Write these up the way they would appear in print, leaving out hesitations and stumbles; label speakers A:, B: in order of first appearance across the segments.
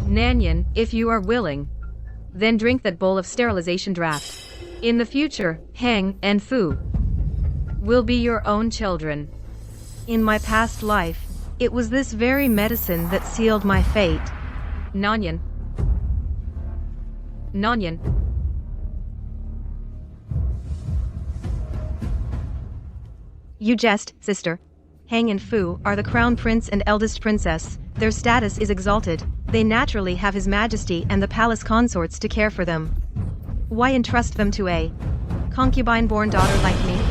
A: Nion, if you are willing, then drink that bowl of sterilization draft. In the future, Heng and Fu will be your own children.
B: In my past life, it was this very medicine that sealed my fate.
A: Nion. Nion.
B: You jest, sister. Heng and Fu are the crown prince and eldest princess. Their status is exalted. They naturally have His Majesty and the palace consorts to care for them. Why entrust them to a concubine-born daughter like me?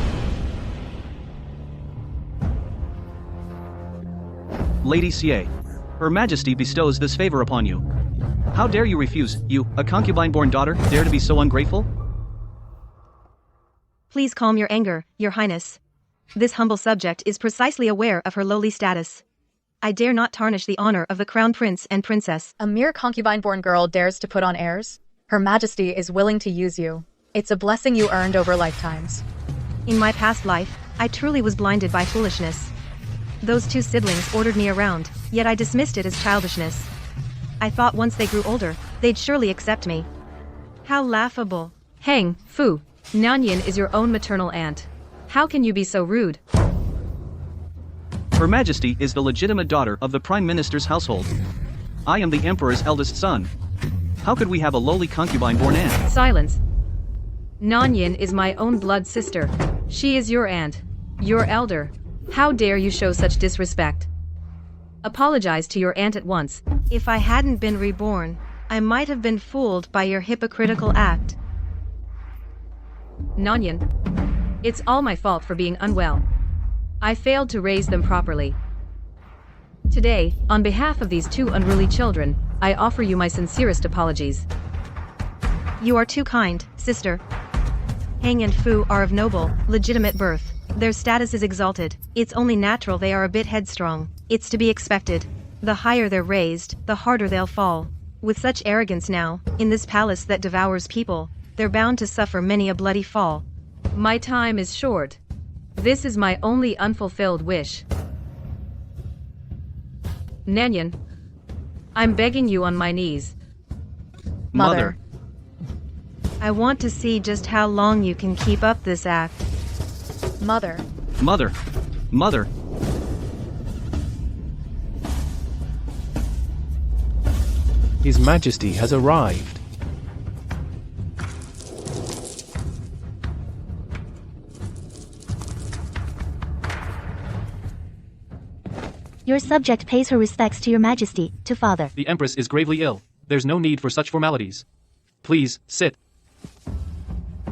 C: Lady Xie, Her Majesty bestows this favor upon you. How dare you refuse, you, a concubine-born daughter, dare to be so ungrateful?
B: Please calm your anger, Your Highness. This humble subject is precisely aware of her lowly status. I dare not tarnish the honor of the crown prince and princess.
D: A mere concubine-born girl dares to put on airs? Her Majesty is willing to use you. It's a blessing you earned over lifetimes.
B: In my past life, I truly was blinded by foolishness. Those two siblings ordered me around, yet I dismissed it as childishness. I thought once they grew older, they'd surely accept me. How laughable.
A: Heng, Fu, Nion is your own maternal aunt. How can you be so rude?
C: Her Majesty is the legitimate daughter of the Prime Minister's household. I am the Emperor's eldest son. How could we have a lowly concubine-born aunt?
A: Silence. Nion is my own blood sister. She is your aunt. Your elder. How dare you show such disrespect? Apologize to your aunt at once.
B: If I hadn't been reborn, I might have been fooled by your hypocritical act.
A: Nion. It's all my fault for being unwell. I failed to raise them properly. Today, on behalf of these two unruly children, I offer you my sincerest apologies.
B: You are too kind, sister. Heng and Fu are of noble, legitimate birth. Their status is exalted. It's only natural they are a bit headstrong. It's to be expected. The higher they're raised, the harder they'll fall. With such arrogance now, in this palace that devours people, they're bound to suffer many a bloody fall.
A: My time is short. This is my only unfulfilled wish. Nion, I'm begging you on my knees.
D: Mother.
B: I want to see just how long you can keep up this act.
D: Mother.
C: Mother. Mother.
E: His Majesty has arrived.
F: Your subject pays her respects to Your Majesty, to Father.
G: The Empress is gravely ill. There's no need for such formalities. Please, sit.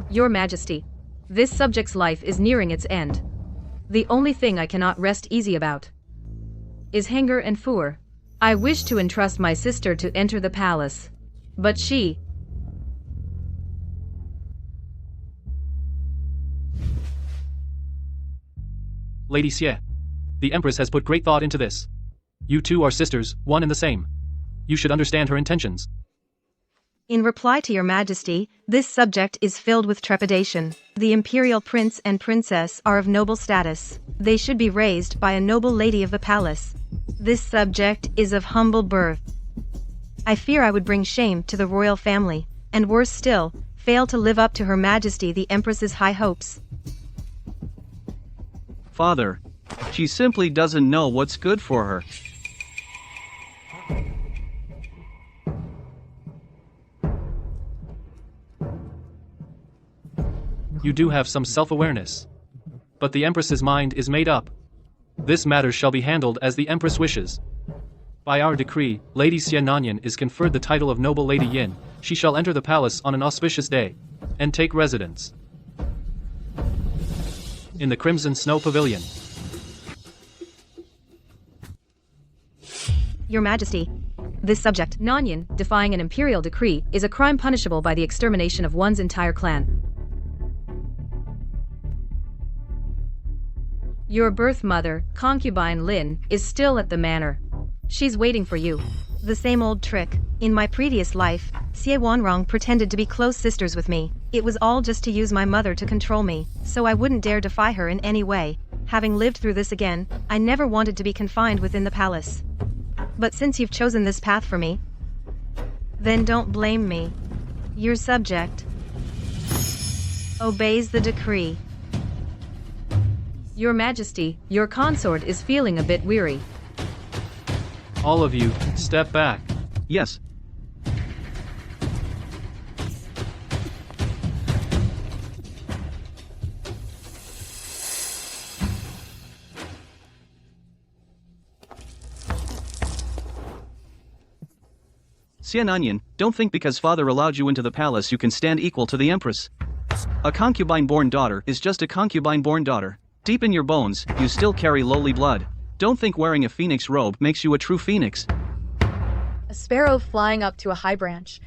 A: Your Majesty, this subject's life is nearing its end. The only thing I cannot rest easy about is Henger and Fu. I wish to entrust my sister to enter the palace, but she...
G: Lady Xie, the Empress has put great thought into this. You two are sisters, one and the same. You should understand her intentions.
B: In reply to Your Majesty, this subject is filled with trepidation. The imperial prince and princess are of noble status. They should be raised by a noble lady of the palace. This subject is of humble birth. I fear I would bring shame to the royal family, and worse still, fail to live up to Her Majesty the Empress's high hopes.
C: Father, she simply doesn't know what's good for her.
G: You do have some self-awareness. But the Empress's mind is made up. This matter shall be handled as the Empress wishes. By our decree, Lady Xie Nion is conferred the title of Noble Lady Yin. She shall enter the palace on an auspicious day, and take residence in the Crimson Snow Pavilion.
B: Your Majesty, this subject,
A: Nion, defying an imperial decree, is a crime punishable by the extermination of one's entire clan. Your birth mother, concubine Lin, is still at the manor. She's waiting for you.
B: The same old trick. In my previous life, Xie Wanrong pretended to be close sisters with me. It was all just to use my mother to control me, so I wouldn't dare defy her in any way. Having lived through this again, I never wanted to be confined within the palace. But since you've chosen this path for me, Then don't blame me. Your subject obeys the decree.
A: Your Majesty, your consort is feeling a bit weary.
G: All of you, step back.
C: Yes. Nion, don't think because father allowed you into the palace you can stand equal to the empress. A concubine-born daughter is just a concubine-born daughter. Deep in your bones, you still carry lowly blood. Don't think wearing a phoenix robe makes you a true phoenix.
D: A sparrow flying up to a high branch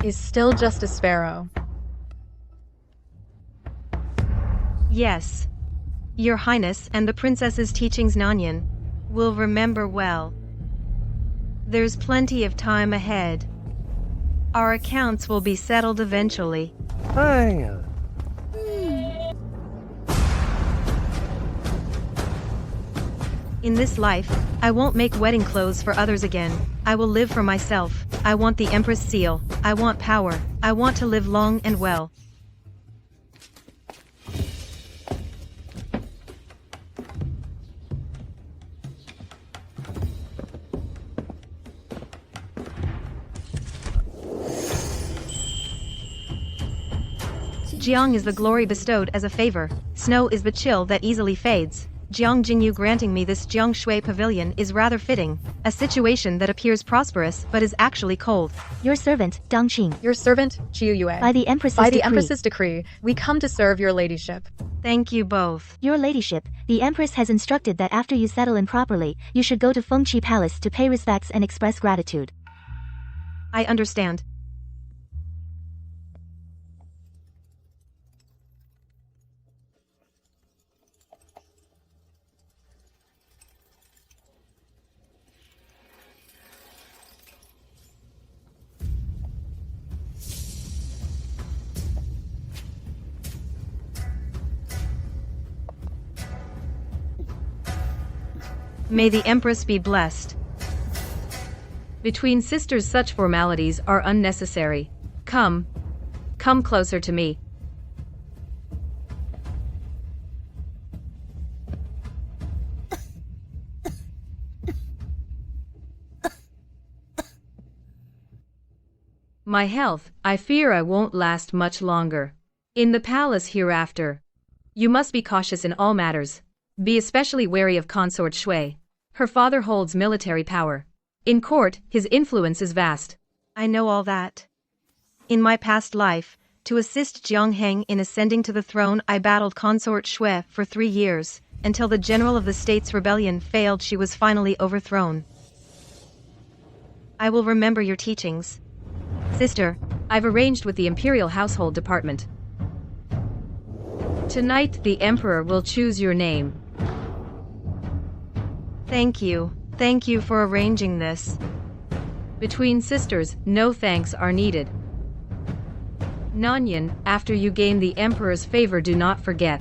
D: is still just a sparrow.
B: Yes. Your Highness and the princess's teachings Nion will remember well. There's plenty of time ahead. Our accounts will be settled eventually. In this life, I won't make wedding clothes for others again. I will live for myself. I want the Empress seal. I want power. I want to live long and well. Jiang is the glory bestowed as a favor. Snow is the chill that easily fades. Jiang Jingyu granting me this Jiang Shui pavilion is rather fitting. A situation that appears prosperous but is actually cold.
F: Your servant, Dongqing.
D: Your servant, Chiu Yue.
F: By the Empress's
D: decree, we come to serve your ladyship.
B: Thank you both.
F: Your ladyship, the Empress has instructed that after you settle in properly, you should go to Fengqi Palace to pay respects and express gratitude.
B: I understand. May the Empress be blessed.
A: Between sisters such formalities are unnecessary. Come closer to me. My health, I fear I won't last much longer. In the palace hereafter, you must be cautious in all matters. Be especially wary of Consort Shui. Her father holds military power. In court, his influence is vast.
B: I know all that. In my past life, to assist Jiang Heng in ascending to the throne, I battled Consort Shui for 3 years, until the general of the state's rebellion failed. She was finally overthrown. I will remember your teachings. Sister,
A: I've arranged with the Imperial Household Department. Tonight the Emperor will choose your name.
B: Thank you. Thank you for arranging this.
A: Between sisters, no thanks are needed. Nion, after you gain the Emperor's favor, do not forget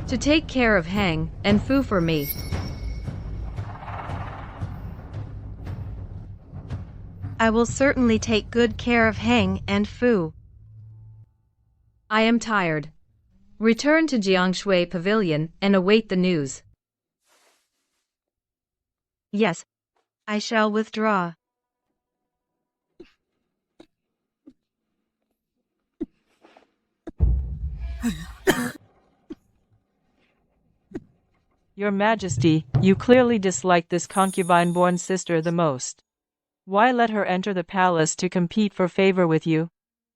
A: to take care of Heng and Fu for me.
B: I will certainly take good care of Heng and Fu.
A: I am tired. Return to Jiangshui Pavilion and await the news.
B: Yes, I shall withdraw.
H: Your Majesty, you clearly dislike this concubine-born sister the most. Why let her enter the palace to compete for favor with you?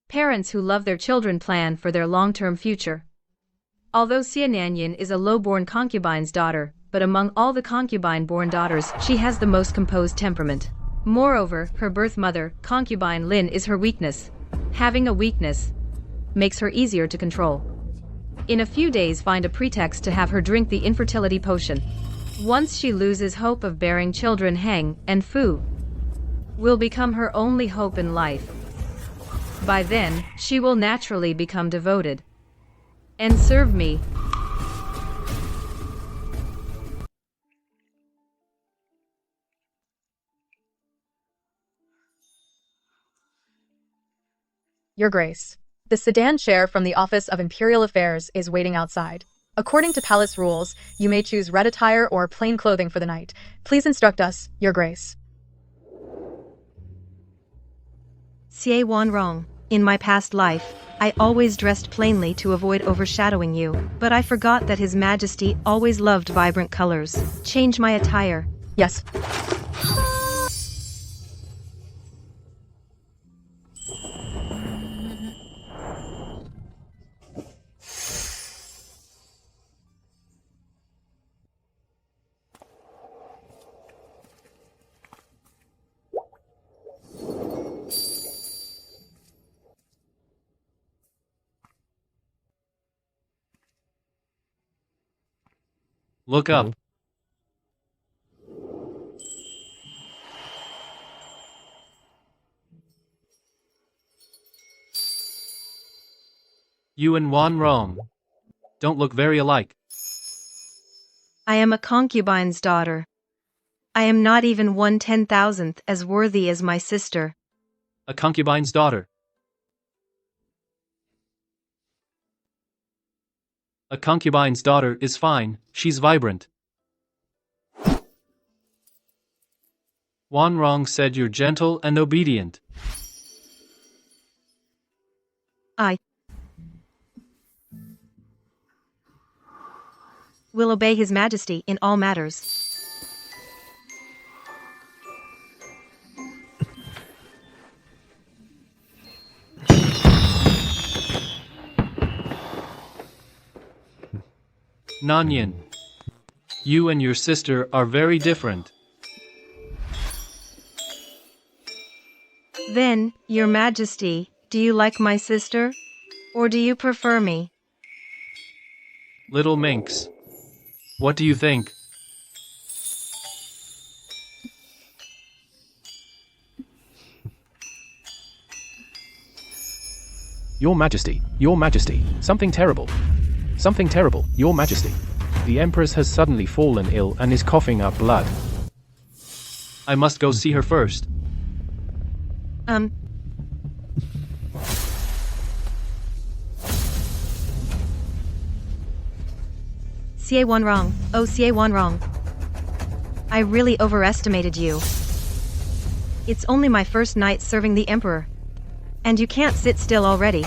A: Parents who love their children plan for their long-term future. Although Nion is a low-born concubine's daughter, but among all the concubine-born daughters, she has the most composed temperament. Moreover, her birth mother, concubine Lin, is her weakness. Having a weakness makes her easier to control. In a few days, find a pretext to have her drink the infertility potion. Once she loses hope of bearing children, Heng and Fu will become her only hope in life. By then, she will naturally become devoted and serve me.
D: Your Grace. The sedan chair from the Office of Imperial Affairs is waiting outside. According to palace rules, you may choose red attire or plain clothing for the night. Please instruct us, Your Grace.
B: Xie Wan wrong. In my past life, I always dressed plainly to avoid overshadowing you, but I forgot that His Majesty always loved vibrant colors. Change my attire.
D: Yes.
G: Look up. You and Wan Rong don't look very alike.
B: I am a concubine's daughter. I am not even 1/10,000th as worthy as my sister.
G: A concubine's daughter. A concubine's daughter is fine, she's vibrant. Wan Rong said you're gentle and obedient.
B: I will obey His Majesty in all matters.
G: Nion, you and your sister are very different.
B: Then, Your Majesty, do you like my sister? Or do you prefer me?
G: Little minx. What do you think?
E: Your Majesty, something terrible. Something terrible, Your Majesty. The Empress has suddenly fallen ill and is coughing up blood.
G: I must go see her first.
B: Xie Wan wrong. Oh, Xie Wan wrong. I really overestimated you. It's only my first night serving the Emperor. And you can't sit still already.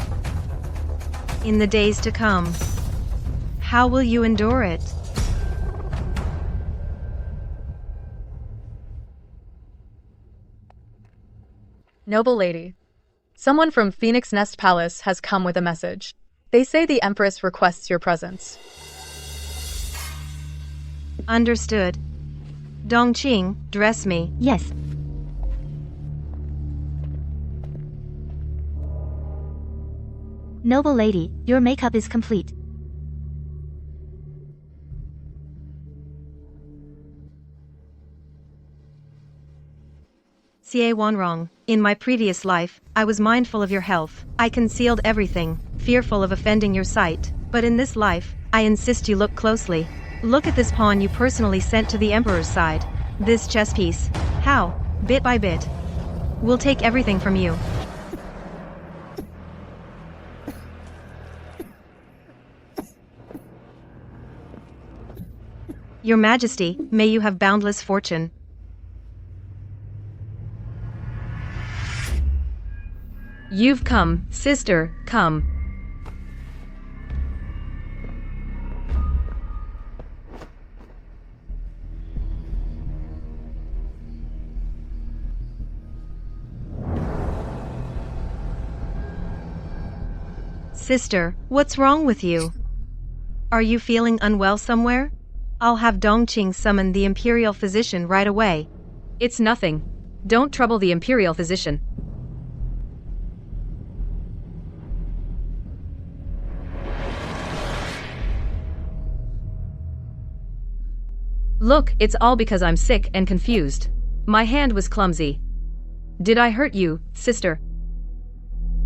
B: In the days to come, how will you endure it?
D: Noble lady. Someone from Phoenix Nest Palace has come with a message. They say the Empress requests your presence.
B: Understood. Dongqing, dress me.
F: Yes. Noble lady, your makeup is complete.
B: Xie Wan wrong. In my previous life, I was mindful of your health. I concealed everything, fearful of offending your sight. But in this life, I insist you look closely. Look at this pawn you personally sent to the Emperor's side. This chess piece. How, bit by bit, we'll take everything from you. Your Majesty, may you have boundless fortune.
A: You've come, sister, come.
B: Sister, what's wrong with you? Are you feeling unwell somewhere? I'll have Dongqing summon the Imperial Physician right away.
A: It's nothing. Don't trouble the Imperial Physician. Look, it's all because I'm sick and confused. My hand was clumsy. Did I hurt you, sister?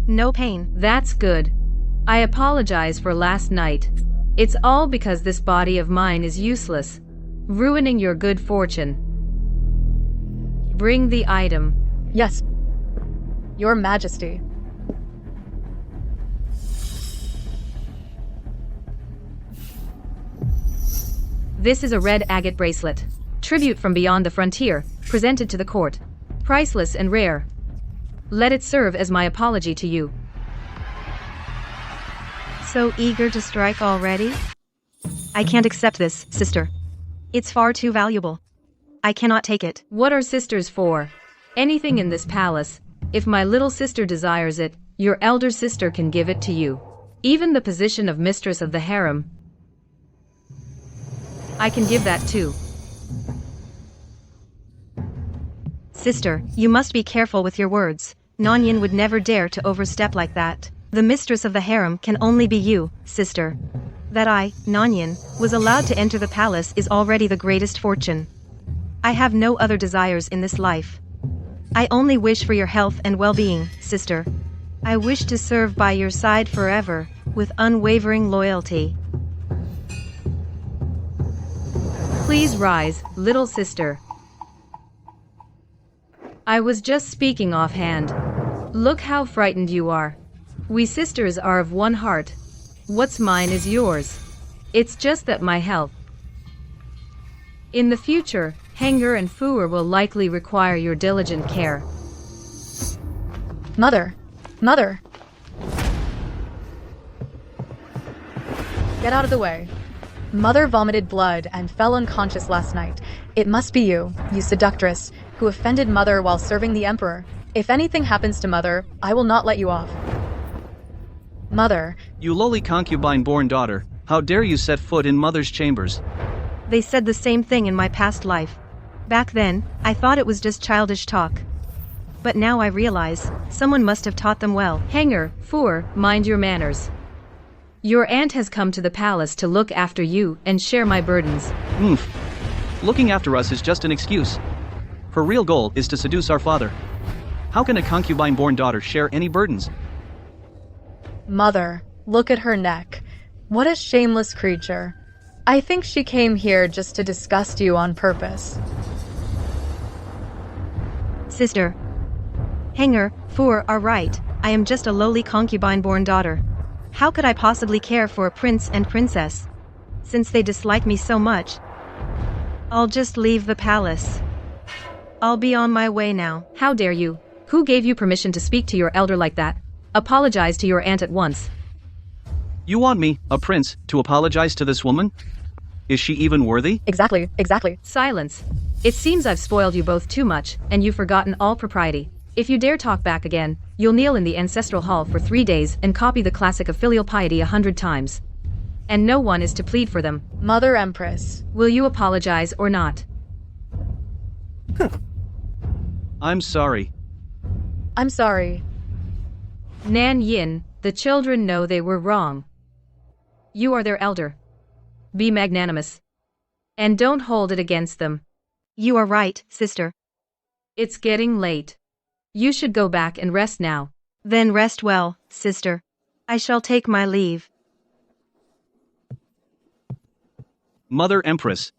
B: No pain.
A: That's good. I apologize for last night. It's all because this body of mine is useless, ruining your good fortune. Bring the item.
D: Yes. Your Majesty.
A: This is a red agate bracelet. Tribute from beyond the frontier, presented to the court. Priceless and rare. Let it serve as my apology to you.
B: So eager to strike already? I can't accept this, sister. It's far too valuable. I cannot take it.
A: What are sisters for? Anything in this palace. If my little sister desires it, your elder sister can give it to you. Even the position of mistress of the harem. I can give that too.
B: Sister, you must be careful with your words. Nion would never dare to overstep like that. The mistress of the harem can only be you, sister. That I, Nion, was allowed to enter the palace is already the greatest fortune. I have no other desires in this life. I only wish for your health and well-being, sister. I wish to serve by your side forever, with unwavering loyalty.
A: Please rise, little sister. I was just speaking offhand. Look how frightened you are. We sisters are of one heart. What's mine is yours. It's just that my health. In the future, Hanger and Fuer will likely require your diligent care.
D: Mother! Mother! Get out of the way. Mother vomited blood and fell unconscious last night. It must be you, you seductress, who offended Mother while serving the Emperor. If anything happens to Mother, I will not let you off. Mother.
C: You lowly concubine-born daughter, how dare you set foot in Mother's chambers?
B: They said the same thing in my past life. Back then, I thought it was just childish talk. But now I realize, someone must have taught them well.
A: Hanger, Fuer, mind your manners. Your aunt has come to the palace to look after you and share my burdens.
C: Looking after us is just an excuse. Her real goal is to seduce our father. How can a concubine-born daughter share any burdens?
D: Mother, look at her neck. What a shameless creature. I think she came here just to disgust you on purpose.
B: Sister. Hanger, Fuer are right. I am just a lowly concubine-born daughter. How could I possibly care for a prince and princess? Since they dislike me so much. I'll just leave the palace. I'll be on my way now.
A: How dare you? Who gave you permission to speak to your elder like that? Apologize to your aunt at once.
C: You want me, a prince, to apologize to this woman? Is she even worthy?
D: Exactly.
A: Silence. It seems I've spoiled you both too much, and you've forgotten all propriety. If you dare talk back again, you'll kneel in the ancestral hall for 3 days and copy the classic of filial piety 100 times. And no one is to plead for them.
D: Mother Empress.
A: Will you apologize or not?
C: I'm sorry.
D: I'm sorry.
A: Nan Yin, the children know they were wrong. You are their elder. Be magnanimous. And don't hold it against them.
B: You are right, sister.
A: It's getting late. You should go back and rest now.
B: Then rest well, sister. I shall take my leave.
C: Mother Empress.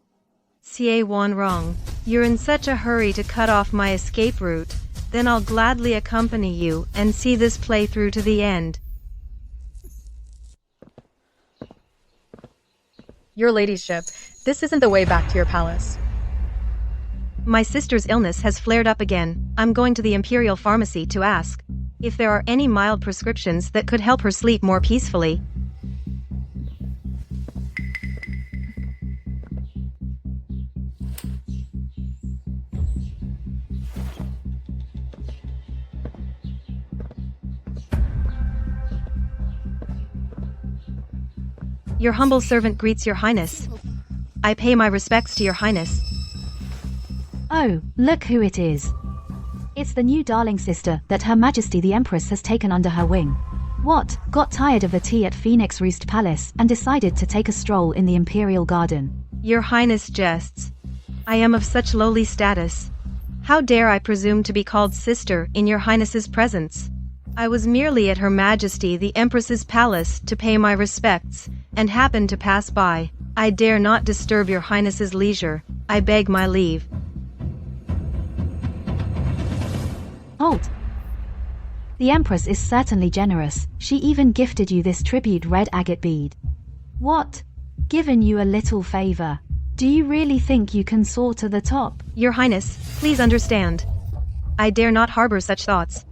B: Xie Wan Rong, you're in such a hurry to cut off my escape route. Then I'll gladly accompany you and see this play through to the end.
D: Your ladyship, this isn't the way back to your palace.
B: My sister's illness has flared up again. I'm going to the Imperial Pharmacy to ask if there are any mild prescriptions that could help her sleep more peacefully. Your humble servant greets your highness. I pay my respects to your highness.
F: Oh, look who it is. It's the new darling sister that Her Majesty the Empress has taken under her wing. What, got tired of the tea at Phoenix Roost Palace and decided to take a stroll in the Imperial Garden.
B: Your highness jests. I am of such lowly status. How dare I presume to be called sister in your highness's presence? I was merely at Her Majesty the Empress's palace to pay my respects, and happened to pass by. I dare not disturb your highness's leisure. I beg my leave.
F: Halt! The Empress is certainly generous. She even gifted you this tribute red agate bead. What? Given you a little favor. Do you really think you can soar to the top?
B: Your Highness, please understand. I dare not harbor such thoughts.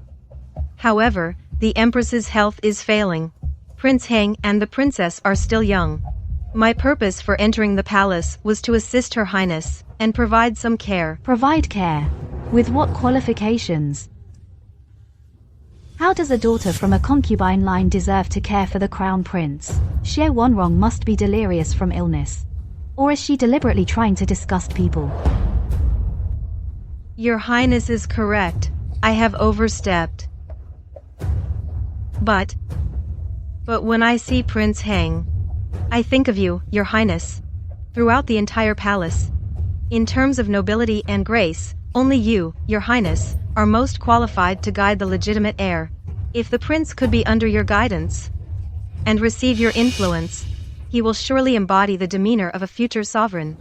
B: However, the Empress's health is failing. Prince Heng and the Princess are still young. My purpose for entering the palace was to assist Her Highness and provide some care.
F: Provide care? With what qualifications? How does a daughter from a concubine line deserve to care for the Crown Prince? Xie Wanrong must be delirious from illness. Or is she deliberately trying to disgust people?
B: Your Highness is correct. I have overstepped. But when I see Prince Heng, I think of you, Your Highness. Throughout the entire palace. In terms of nobility and grace, only you, Your Highness, are most qualified to guide the legitimate heir. If the prince could be under your guidance and receive your influence, he will surely embody the demeanor of a future sovereign.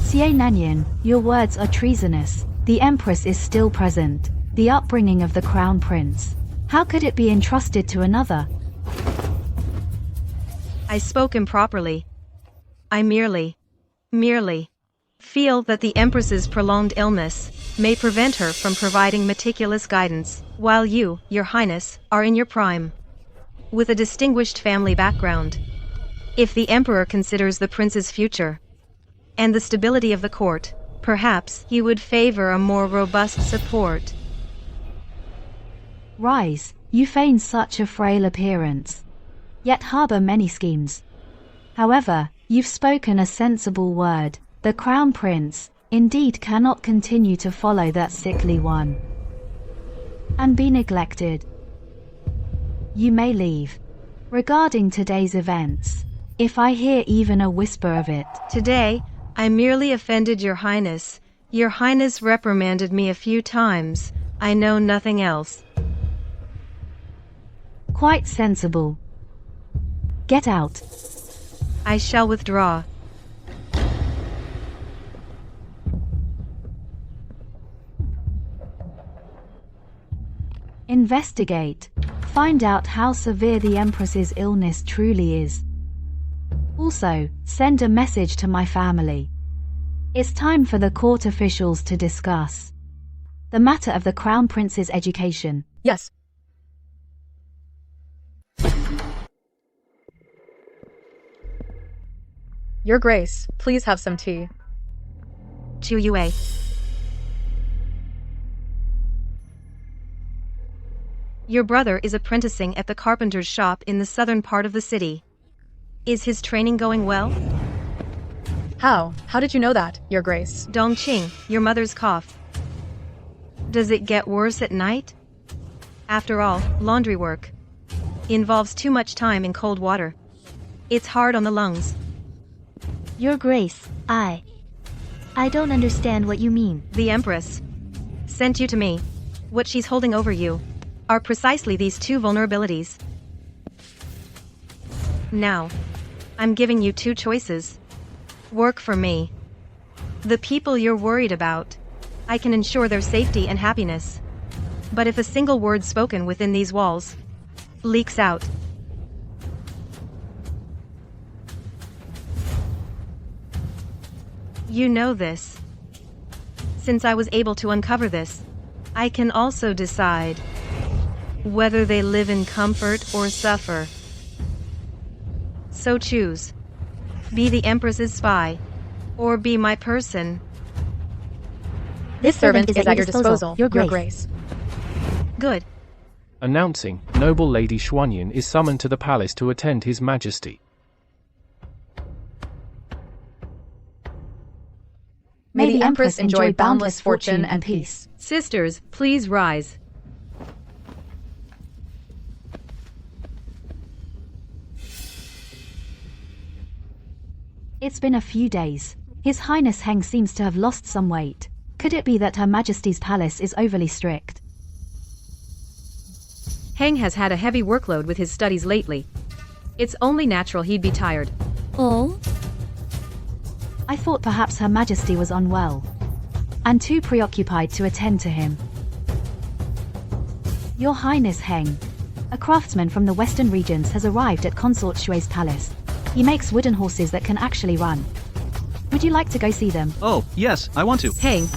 F: Xie Nion, your words are treasonous. The Empress is still present. The upbringing of the Crown Prince. How could it be entrusted to another?
B: I spoke improperly. I merely feel that the Empress's prolonged illness may prevent her from providing meticulous guidance, while you, Your Highness, are in your prime. With a distinguished family background. If the Emperor considers the Prince's future and the stability of the court, perhaps he would favor a more robust support.
F: Rise, you feign such a frail appearance, yet harbor many schemes. However, you've spoken a sensible word. The Crown Prince, indeed, cannot continue to follow that sickly one and be neglected. You may leave. Regarding today's events, if I hear even a whisper of it.
B: Today, I merely offended Your Highness. Your Highness reprimanded me a few times. I know nothing else.
F: Quite sensible. Get out.
B: I shall withdraw.
F: Investigate. Find out how severe the Empress's illness truly is. Also, send a message to my family. It's time for the court officials to discuss the matter of the Crown Prince's education.
D: Yes. Your Grace, please have some tea.
B: Chu Yue. Your brother is apprenticing at the carpenter's shop in the southern part of the city. Is his training going well?
D: How? How did you know that, Your Grace?
B: Dongqing, your mother's cough. Does it get worse at night? After all, laundry work involves too much time in cold water. It's hard on the lungs.
I: Your Grace, I don't understand what you mean.
B: The Empress sent you to me. What she's holding over you are precisely these two vulnerabilities. Now, I'm giving you two choices. Work for me. The people you're worried about, I can ensure their safety and happiness. But if a single word spoken within these walls leaks out, you know this. Since I was able to uncover this, I can also decide whether they live in comfort or suffer. So choose. Be the Empress's spy, or be my person.
D: This servant is at your disposal, Your Grace.
B: Good.
E: Announcing, noble Lady Xuanyan is summoned to the palace to attend His Majesty.
D: May the Empress enjoy boundless fortune and peace.
A: Sisters, please rise.
F: It's been a few days. His Highness Heng seems to have lost some weight. Could it be that Her Majesty's palace is overly strict?
A: Heng has had a heavy workload with his studies lately. It's only natural he'd be tired.
I: Oh?
F: I thought perhaps Her Majesty was unwell and too preoccupied to attend to him. Your Highness Heng, a craftsman from the western regions, has arrived at Consort Shui's palace. He makes wooden horses that can actually run. Would you like to go see them?
C: Oh, yes, I want to.
A: Hang.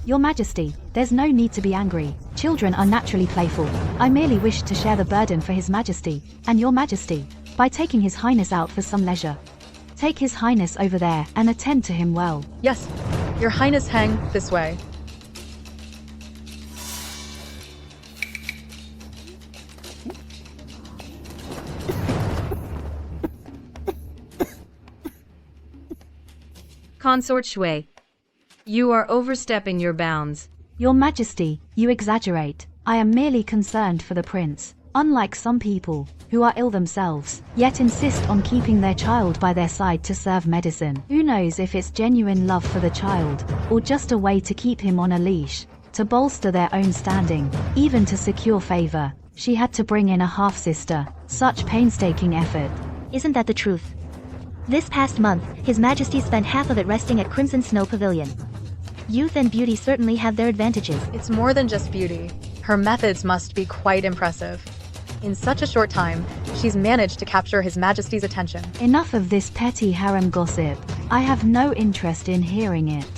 F: Your Majesty, there's no need to be angry. Children are naturally playful. I merely wish to share the burden for His Majesty, and Your Majesty, by taking His Highness out for some leisure. Take His Highness over there and attend to him well.
D: Yes, Your Highness, hang this way.
A: Consort Shui. You are overstepping your bounds.
F: Your Majesty, you exaggerate. I am merely concerned for the prince. Unlike some people, who are ill themselves, yet insist on keeping their child by their side to serve medicine. Who knows if it's genuine love for the child, or just a way to keep him on a leash, to bolster their own standing, even to secure favor. She had to bring in a half-sister. Such painstaking effort.
I: Isn't that the truth? This past month, His Majesty spent half of it resting at Crimson Snow Pavilion. Youth and beauty certainly have their advantages.
D: It's more than just beauty. Her methods must be quite impressive. In such a short time, she's managed to capture His Majesty's attention.
F: Enough of this petty harem gossip. I have no interest in hearing it.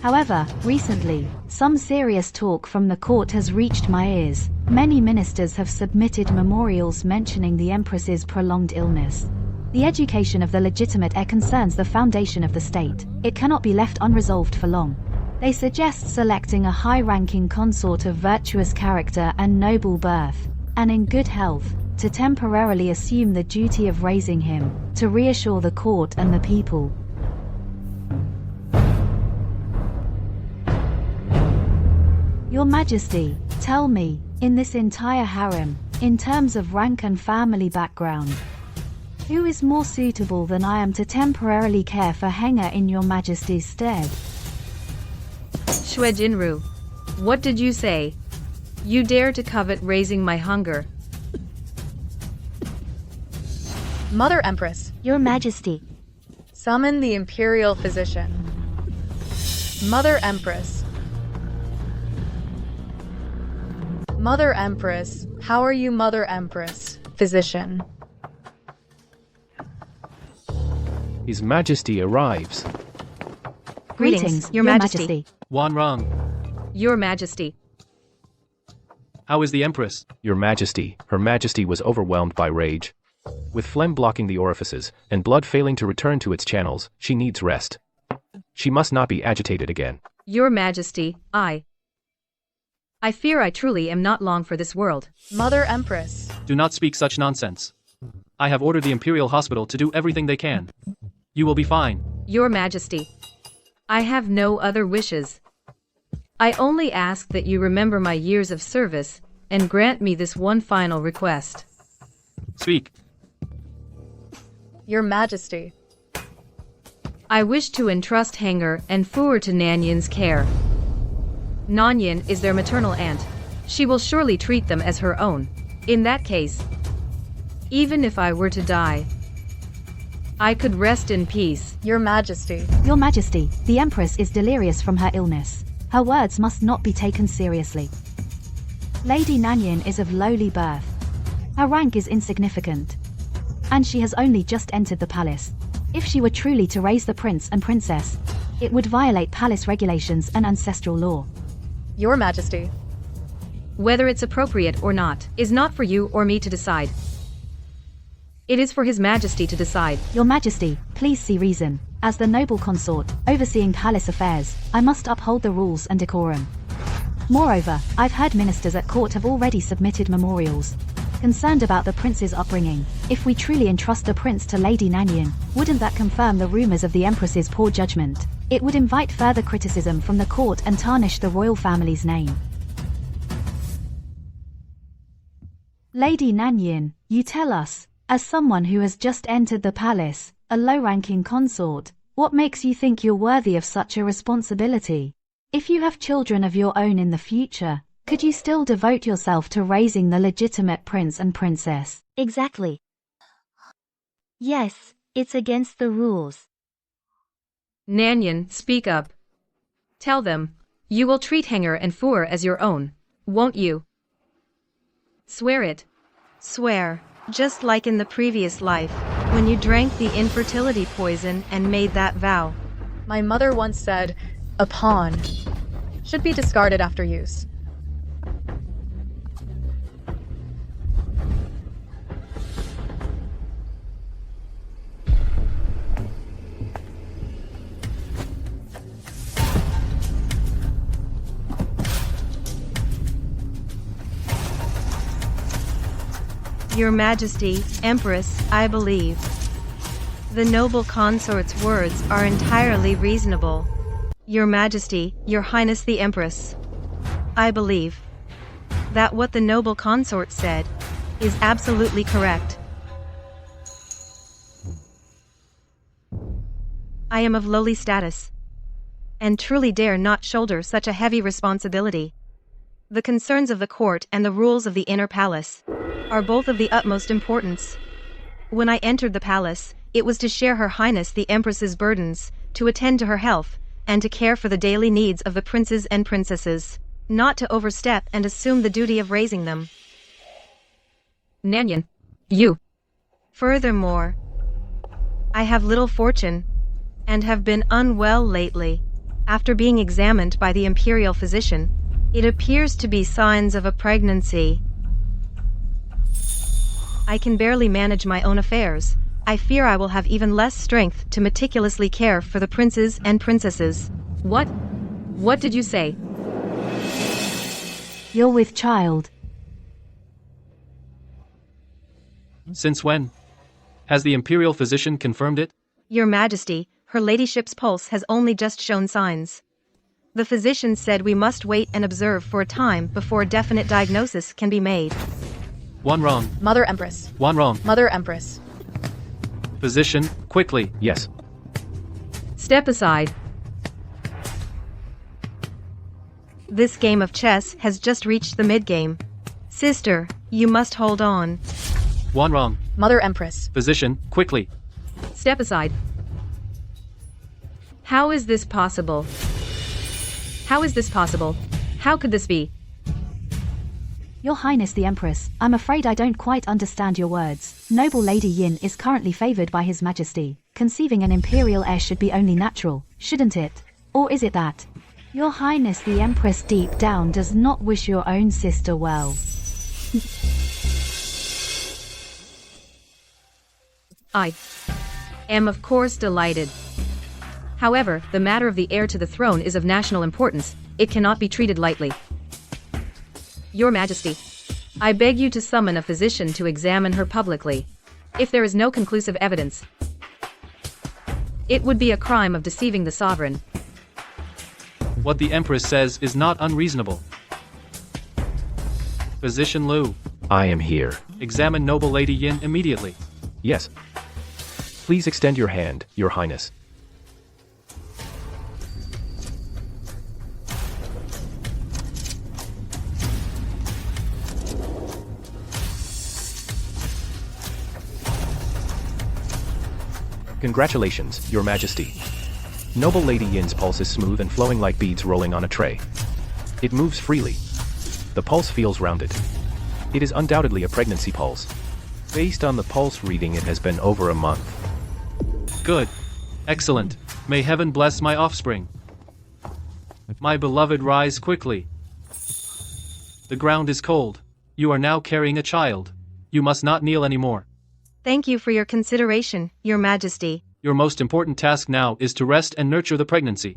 F: However, recently, some serious talk from the court has reached my ears. Many ministers have submitted memorials mentioning the Empress's prolonged illness. The education of the legitimate heir concerns the foundation of the state. It cannot be left unresolved for long. They suggest selecting a high-ranking consort of virtuous character and noble birth, and in good health, to temporarily assume the duty of raising him, to reassure the court and the people. Your Majesty, tell me, in this entire harem, in terms of rank and family background, who is more suitable than I am to temporarily care for Henger in Your Majesty's stead?
A: Shui Jinru. What did you say? You dare to covet raising my hunger.
D: Mother Empress,
I: Your Majesty.
D: summon the Imperial Physician. Mother Empress. Mother Empress, how are you, Mother Empress? Physician.
E: His Majesty arrives.
F: Greetings,
A: Your Majesty.
G: Wan Rong.
A: Your Majesty.
G: How is the Empress?
E: Your Majesty, Her Majesty was overwhelmed by rage. With phlegm blocking the orifices, and blood failing to return to its channels, she needs rest. She must not be agitated again.
A: Your Majesty, I fear I truly am not long for this world.
D: Mother Empress.
G: Do not speak such nonsense. I have ordered the Imperial Hospital to do everything they can. You will be fine.
A: Your Majesty. I have no other wishes. I only ask that you remember my years of service, and grant me this one final request.
G: Speak.
D: Your Majesty.
A: I wish to entrust Hanger and Fuer to Nanyin's care. Nanyin is their maternal aunt. She will surely treat them as her own. In that case, even if I were to die, I could rest in peace.
D: Your Majesty.
F: Your Majesty, the Empress is delirious from her illness. Her words must not be taken seriously. Lady Nanyin is of lowly birth. Her rank is insignificant. And she has only just entered the palace. If she were truly to raise the prince and princess, it would violate palace regulations and ancestral law.
D: Your Majesty.
A: Whether it's appropriate or not, is not for you or me to decide. It is for His Majesty to decide.
F: Your Majesty, please see reason. As the noble consort, overseeing palace affairs, I must uphold the rules and decorum. Moreover, I've heard ministers at court have already submitted memorials, concerned about the prince's upbringing. If we truly entrust the prince to Lady Nanyin, wouldn't that confirm the rumors of the Empress's poor judgment? It would invite further criticism from the court and tarnish the royal family's name. Lady Nanyin, you tell us, as someone who has just entered the palace, a low-ranking consort, what makes you think you're worthy of such a responsibility? If you have children of your own in the future, could you still devote yourself to raising the legitimate prince and princess?
I: Exactly. Yes, it's against the rules.
A: Nanyin, speak up. Tell them, you will treat Hanger and Fuer as your own, won't you? Swear it.
B: Swear, just like in the previous life. when you drank the infertility poison and made that vow.
D: My mother once said, a pawn should be discarded after use.
B: Your Majesty, Empress, I believe. The noble consort's words are entirely reasonable. Your Majesty, Your Highness the Empress. I believe that what the noble consort said is absolutely correct. I am of lowly status, and truly dare not shoulder such a heavy responsibility. The concerns of the court and the rules of the inner palace are both of the utmost importance. When I entered the palace, it was to share Her Highness the Empress's burdens, to attend to her health, and to care for the daily needs of the princes and princesses, not to overstep and assume the duty of raising them.
A: Nion, you.
B: Furthermore, I have little fortune, and have been unwell lately. After being examined by the imperial physician, it appears to be signs of a pregnancy. I can barely manage my own affairs. I fear I will have even less strength to meticulously care for the princes and princesses.
A: What? What did you say?
F: You're with child.
G: Since when? Has the imperial physician confirmed it?
B: Your Majesty, Her Ladyship's pulse has only just shown signs. The physician said we must wait and observe for a time before a definite diagnosis can be made.
G: One wrong.
D: Mother Empress.
G: One wrong.
D: Mother Empress.
G: Physician, quickly.
E: Yes.
A: Step aside.
B: This game of chess has just reached the mid-game. Sister, you must hold on.
G: One wrong.
D: Mother Empress.
G: Physician, quickly.
A: Step aside. How is this possible? How is this possible? How could this be?
F: Your Highness the Empress, I'm afraid I don't quite understand your words. Noble Lady Yin is currently favored by His Majesty. Conceiving an imperial heir should be only natural, shouldn't it? Or is it that Your Highness the Empress deep down does not wish your own sister well?
A: I am of course delighted. However, the matter of the heir to the throne is of national importance. It cannot be treated lightly. Your Majesty, I beg you to summon a physician to examine her publicly. If there is no conclusive evidence, it would be a crime of deceiving the sovereign.
G: What the Empress says is not unreasonable. Physician Liu,
E: I am here.
G: examine noble Lady Yin immediately.
E: Yes. Please extend your hand, Your Highness. Congratulations, Your Majesty. Noble Lady Yin's pulse is smooth and flowing like beads rolling on a tray. It moves freely. The pulse feels rounded. It is undoubtedly a pregnancy pulse. Based on the pulse reading, it has been over a month.
G: Good. Excellent. May heaven bless my offspring. My beloved, rise quickly. The ground is cold. You are now carrying a child. You must not kneel anymore.
B: Thank you for your consideration, Your Majesty.
G: Your most important task now is to rest and nurture the pregnancy.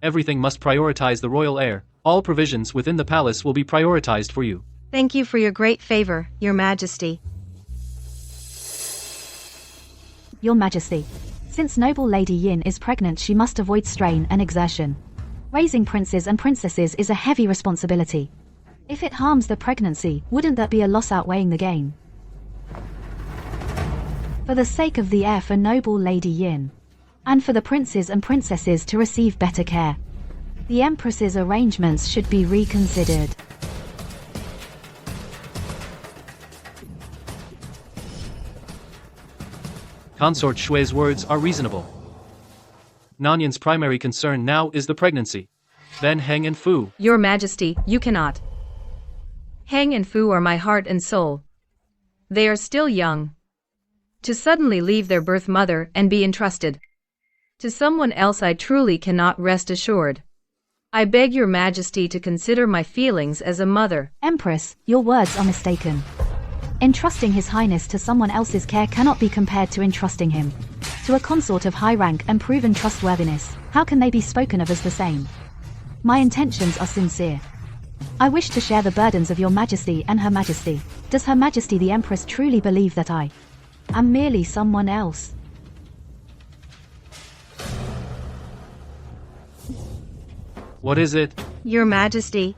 G: Everything must prioritize the royal heir. All provisions within the palace will be prioritized for you.
B: Thank you for your great favor, Your Majesty.
F: Your Majesty, since Noble Lady Yin is pregnant, she must avoid strain and exertion. Raising princes and princesses is a heavy responsibility. If it harms the pregnancy, wouldn't that be a loss outweighing the gain? For the sake of the heir, for Noble Lady Yin, and for the princes and princesses to receive better care, the Empress's arrangements should be reconsidered.
G: Consort Shui's words are reasonable. Nanyon's primary concern now is the pregnancy. Then Heng and Fu.
A: Your Majesty, you cannot. Heng and Fu are my heart and soul. They are still young. To suddenly leave their birth mother and be entrusted to someone else I truly cannot rest assured. I beg your majesty to consider my feelings as a mother.
F: Empress, your words are mistaken. Entrusting His Highness to someone else's care cannot be compared to entrusting him to a consort of high rank and proven trustworthiness. How can they be spoken of as the same? My intentions are sincere. I wish to share the burdens of your majesty and Her Majesty. Does Her Majesty the Empress truly believe that I am merely someone else?
G: What is it?
B: Your Majesty,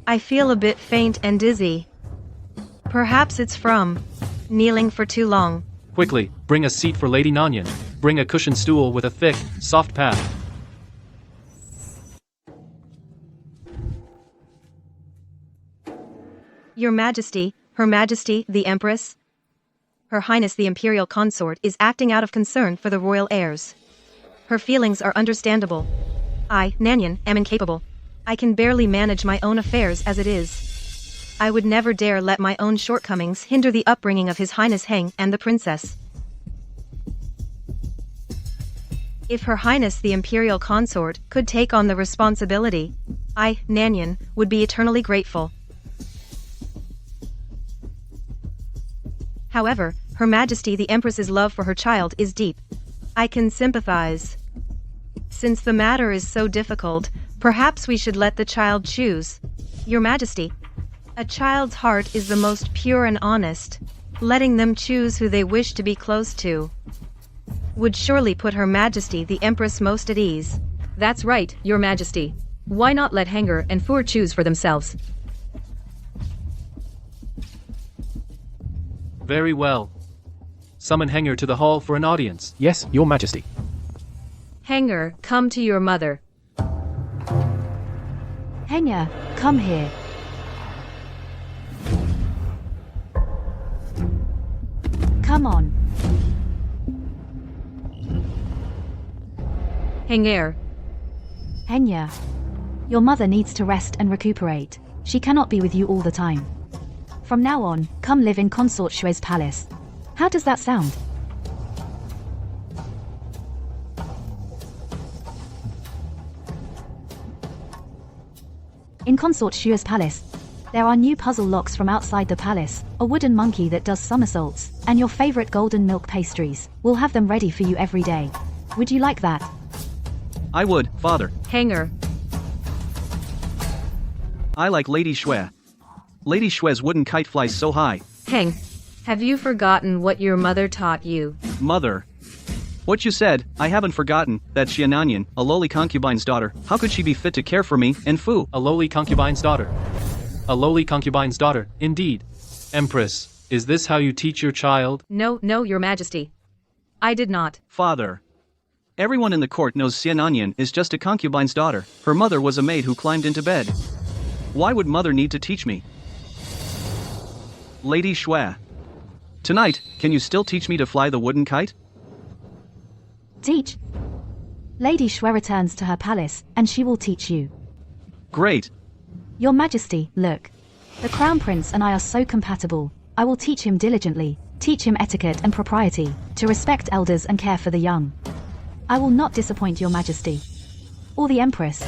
B: I feel a bit faint and dizzy. Perhaps it's from kneeling for too long.
G: Quickly, bring a seat for Lady Nion. Bring a cushioned stool with a thick, soft pad.
B: Your Majesty, Her Majesty, the Empress, Her Highness the Imperial Consort is acting out of concern for the royal heirs. Her feelings are understandable. I, Nion, am incapable. I can barely manage my own affairs as it is. I would never dare let my own shortcomings hinder the upbringing of His Highness Heng and the Princess. If Her Highness the Imperial Consort could take on the responsibility, I, Nion, would be eternally grateful. However, Her Majesty the Empress's love for her child is deep. I can sympathize. Since the matter is so difficult, perhaps we should let the child choose. Your Majesty, a child's heart is the most pure and honest. Letting them choose who they wish to be close to would surely put Her Majesty the Empress most at ease.
A: That's right, Your Majesty. Why not let Hanger and Fu choose for themselves?
G: Very well. Summon Hanger to the hall for an audience.
E: Yes, Your Majesty.
A: Hanger, come to your mother.
F: Henya, come here. Come on.
A: Hanger.
F: Henya. Your mother needs to rest and recuperate. She cannot be with you all the time. From now on, come live in Consort Shue's palace. How does that sound? In Consort Shue's palace, there are new puzzle locks from outside the palace, a wooden monkey that does somersaults, and your favorite golden milk pastries. We'll have them ready for you every day. Would you like that?
C: I would, father.
A: Hanger.
C: I like Lady Shui. Lady Shui's wooden kite flies so high.
A: Heng. Have you forgotten what your mother taught you?
C: Mother. What you said, I haven't forgotten, that Xiananian, a lowly concubine's daughter, how could she be fit to care for me, and Fu?
G: A lowly concubine's daughter. A lowly concubine's daughter, indeed. Empress, is this how you teach your child?
A: No, Your Majesty. I did not.
C: Father. Everyone in the court knows Xiananian is just a concubine's daughter. Her mother was a maid who climbed into bed. Why would mother need to teach me? Lady Shui. Tonight, can you still teach me to fly the wooden kite?
F: Teach. Lady Shui returns to her palace, and she will teach you.
C: Great.
F: Your Majesty, look. The Crown Prince and I are so compatible. I will teach him diligently, teach him etiquette and propriety, to respect elders and care for the young. I will not disappoint Your Majesty. Or the Empress.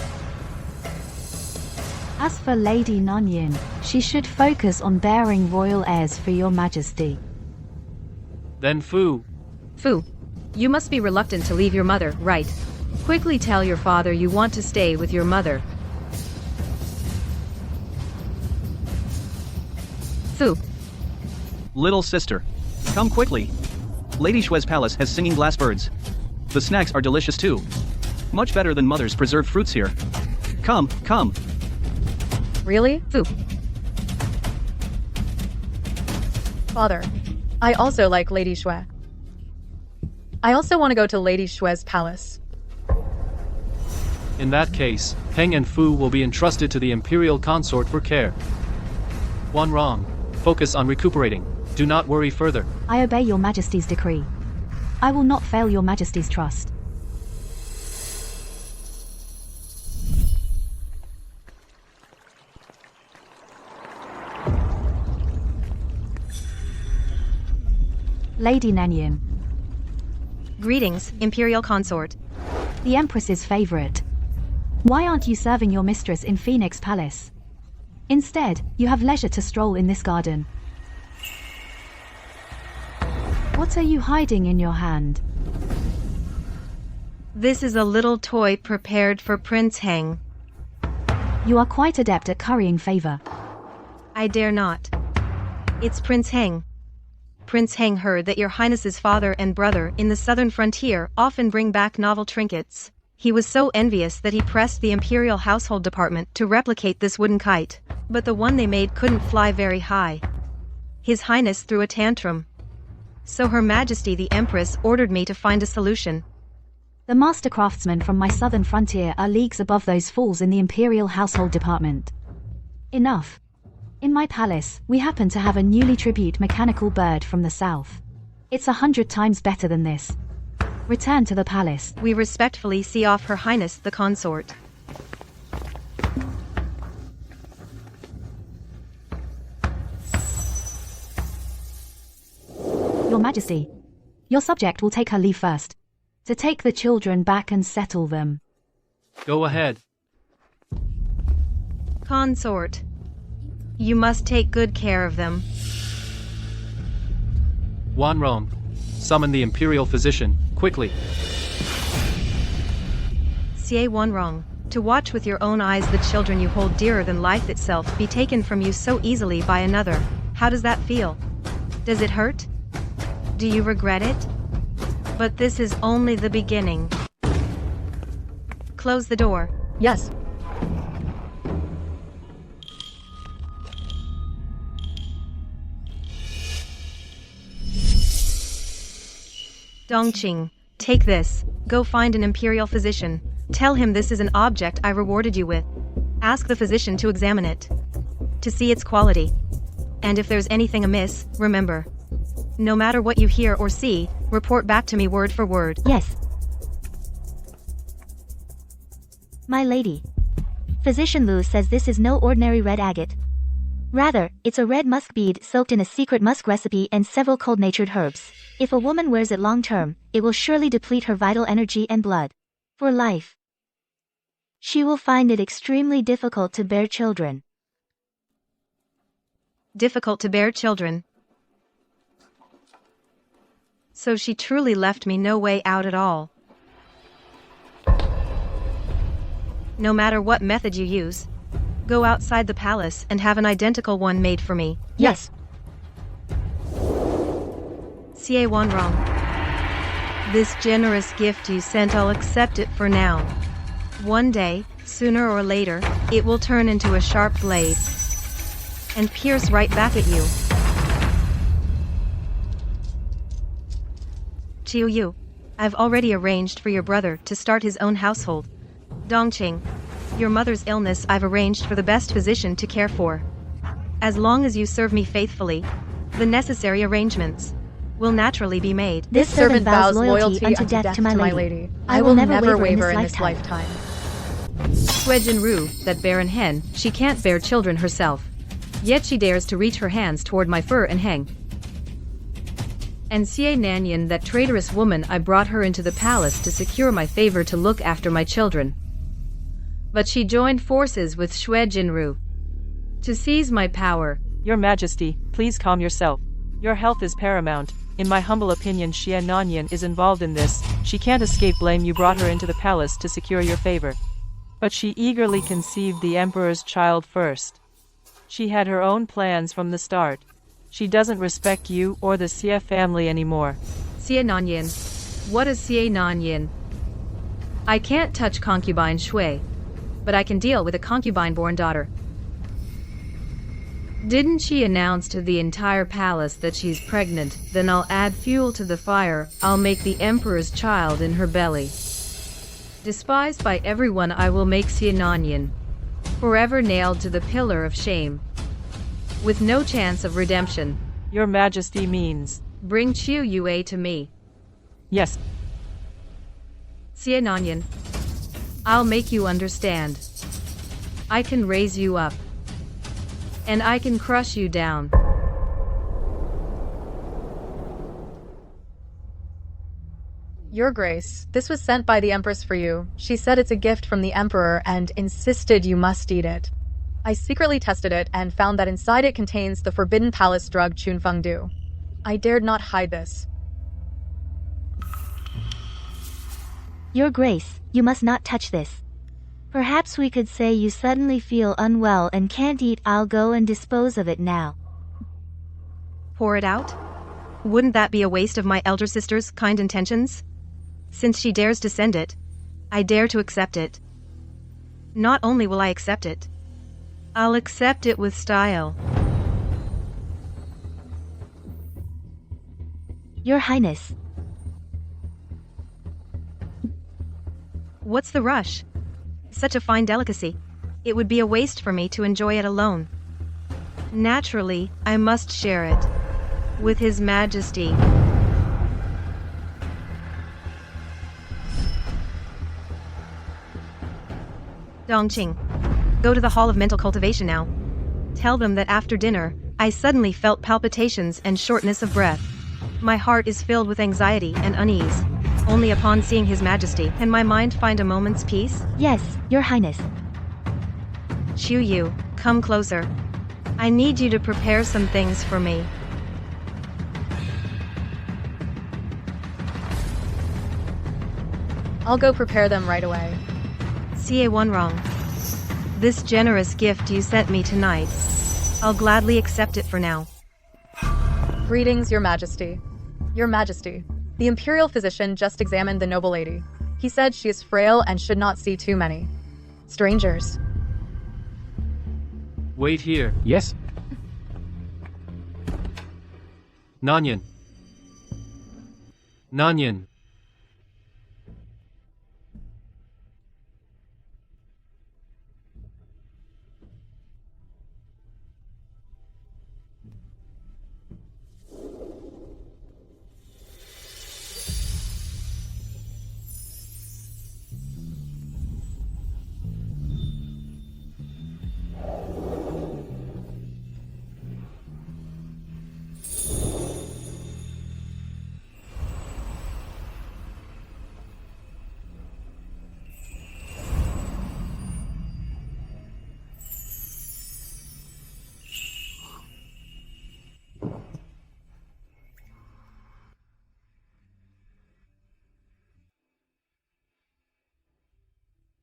F: As for Lady Nion, she should focus on bearing royal heirs for Your Majesty.
G: Then Fu.
A: Fu. You must be reluctant to leave your mother, right? Quickly tell your father you want to stay with your mother. Fu.
C: Little sister. Come quickly. Lady Shui's palace has singing glass birds. The snacks are delicious too. Much better than mother's preserved fruits here. Come.
A: Really? Fu.
D: Father, I also like Lady Shui. I also want to go to Lady Shui's palace.
G: In that case, Heng and Fu will be entrusted to the Imperial Consort for care. One wrong. Focus on recuperating. Do not worry further.
F: I obey Your Majesty's decree. I will not fail Your Majesty's trust. Lady Nion.
B: Greetings, Imperial Consort.
F: The Empress's favorite. Why aren't you serving your mistress in Phoenix Palace? Instead, you have leisure to stroll in this garden. What are you hiding in your hand?
B: This is a little toy prepared for Prince Heng.
F: You are quite adept at currying favor.
B: I dare not. It's Prince Heng. Prince Heng heard that your highness's father and brother in the southern frontier often bring back novel trinkets. He was so envious that he pressed the imperial household department to replicate this wooden kite, but the one they made couldn't fly very high. His highness threw a tantrum. So Her Majesty the Empress ordered me to find a solution.
F: The master craftsmen from my southern frontier are leagues above those fools in the imperial household department. Enough. In my palace, we happen to have a newly tribute mechanical bird from the south. It's 100 times better than this. Return to the palace.
B: We respectfully see off Her Highness the Consort.
F: Your Majesty. Your subject will take her leave first. To take the children back and settle them.
G: Go ahead.
B: Consort. You must take good care of them.
G: Wanrong. Summon the Imperial Physician, quickly.
B: Xie Wanrong. To watch with your own eyes the children you hold dearer than life itself be taken from you so easily by another. How does that feel? Does it hurt? Do you regret it? But this is only the beginning. Close the door.
D: Yes.
B: Dongqing, take this. Go find an imperial physician. Tell him this is an object I rewarded you with. Ask the physician to examine it, to see its quality. And if there's anything amiss, remember. No matter what you hear or see, report back to me word for word.
I: Yes. My lady. Physician Lu says this is no ordinary red agate. Rather, it's a red musk bead soaked in a secret musk recipe and several cold-natured herbs. If a woman wears it long-term, it will surely deplete her vital energy and blood. For life. She will find it extremely difficult to bear children.
B: Difficult to bear children. So she truly left me no way out at all. No matter what method you use, go outside the palace and have an identical one made for me.
D: Yes.
B: Xie Wanrong. This generous gift you sent, I'll accept it for now. One day, sooner or later, it will turn into a sharp blade and pierce right back at you. Chiu Yu, I've already arranged for your brother to start his own household. Dongqing, your mother's illness I've arranged for the best physician to care for. As long as you serve me faithfully, the necessary arrangements will naturally be made.
I: This servant vows loyalty unto death to my lady.
D: I will never waver in this lifetime.
A: Shuejin Ru, that barren hen, she can't bear children herself. Yet she dares to reach her hands toward my fur and hang. And Xie Nion, that traitorous woman, I brought her into the palace to secure my favor to look after my children. But she joined forces with Shuejin Ru to seize my power.
H: Your Majesty, please calm yourself. Your health is paramount. In my humble opinion, Xie Nion is involved in this. She can't escape blame. You brought her into the palace to secure your favor. But she eagerly conceived the Emperor's child first. She had her own plans from the start. She doesn't respect you or the Xie family anymore.
A: Xie Nion. What is Xie Nion? I can't touch concubine Shui, but I can deal with a concubine-born daughter. Didn't she announce to the entire palace that she's pregnant? Then I'll add fuel to the fire. I'll make the Emperor's child in her belly. Despised by everyone, I will make Xie Nion forever nailed to the pillar of shame, with no chance of redemption.
H: Your Majesty means...
A: Bring Chiu Yue to me.
H: Yes.
A: Xie Nion. I'll make you understand. I can raise you up. And I can crush you down.
D: Your Grace, this was sent by the Empress for you. She said it's a gift from the Emperor and insisted you must eat it. I secretly tested it and found that inside it contains the forbidden palace drug Chunfengdu. I dared not hide this.
I: Your Grace, you must not touch this. Perhaps we could say you suddenly feel unwell and can't eat. I'll go and dispose of it now.
B: Pour it out? Wouldn't that be a waste of my elder sister's kind intentions? Since she dares to send it, I dare to accept it. Not only will I accept it, I'll accept it with style.
I: Your Highness.
B: What's the rush? Such a fine delicacy. It would be a waste for me to enjoy it alone. Naturally, I must share it with His Majesty. Dongqing, go to the Hall of Mental Cultivation now. Tell them that after dinner, I suddenly felt palpitations and shortness of breath. My heart is filled with anxiety and unease. Only upon seeing His Majesty can my mind find a moment's peace.
I: Yes, Your Highness.
B: Xiu Yu, come closer. I need you to prepare some things for me.
D: I'll go prepare them right away.
B: CA One Wrong. This generous gift you sent me tonight, I'll gladly accept it for now.
D: Greetings, Your Majesty. Your Majesty, the Imperial physician just examined the noble lady. He said she is frail and should not see too many strangers.
G: Wait here.
E: Yes?
G: Nion. Nion.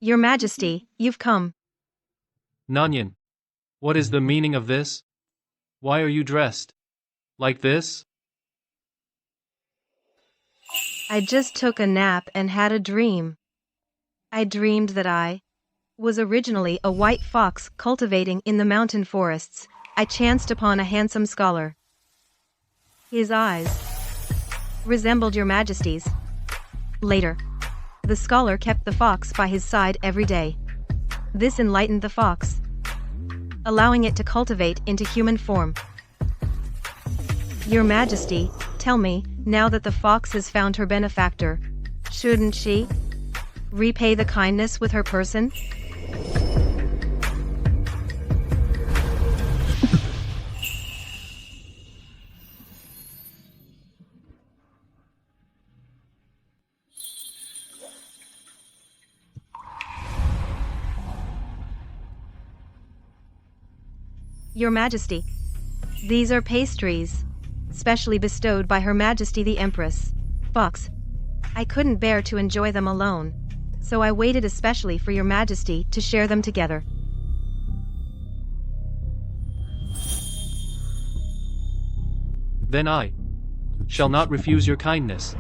B: Your Majesty, you've come.
G: Nion. What is the meaning of this? Why are you dressed like this?
B: I just took a nap and had a dream. I dreamed that I was originally a white fox cultivating in the mountain forests. I chanced upon a handsome scholar. His eyes resembled Your Majesty's. Later, the scholar kept the fox by his side every day. This enlightened the fox, allowing it to cultivate into human form. Your Majesty, tell me, now that the fox has found her benefactor, shouldn't she repay the kindness with her person? Your Majesty, these are pastries, specially bestowed by Her Majesty the Empress. Fox, I couldn't bear to enjoy them alone, so I waited especially for Your Majesty to share them together.
G: Then I shall not refuse your kindness.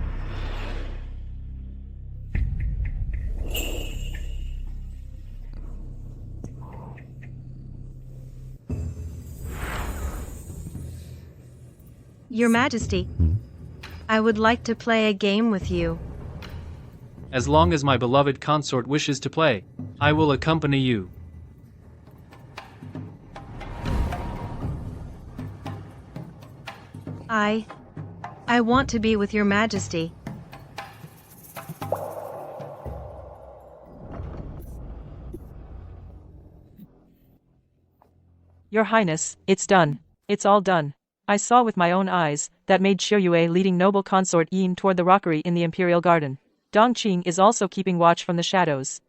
B: Your Majesty, I would like to play a game with you.
G: As long as my beloved consort wishes to play, I will accompany you.
B: I want to be with Your Majesty.
H: Your Highness, it's done. It's all done. I saw with my own eyes that maid Xiuyue leading noble consort Yin toward the rockery in the imperial garden. Dongqing is also keeping watch from the shadows.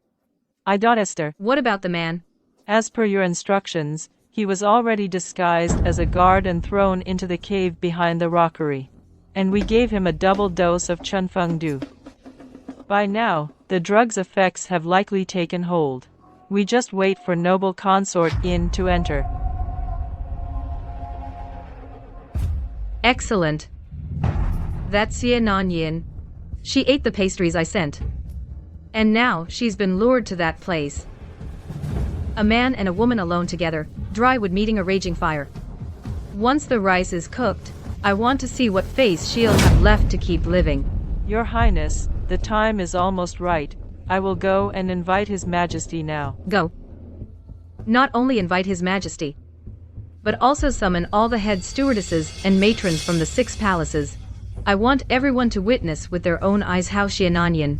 H: Esther.
A: What about the man?
H: As per your instructions, he was already disguised as a guard and thrown into the cave behind the rockery. And we gave him a double dose of Chunfengdu. By now, the drug's effects have likely taken hold. We just wait for noble consort Yin to enter.
A: Excellent. That's Nion. She ate the pastries I sent. And now she's been lured to that place. A man and a woman alone together, dry wood meeting a raging fire. Once the rice is cooked, I want to see what face she'll have left to keep living.
H: Your Highness, the time is almost right. I will go and invite His Majesty now.
A: Go. Not only invite His Majesty, but also summon all the head stewardesses and matrons from the 6 palaces. I want everyone to witness with their own eyes how Nion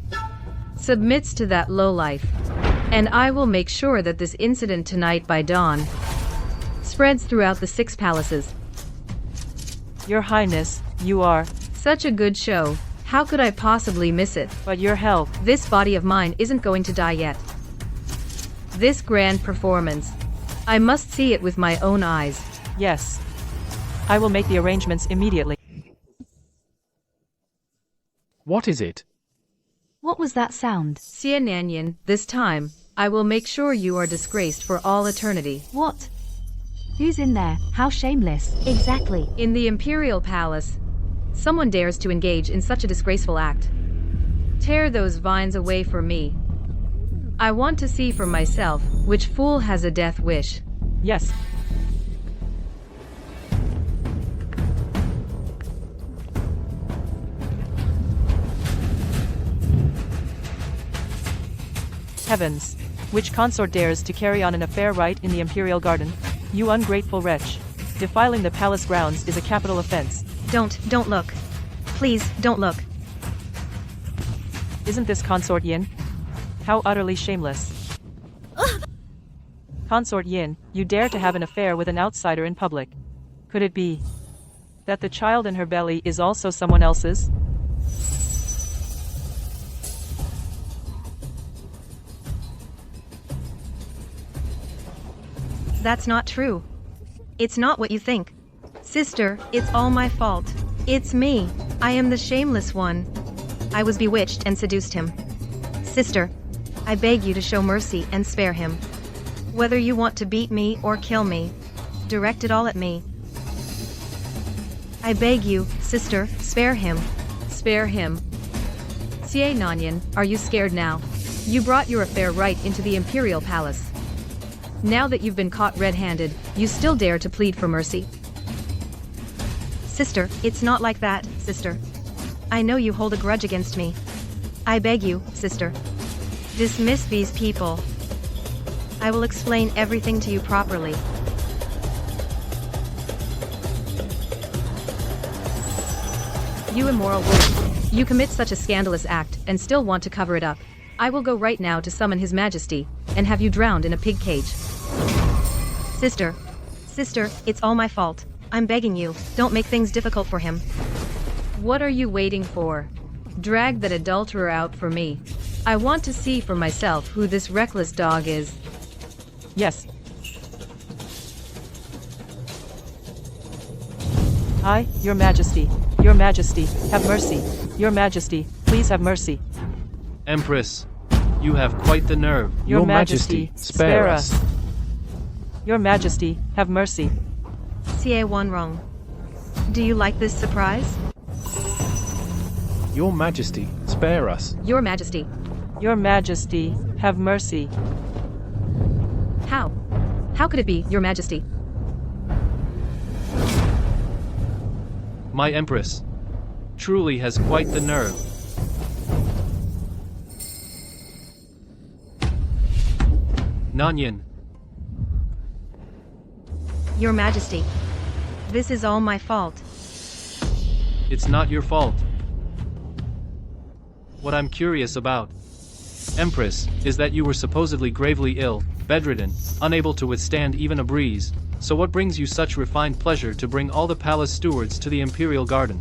A: submits to that lowlife. And I will make sure that this incident tonight by dawn spreads throughout the 6 palaces.
H: Your Highness, you are
A: such a good show. How could I possibly miss it?
H: But your health.
A: This body of mine isn't going to die yet. This grand performance, I must see it with my own eyes.
H: Yes. I will make the arrangements immediately.
E: What is it?
F: What was that sound?
A: Nion, this time, I will make sure you are disgraced for all eternity.
F: What? Who's in there? How shameless.
I: Exactly.
A: In the imperial palace, someone dares to engage in such a disgraceful act. Tear those vines away from me. I want to see for myself which fool has a death wish.
H: Yes. Heavens! Which consort dares to carry on an affair right in the imperial garden? You ungrateful wretch. Defiling the palace grounds is a capital offense.
B: Don't look. Please, don't look.
H: Isn't this Consort Yin? How utterly shameless. Consort Yin, you dare to have an affair with an outsider in public. Could it be that the child in her belly is also someone else's?
B: That's not true. It's not what you think. Sister, it's all my fault. It's me. I am the shameless one. I was bewitched and seduced him. Sister, I beg you to show mercy and spare him. Whether you want to beat me or kill me, direct it all at me. I beg you, sister, spare him.
A: Spare him. Nion, are you scared now? You brought your affair right into the imperial palace. Now that you've been caught red-handed, you still dare to plead for mercy.
B: Sister, it's not like that, sister. I know you hold a grudge against me. I beg you, sister. Dismiss these people. I will explain everything to you properly.
A: You immoral woman. You commit such a scandalous act and still want to cover it up. I will go right now to summon His Majesty and have you drowned in a pig cage.
B: Sister, it's all my fault. I'm begging you, don't make things difficult for him.
A: What are you waiting for? Drag that adulterer out for me. I want to see for myself who this reckless dog is.
H: Yes. Your Majesty. Your Majesty, have mercy. Your Majesty, please have mercy.
G: Empress, you have quite the nerve.
H: Your Majesty, spare us. Your Majesty, have mercy.
B: One wrong. Do you like this surprise?
E: Your Majesty, spare us.
A: Your Majesty.
H: Your Majesty, have mercy.
A: How? How could it be, Your Majesty?
G: My Empress truly has quite the nerve. Nion.
B: Your Majesty, this is all my fault.
G: It's not your fault. What I'm curious about, Empress, is that you were supposedly gravely ill, bedridden, unable to withstand even a breeze, so what brings you such refined pleasure to bring all the palace stewards to the imperial garden?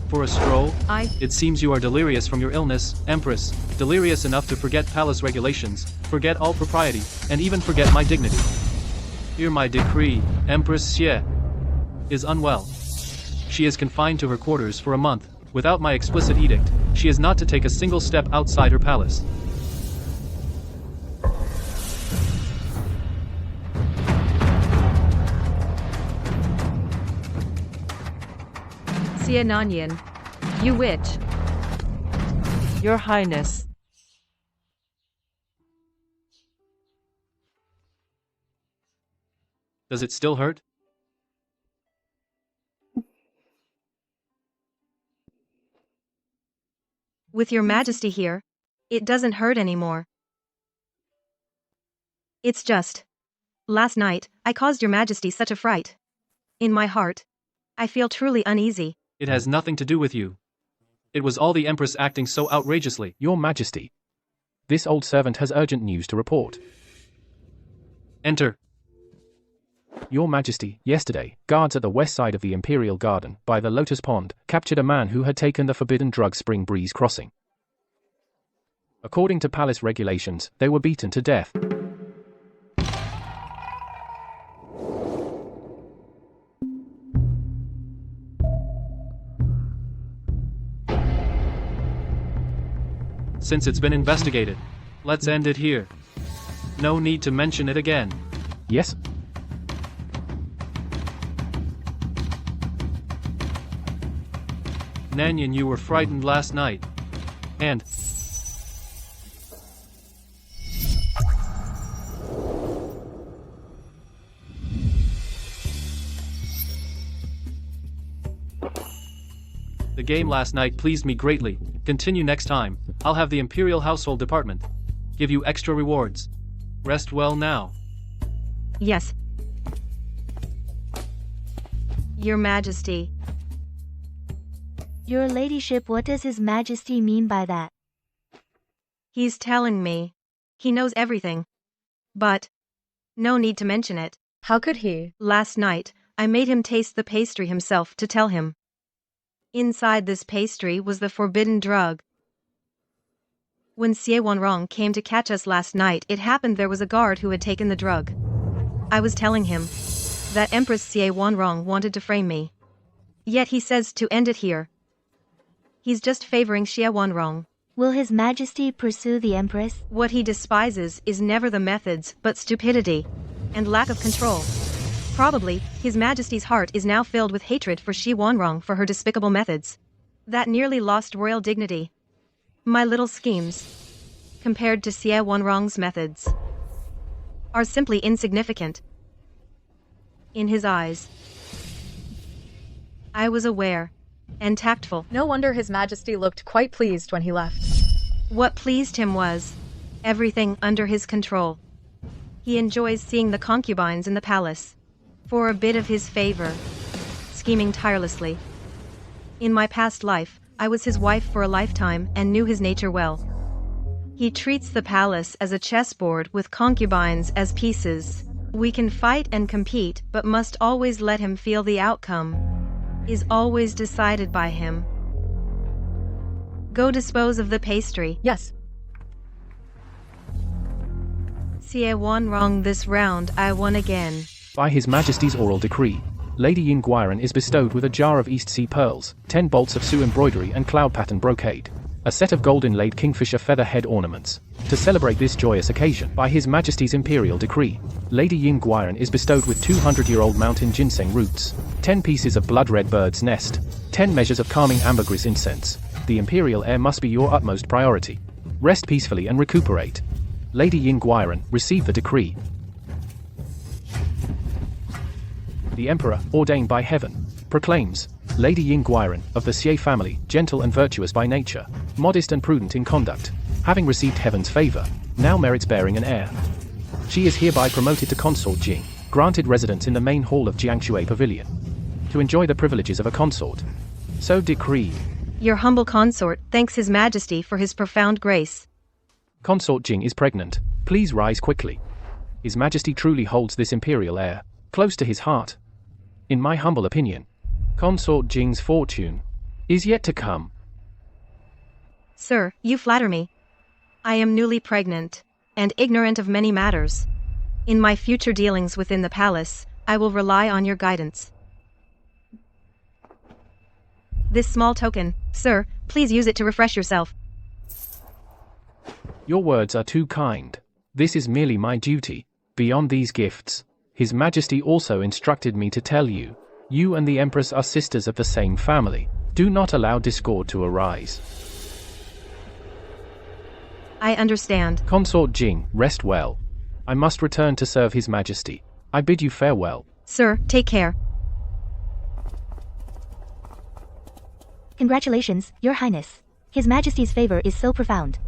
G: For a stroll? It seems you are delirious from your illness, Empress, delirious enough to forget palace regulations, forget all propriety, and even forget my dignity. Hear my decree, Empress Xie is unwell. She is confined to her quarters for a month. Without my explicit edict, she is not to take a single step outside her palace.
A: Nion, you witch.
H: Your Highness.
G: Does it still hurt?
B: With your majesty here, it doesn't hurt anymore. It's just, last night, I caused your majesty such a fright. In my heart, I feel truly uneasy.
G: It has nothing to do with you. It was all the Empress acting so outrageously.
E: Your Majesty. This old servant has urgent news to report.
G: Enter.
E: Your Majesty, yesterday, guards at the west side of the Imperial Garden, by the Lotus Pond, captured a man who had taken the forbidden drug Spring Breeze Crossing. According to palace regulations, they were beaten to death.
G: Since it's been investigated, let's end it here. No need to mention it again.
E: Yes?
G: Nion, you were frightened last night. And the game last night pleased me greatly. Continue next time. I'll have the Imperial Household Department give you extra rewards. Rest well now.
B: Yes. Your Majesty.
I: Your ladyship, what does His Majesty mean by that?
B: He's telling me. He knows everything. But no need to mention it.
D: How could he?
B: Last night, I made him taste the pastry himself to tell him. Inside this pastry was the forbidden drug. When Xie Wanrong came to catch us last night, it happened there was a guard who had taken the drug. I was telling him that Empress Xie Wanrong wanted to frame me. Yet he says to end it here. He's just favoring Xie Wanrong.
I: Will His Majesty pursue the Empress?
B: What he despises is never the methods, but stupidity and lack of control. Probably, His Majesty's heart is now filled with hatred for Xie Wanrong for her despicable methods. That nearly lost royal dignity. My little schemes, compared to Xie Wanrong's methods, are simply insignificant. In his eyes, I was aware and tactful.
D: No wonder His Majesty looked quite pleased when he left.
B: What pleased him was everything under his control. He enjoys seeing the concubines in the palace for a bit of his favor, scheming tirelessly. In my past life, I was his wife for a lifetime and knew his nature well. He treats the palace as a chessboard with concubines as pieces. We can fight and compete, but must always let him feel the outcome is always decided by him. Go dispose of the pastry.
D: Yes.
B: Xie Wanrong, this round I won again.
E: By His Majesty's oral decree, Lady Yin Guiron is bestowed with a jar of East Sea pearls, 10 bolts of Sioux embroidery and cloud pattern brocade, a set of gold inlaid kingfisher feather head ornaments. To celebrate this joyous occasion, by His Majesty's imperial decree, Lady Yin Guiron is bestowed with 200-year-old mountain ginseng roots, 10 pieces of blood-red bird's nest, 10 measures of calming ambergris incense. The imperial heir must be your utmost priority. Rest peacefully and recuperate. Lady Yin Guiron, receive the decree. The Emperor, ordained by heaven, proclaims, Lady Yin Guiron, of the Xie family, gentle and virtuous by nature, modest and prudent in conduct, having received heaven's favor, now merits bearing an heir. She is hereby promoted to Consort Jing, granted residence in the main hall of Jiangshui Pavilion, to enjoy the privileges of a consort. So decreed.
B: Your humble consort thanks His Majesty for his profound grace.
E: Consort Jing is pregnant. Please rise quickly. His Majesty truly holds this imperial heir close to his heart. In my humble opinion, Consort Jing's fortune is yet to come.
B: Sir, you flatter me. I am newly pregnant, and ignorant of many matters. In my future dealings within the palace, I will rely on your guidance. This small token, sir, please use it to refresh yourself.
E: Your words are too kind. This is merely my duty. Beyond these gifts, His Majesty also instructed me to tell you, you and the Empress are sisters of the same family. Do not allow discord to arise.
B: I understand.
E: Consort Jing, rest well. I must return to serve His Majesty. I bid you farewell.
B: Sir, take care.
I: Congratulations, Your Highness. His Majesty's favor is so profound.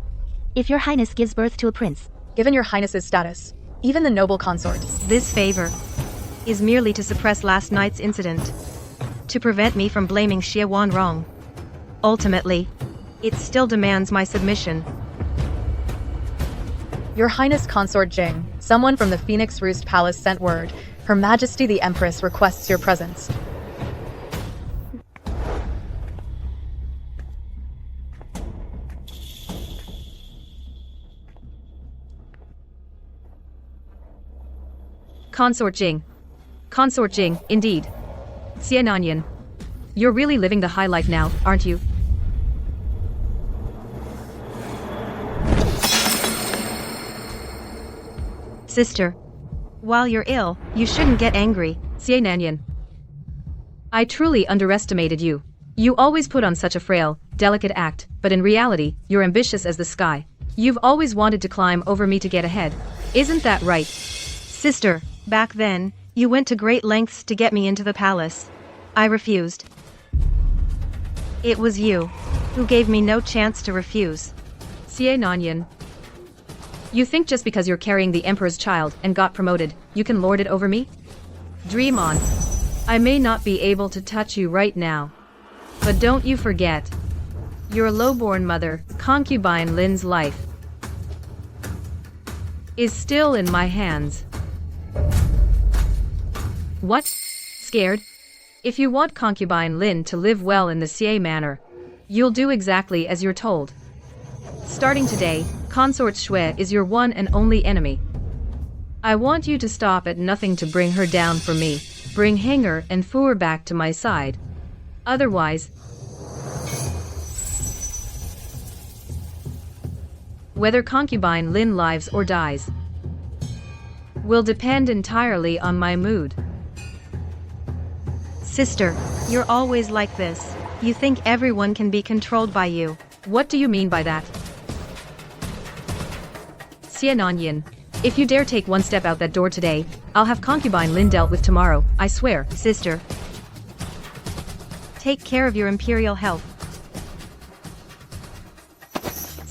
I: If Your Highness gives birth to a prince,
D: Given your highness's status, even the noble consort.
B: This favor is merely to suppress last night's incident, to prevent me from blaming Xie Wan wrong. Ultimately, it still demands my submission.
D: Your Highness Consort Jing, someone from the Phoenix Roost Palace sent word. Her Majesty the Empress requests your presence.
A: Consort Jing. Consort Jing, indeed. Nion. You're really living the high life now, aren't you?
B: Sister, while you're ill, you shouldn't get angry.
A: Nion. I truly underestimated you. You always put on such a frail, delicate act, but in reality, you're ambitious as the sky. You've always wanted to climb over me to get ahead. Isn't that right?
B: Sister, back then, you went to great lengths to get me into the palace. I refused. It was you who gave me no chance to refuse.
A: Nion. You think just because you're carrying the Emperor's child and got promoted, you can lord it over me? Dream on. I may not be able to touch you right now. But don't you forget, your lowborn mother, concubine Lin's life, is still in my hands. What? Scared? If you want concubine Lin to live well in the Xie manor, you'll do exactly as you're told. Starting today, Consort Shui is your one and only enemy. I want you to stop at nothing to bring her down for me. Bring Hanger and Fuer back to my side. Otherwise, whether concubine Lin lives or dies will depend entirely on my mood.
B: Sister, you're always like this. You think everyone can be controlled by you.
A: What do you mean by that? Nion, if you dare take one step out that door today, I'll have concubine Lin dealt with tomorrow, I swear.
B: Sister, take care of your imperial health.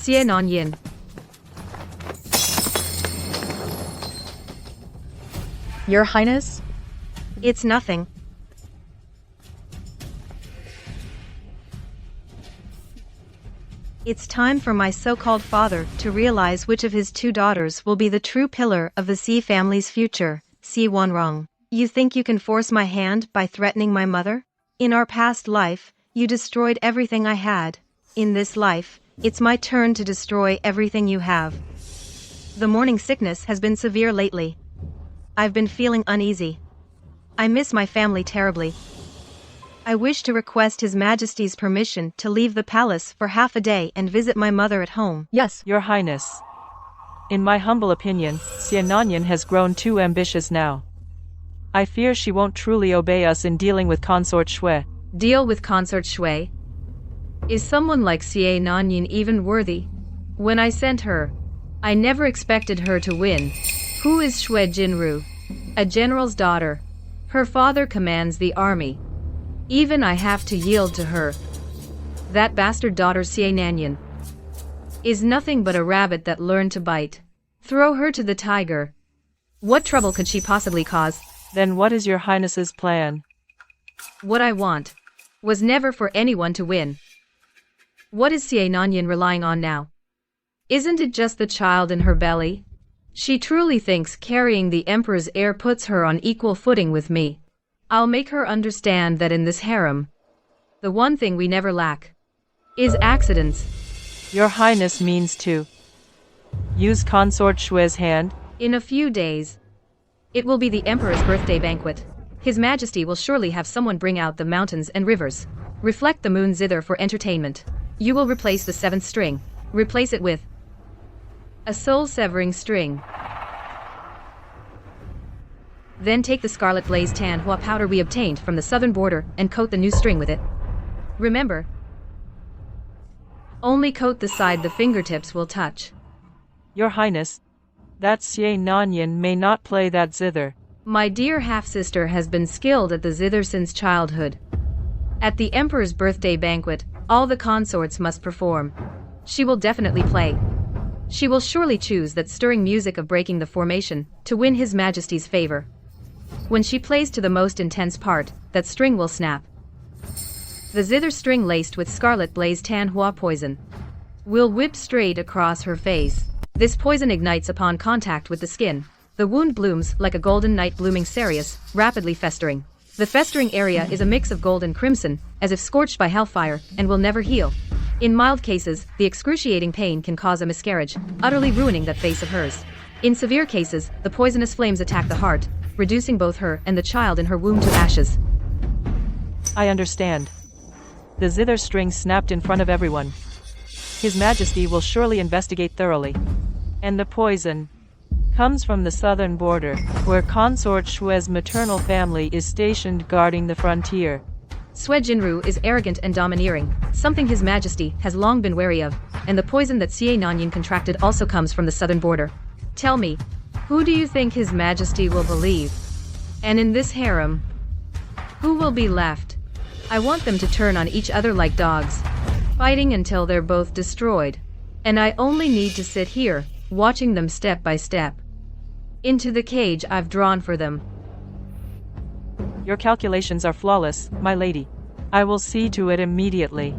A: Nion.
D: Your Highness?
B: It's nothing. It's time for my so-called father to realize which of his two daughters will be the true pillar of the Xi family's future. Xi Wanrong. You think you can force my hand by threatening my mother? In our past life, you destroyed everything I had. In this life, it's my turn to destroy everything you have. The morning sickness has been severe lately. I've been feeling uneasy. I miss my family terribly. I wish to request His Majesty's permission to leave the palace for half a day and visit my mother at home.
D: Yes.
H: Your Highness. In my humble opinion, Nion has grown too ambitious now. I fear she won't truly obey us in dealing with Consort Shui.
A: Deal with Consort Shui? Is someone like Nion even worthy? When I sent her, I never expected her to win. Who is Shui Jinru? A general's daughter. Her father commands the army. Even I have to yield to her. That bastard daughter Nion is nothing but a rabbit that learned to bite. Throw her to the tiger. What trouble could she possibly cause?
H: Then what is your Highness's plan?
A: What I want was never for anyone to win. What is Nion relying on now? Isn't it just the child in her belly? She truly thinks carrying the emperor's heir puts her on equal footing with me. I'll make her understand that in this harem, the one thing we never lack is accidents.
H: Your Highness means to use Consort Shue's hand?
A: In a few days, it will be the emperor's birthday banquet. His Majesty will surely have someone bring out the mountains and rivers. Reflect the moon zither for entertainment. You will replace the seventh string. Replace it with a soul-severing string. Then take the scarlet blaze tan hua powder we obtained from the southern border and coat the new string with it. Remember, only coat the side the fingertips will touch.
H: Your Highness, that Xie Nion may not play that zither.
A: My dear half-sister has been skilled at the zither since childhood. At the Emperor's birthday banquet, all the consorts must perform. She will definitely play. She will surely choose that stirring music of breaking the formation to win His Majesty's favor. When she plays to the most intense part, that string will snap. The zither string laced with scarlet blaze tan hua poison will whip straight across her face. This poison ignites upon contact with the skin. The wound blooms like a golden night blooming cereus, rapidly festering. The festering area is a mix of gold and crimson, as if scorched by hellfire, and will never heal. In mild cases, the excruciating pain can cause a miscarriage, utterly ruining that face of hers. In severe cases, the poisonous flames attack the heart, reducing both her and the child in her womb to ashes.
H: I understand. The zither string snapped in front of everyone. His Majesty will surely investigate thoroughly. And the poison comes from the southern border, where Consort Shue's maternal family is stationed guarding the frontier.
A: Sue Jinru is arrogant and domineering, something His Majesty has long been wary of, and the poison that Xie Nion contracted also comes from the southern border. Tell me, who do you think His Majesty will believe? And in this harem, who will be left? I want them to turn on each other like dogs, fighting until they're both destroyed. And I only need to sit here, watching them step by step into the cage I've drawn for them.
H: Your calculations are flawless, my lady. I will see to it immediately.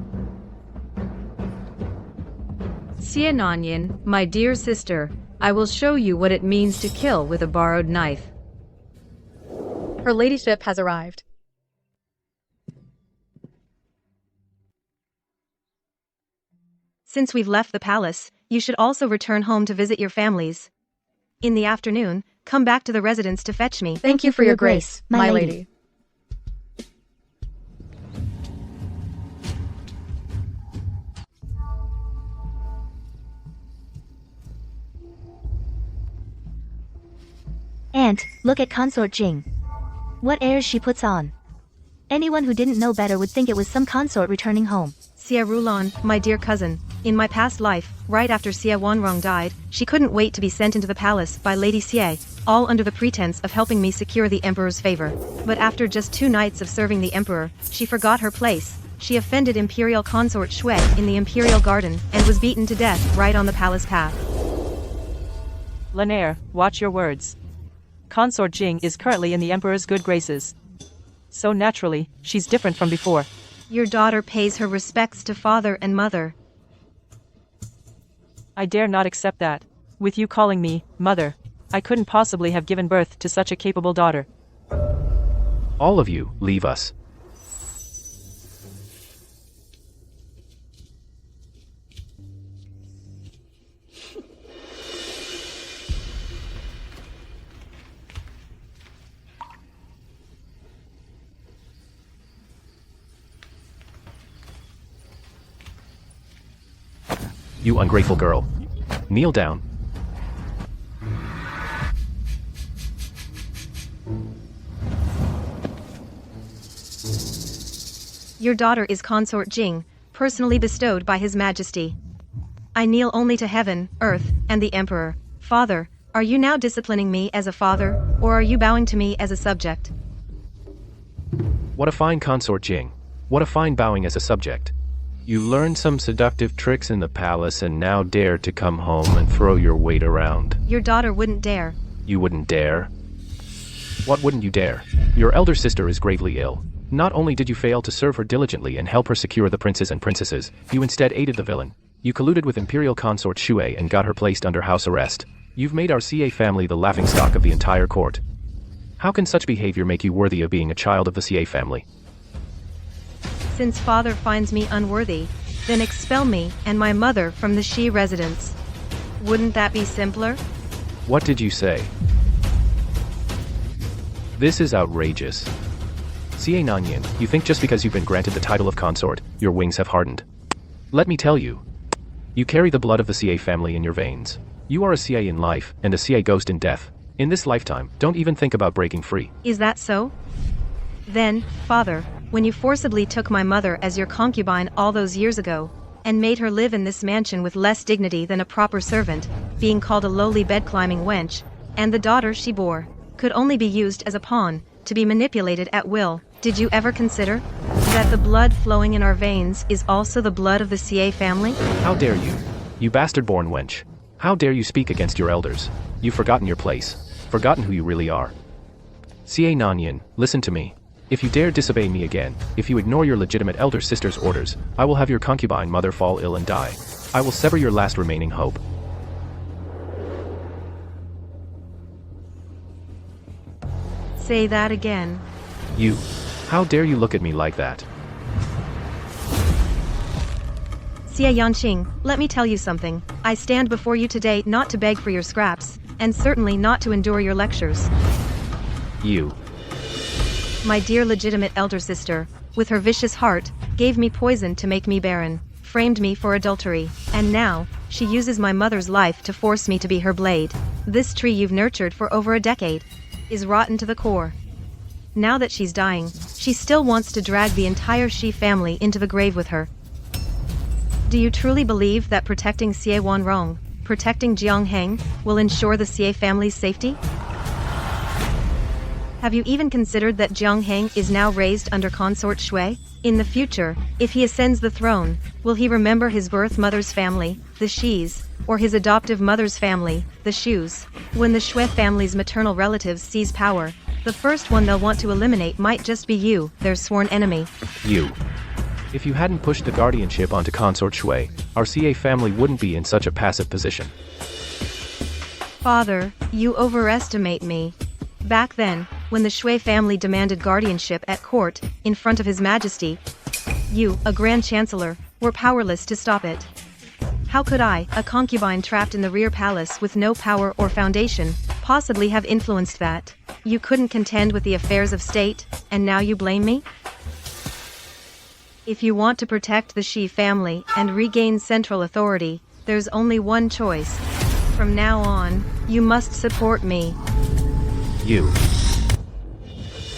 A: Xie Nion, my dear sister, I will show you what it means to kill with a borrowed knife.
D: Her ladyship has arrived.
B: Since we've left the palace, you should also return home to visit your families. In the afternoon, come back to the residence to fetch me.
D: Thank you for your grace, my lady.
I: Aunt, look at Consort Jing. What airs she puts on. Anyone who didn't know better would think it was some consort returning home.
B: Xie Rulon, my dear cousin, in my past life, right after Xie Wanrong died, she couldn't wait to be sent into the palace by Lady Xie, all under the pretense of helping me secure the emperor's favor. But after just 2 nights of serving the emperor, she forgot her place. She offended Imperial Consort Shui in the Imperial Garden and was beaten to death right on the palace path.
H: Lanier, watch your words. Consort Jing is currently in the emperor's good graces. So naturally, she's different from before.
B: Your daughter pays her respects to father and mother.
H: I dare not accept that. With you calling me mother, I couldn't possibly have given birth to such a capable daughter.
E: All of you, leave us. You ungrateful girl. Kneel down.
B: Your daughter is Consort Jing, personally bestowed by His Majesty. I kneel only to heaven, earth, and the Emperor. Father, are you now disciplining me as a father, or are you bowing to me as a subject?
E: What a fine consort, Jing. What a fine bowing as a subject. You learned some seductive tricks in the palace and now dare to come home and throw your weight around.
B: Your daughter wouldn't dare.
E: You wouldn't dare? What wouldn't you dare? Your elder sister is gravely ill. Not only did you fail to serve her diligently and help her secure the princes and princesses, you instead aided the villain. You colluded with Imperial Consort Shui and got her placed under house arrest. You've made our CA family the laughingstock of the entire court. How can such behavior make you worthy of being a child of the CA family?
B: Since father finds me unworthy, then expel me and my mother from the Shi residence. Wouldn't that be simpler?
E: What did you say? This is outrageous. CA Nion, you think just because you've been granted the title of consort, your wings have hardened. Let me tell you. You carry the blood of the CA family in your veins. You are a CA in life, and a CA ghost in death. In this lifetime, don't even think about breaking free.
B: Is that so? Then, father, when you forcibly took my mother as your concubine all those years ago, and made her live in this mansion with less dignity than a proper servant, being called a lowly bed-climbing wench, and the daughter she bore, could only be used as a pawn, to be manipulated at will, did you ever consider that the blood flowing in our veins is also the blood of the CA family?
E: How dare you? You bastard-born wench. How dare you speak against your elders? You've forgotten your place. Forgotten who you really are. CA Nion, listen to me. If you dare disobey me again, if you ignore your legitimate elder sister's orders, I will have your concubine mother fall ill and die. I will sever your last remaining hope.
B: Say that again.
E: You. How dare you look at me like that?
B: Xie Yanqing, let me tell you something. I stand before you today not to beg for your scraps, and certainly not to endure your lectures.
E: You.
B: My dear legitimate elder sister, with her vicious heart, gave me poison to make me barren, framed me for adultery, and now, she uses my mother's life to force me to be her blade. This tree you've nurtured for over a decade is rotten to the core. Now that she's dying, she still wants to drag the entire Shi family into the grave with her. Do you truly believe that protecting Xie Wanrong, protecting Jiang Heng, will ensure the Xie family's safety? Have you even considered that Jiang Heng is now raised under Consort Shui? In the future, if he ascends the throne, will he remember his birth mother's family, the Shis, or his adoptive mother's family, the Shus? When the Shui family's maternal relatives seize power, the first one they'll want to eliminate might just be you, their sworn enemy.
E: You. If you hadn't pushed the guardianship onto Consort Shui, our CA family wouldn't be in such a passive position.
B: Father, you overestimate me. Back then, when the Shui family demanded guardianship at court, in front of His Majesty, you, a Grand Chancellor, were powerless to stop it. How could I, a concubine trapped in the rear palace with no power or foundation, possibly have influenced that? You couldn't contend with the affairs of state, and now you blame me? If you want to protect the Shi family and regain central authority, there's only one choice. From now on, you must support me.
E: You.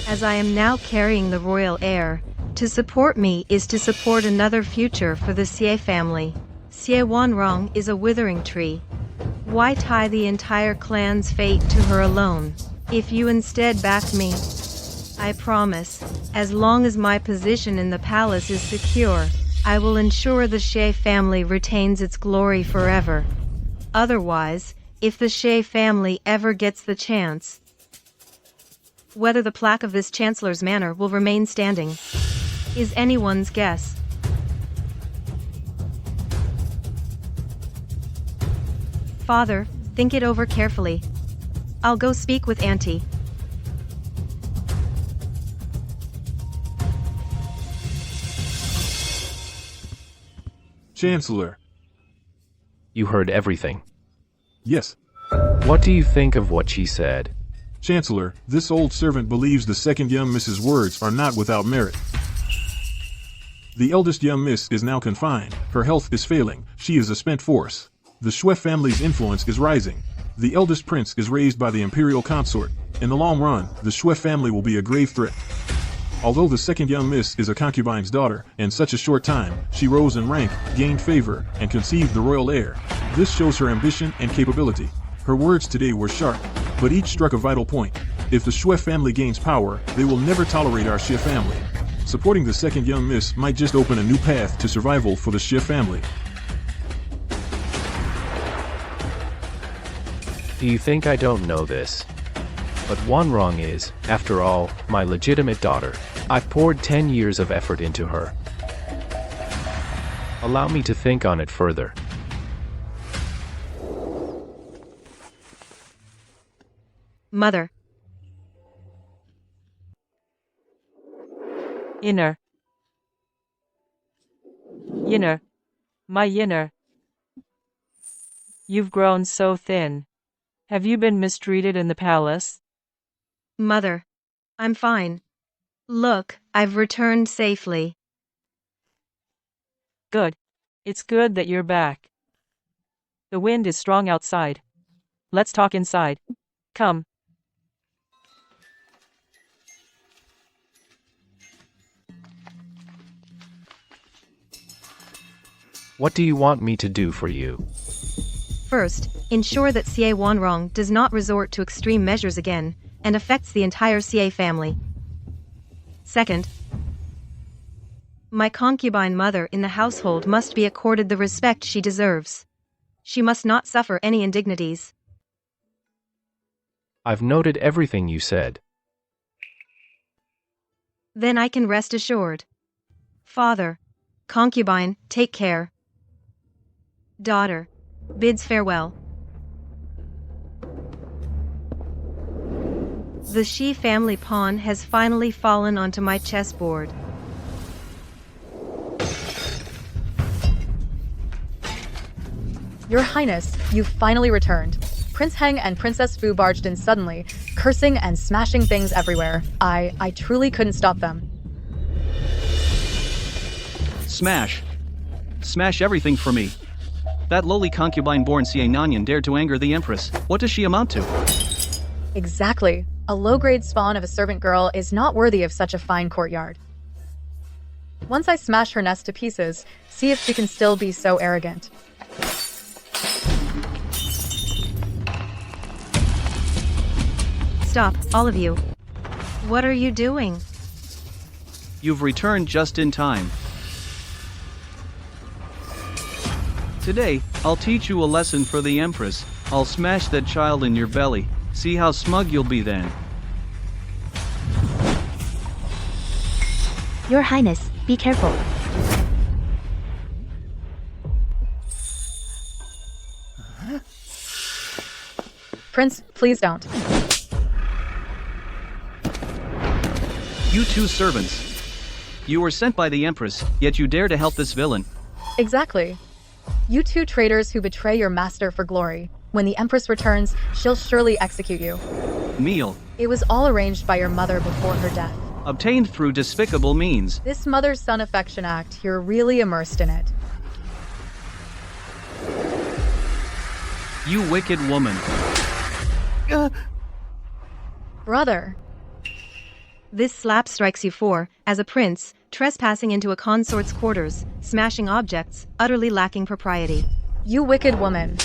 B: As I am now carrying the royal heir, to support me is to support another future for the Xie family. Xie Wanrong is a withering tree. Why tie the entire clan's fate to her alone? If you instead back me, I promise, as long as my position in the palace is secure, I will ensure the Xie family retains its glory forever. Otherwise, if the Xie family ever gets the chance, whether the plaque of this Chancellor's manor will remain standing is anyone's guess. Father, think it over carefully. I'll go speak with Auntie.
J: Chancellor.
E: You heard everything.
J: Yes.
E: What do you think of what she said?
J: Chancellor, this old servant believes the second young Miss's words are not without merit. The eldest young Miss is now confined. Her health is failing. She is a spent force. The Shui family's influence is rising. The eldest prince is raised by the imperial consort. In the long run, the Shui family will be a grave threat. Although the second young Miss is a concubine's daughter, in such a short time, she rose in rank, gained favor, and conceived the royal heir. This shows her ambition and capability. Her words today were sharp, but each struck a vital point. If the Shui family gains power, they will never tolerate our Xie family. Supporting the second young Miss might just open a new path to survival for the Xie family.
E: Do you think I don't know this? But Wanrong is, after all, my legitimate daughter. I've poured 10 years of effort into her. Allow me to think on it further.
B: Mother.
H: Inner. Yinner. My Yinner. You've grown so thin. Have you been mistreated in the palace?
B: Mother. I'm fine. Look, I've returned safely.
H: Good. It's good that you're back. The wind is strong outside. Let's talk inside. Come.
E: What do you want me to do for you?
B: First, ensure that Xie Wanrong does not resort to extreme measures again, and affects the entire Xie family. Second, my concubine mother in the household must be accorded the respect she deserves. She must not suffer any indignities.
E: I've noted everything you said.
B: Then I can rest assured. Father, concubine, take care. Daughter, bids farewell. The Shi family pawn has finally fallen onto my chessboard.
D: Your Highness, you've finally returned. Prince Heng and Princess Fu barged in suddenly, cursing and smashing things everywhere. I truly couldn't stop them.
C: Smash. Smash everything for me. That lowly concubine-born Nion dared to anger the Empress. What does she amount to?
D: Exactly. A low-grade spawn of a servant girl is not worthy of such a fine courtyard. Once I smash her nest to pieces, see if she can still be so arrogant.
B: Stop, all of you. What are you doing?
C: You've returned just in time. Today, I'll teach you a lesson for the Empress. I'll smash that child in your belly. See how smug you'll be then.
I: Your Highness, be careful.
D: Prince, please don't.
C: You two servants. You were sent by the Empress, yet you dare to help this villain.
D: Exactly. You two traitors who betray your master for glory. When the Empress returns, she'll surely execute you.
C: Meal.
D: It was all arranged by your mother before her death.
C: Obtained through despicable means.
D: This mother-son affection act, you're really immersed in it.
C: You wicked woman.
D: Brother.
B: This slap strikes you for, as a prince, trespassing into a consort's quarters, smashing objects, utterly lacking propriety.
D: You wicked woman.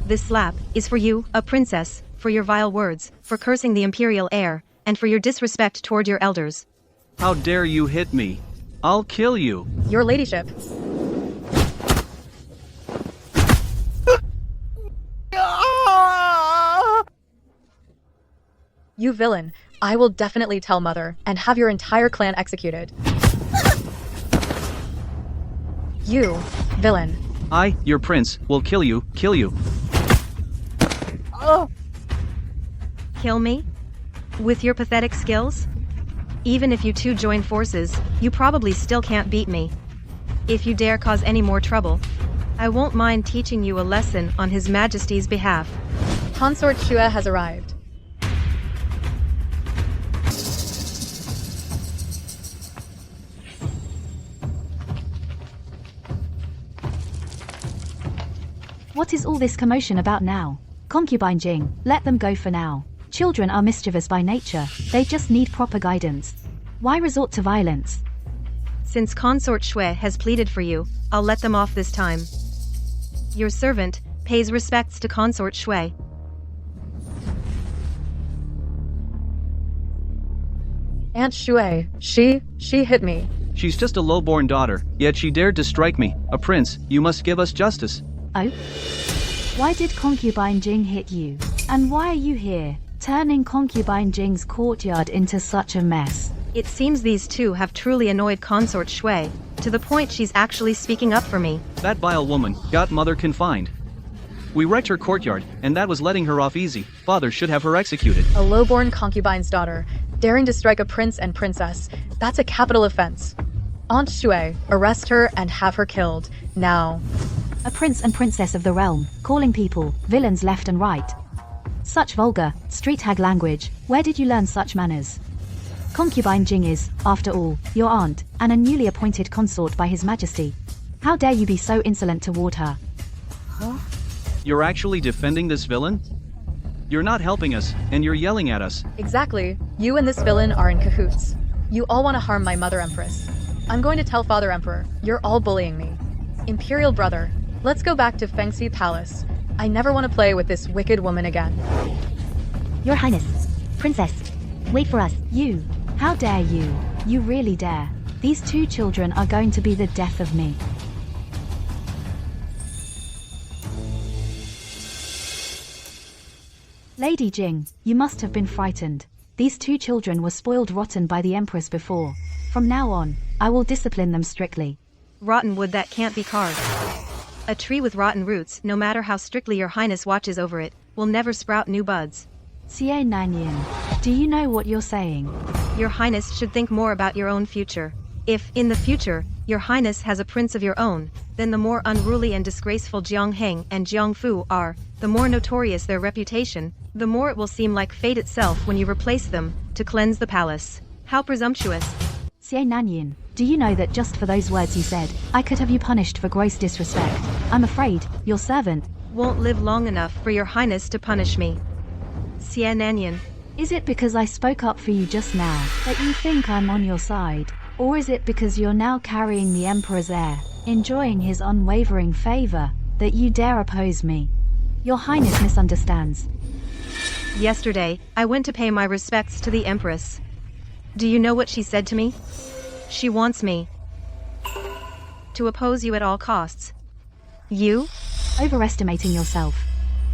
B: This slap is for you, a princess, for your vile words, for cursing the imperial heir, and for your disrespect toward your elders.
C: How dare you hit me? I'll kill you.
D: Your ladyship. You villain. I will definitely tell Mother, and have your entire clan executed. You, villain.
C: I, your prince, will kill you, kill you.
B: Kill me? With your pathetic skills? Even if you two join forces, you probably still can't beat me. If you dare cause any more trouble, I won't mind teaching you a lesson on His Majesty's behalf.
D: Consort Shue has arrived.
F: What is all this commotion about now? Concubine Jing, let them go for now. Children are mischievous by nature, they just need proper guidance. Why resort to violence?
B: Since Consort Shue has pleaded for you, I'll let them off this time. Your servant pays respects to Consort Shue.
D: Aunt Shue, she hit me.
C: She's just a low-born daughter, yet she dared to strike me. A prince, you must give us justice.
F: Oh? Why did Concubine Jing hit you? And why are you here, turning Concubine Jing's courtyard into such a mess?
B: It seems these two have truly annoyed Consort Shue, to the point she's actually speaking up for me.
C: That vile woman got Mother confined. We wrecked her courtyard, and that was letting her off easy. Father should have her executed.
D: A low-born concubine's daughter, daring to strike a prince and princess, that's a capital offense. Aunt Shui, arrest her and have her killed, now.
F: A prince and princess of the realm, calling people villains left and right. Such vulgar, street hag language, where did you learn such manners? Concubine Jing is, after all, your aunt, and a newly appointed consort by His Majesty. How dare you be so insolent toward her?
C: You're actually defending this villain? You're not helping us, and you're yelling at us.
D: Exactly. You and this villain are in cahoots. You all want to harm my mother empress. I'm going to tell Father Emperor, you're all bullying me. Imperial brother, let's go back to Fengxi Palace. I never want to play with this wicked woman again.
I: Your Highness. Princess. Wait for us.
F: You. How dare you? You really dare. These two children are going to be the death of me. Lady Jing, you must have been frightened. These two children were spoiled rotten by the Empress before. From now on, I will discipline them strictly.
B: Rotten wood that can't be carved. A tree with rotten roots, no matter how strictly your highness watches over it, will never sprout new buds.
F: Xie Nion, do you know what you're saying?
B: Your highness should think more about your own future. If, in the future, your highness has a prince of your own, then the more unruly and disgraceful Jiang Heng and Jiang Fu are, the more notorious their reputation, the more it will seem like fate itself when you replace them, to cleanse the palace. How presumptuous.
F: Xie Nion, do you know that just for those words you said, I could have you punished for gross disrespect? I'm afraid, your servant
B: won't live long enough for your highness to punish me. Xie Nion.
F: Is it because I spoke up for you just now, that you think I'm on your side? Or is it because you're now carrying the Emperor's heir, enjoying his unwavering favor, that you dare oppose me? Your Highness misunderstands.
B: Yesterday, I went to pay my respects to the Empress. Do you know what she said to me? She wants me to oppose you at all costs. You?
F: Overestimating yourself.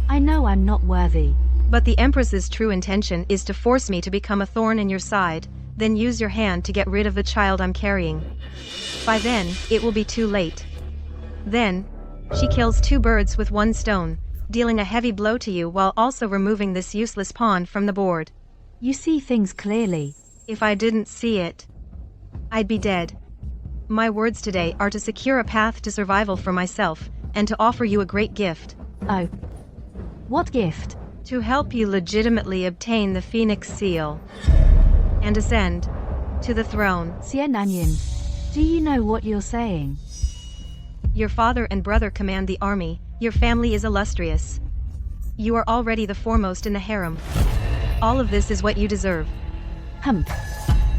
F: I know I'm not worthy.
B: But the Empress's true intention is to force me to become a thorn in your side, then use your hand to get rid of the child I'm carrying. By then, it will be too late. Then, she kills two birds with one stone, dealing a heavy blow to you while also removing this useless pawn from the board.
F: You see things clearly.
B: If I didn't see it, I'd be dead. My words today are to secure a path to survival for myself, and to offer you a great gift.
F: Oh. What gift?
B: To help you legitimately obtain the Phoenix Seal and ascend to the throne.
F: Xie Nion, do you know what you're saying?
B: Your father and brother command the army. Your family is illustrious. You are already the foremost in the harem. All of this is what you deserve.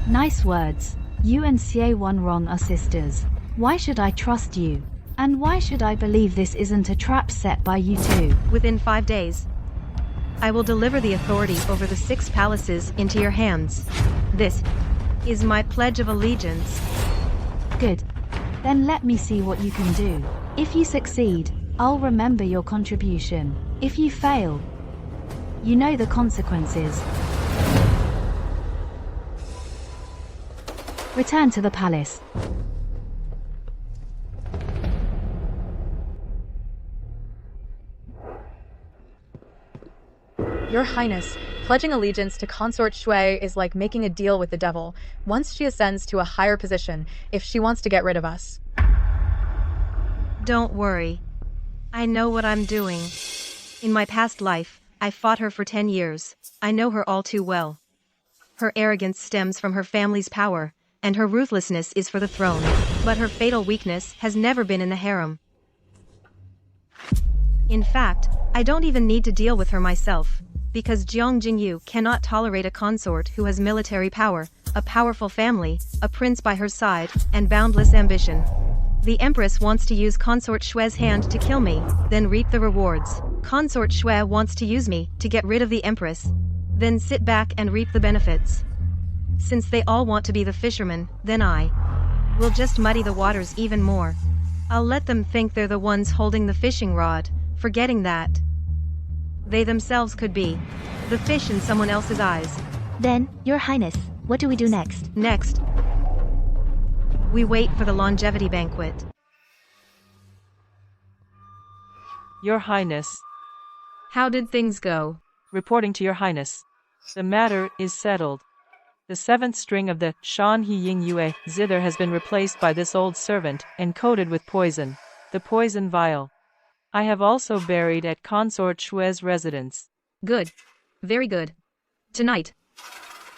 F: Nice words. You and Xie Wanrong are sisters. Why should I trust you? And why should I believe this isn't a trap set by you two?
B: Within 5 days, I will deliver the authority over the 6 palaces into your hands. This is my pledge of allegiance.
F: Good. Then let me see what you can do. If you succeed, I'll remember your contribution. If you fail, you know the consequences. Return to the palace.
D: Your Highness, pledging allegiance to Consort Shui is like making a deal with the devil. Once she ascends to a higher position, if she wants to get rid of us.
B: Don't worry. I know what I'm doing. In my past life, I fought her for 10 years. I know her all too well. Her arrogance stems from her family's power, and her ruthlessness is for the throne. But her fatal weakness has never been in the harem. In fact, I don't even need to deal with her myself, because Jiang Jingyu cannot tolerate a consort who has military power, a powerful family, a prince by her side, and boundless ambition. The Empress wants to use Consort Shui's hand to kill me, then reap the rewards. Consort Shui wants to use me to get rid of the Empress, then sit back and reap the benefits. Since they all want to be the fisherman, then I will just muddy the waters even more. I'll let them think they're the ones holding the fishing rod, forgetting that they themselves could be the fish in someone else's eyes.
I: Then, Your Highness, what do we do next?
B: Next, we wait for the longevity banquet.
H: Your Highness,
A: How did things go?
H: Reporting to your highness. The matter is settled. The 7th string of the Shan He Ying Yue zither has been replaced by this old servant and coated with poison. The poison vial. I have also buried at Consort Shue's residence.
A: Good. Very good. Tonight,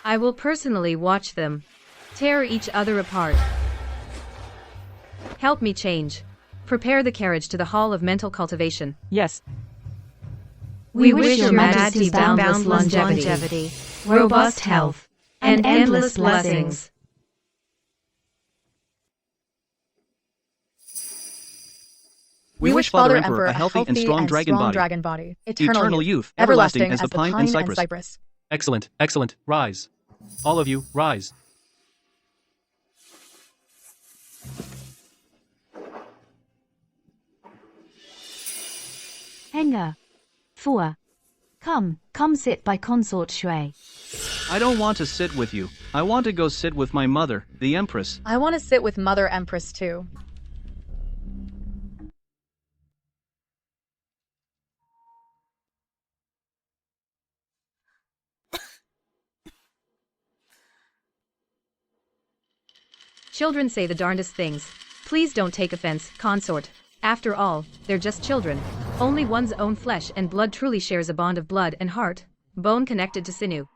A: I will personally watch them tear each other apart. Help me change. Prepare the carriage to the Hall of Mental Cultivation.
H: Yes.
A: We wish your Majesty boundless longevity, robust health, and endless blessings.
C: We wish Father Emperor a healthy and strong dragon body. Eternal youth, everlasting as the pine and cypress.
G: Excellent, excellent. Rise. All of you, rise.
F: Henger. Fua. Come sit by Consort Shui.
C: I don't want to sit with you. I want to go sit with my mother, the Empress.
D: I want to sit with Mother Empress too.
A: Children say the darndest things. Please don't take offense, consort. After all, they're just children. Only one's own flesh and blood truly shares a bond of blood and heart, bone connected to sinew.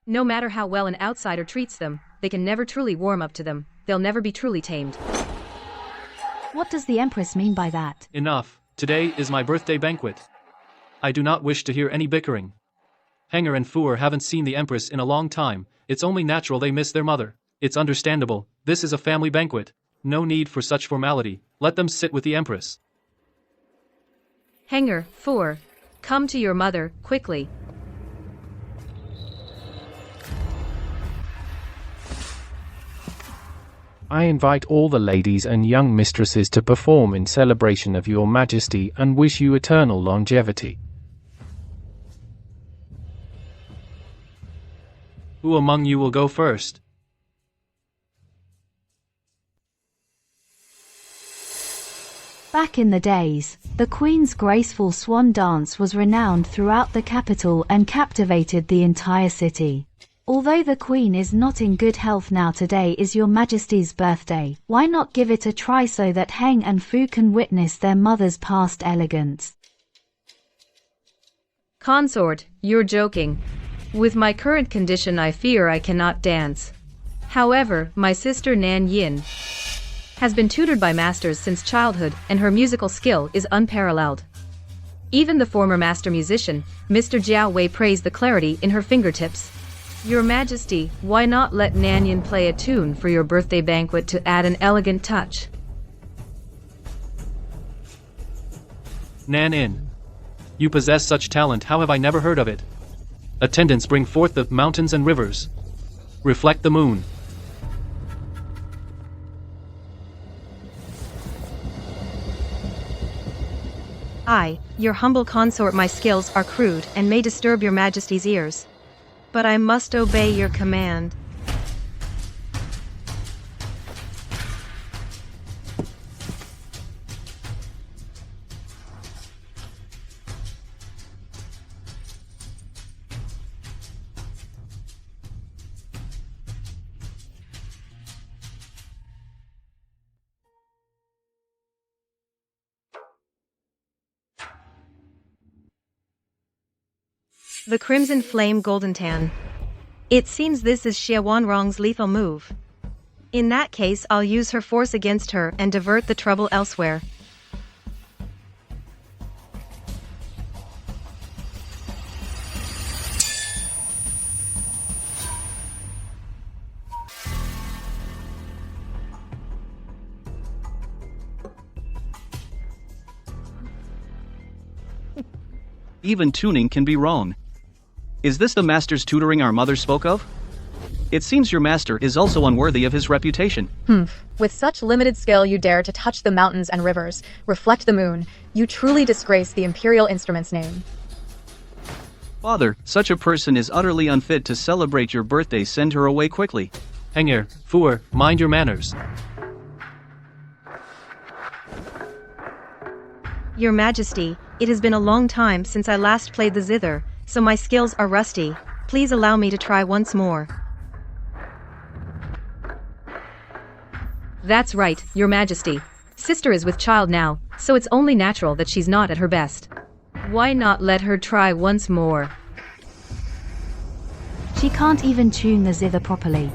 A: No matter how well an outsider treats them, they can never truly warm up to them. They'll never be truly tamed.
F: What does the Empress mean by that?
G: Enough. Today is my birthday banquet. I do not wish to hear any bickering. Henger and Fuer haven't seen the Empress in a long time. It's only natural they miss their mother. It's understandable. This is a family banquet. No need for such formality. Let them sit with the Empress.
A: Henger, Fuer, come to your mother, quickly.
E: I invite all the ladies and young mistresses to perform in celebration of your majesty and wish you eternal longevity.
G: Who among you will go first?
F: Back in the days, the Queen's graceful swan dance was renowned throughout the capital and captivated the entire city. Although the Queen is not in good health now, today is your Majesty's birthday. Why not give it a try so that Heng and Fu can witness their mother's past elegance?
A: Consort, you're joking. With my current condition, I fear I cannot dance. However, my sister Nan Yin has been tutored by masters since childhood, and her musical skill is unparalleled. Even the former master musician, Mr. Jiao Wei, praised the clarity in her fingertips. Your Majesty, why not let Nion play a tune for your birthday banquet to add an elegant touch?
G: Nan, you possess such talent. How have I never heard of it? Attendants, bring forth the mountains and rivers. Reflect the moon.
B: I, your humble consort, my skills are crude and may disturb your Majesty's ears. But I must obey your command. The Crimson Flame Golden Tan. It seems this is Xie Wanrong's lethal move. In that case, I'll use her force against her and divert the trouble elsewhere.
C: Even tuning can be wrong. Is this the master's tutoring our mother spoke of? It seems your master is also unworthy of his reputation.
D: With such limited skill you dare to touch the mountains and rivers, reflect the moon. You truly disgrace the imperial instrument's name.
C: Father, such a person is utterly unfit to celebrate your birthday. Send her away quickly.
G: Henger, Fuer, mind your manners.
B: Your Majesty, It has been a long time since I last played the zither, so my skills are rusty. Please allow me to try once more.
A: That's right, Your Majesty. Sister is with child now, so it's only natural that she's not at her best. Why not let her try once more?
F: She can't even tune the zither properly.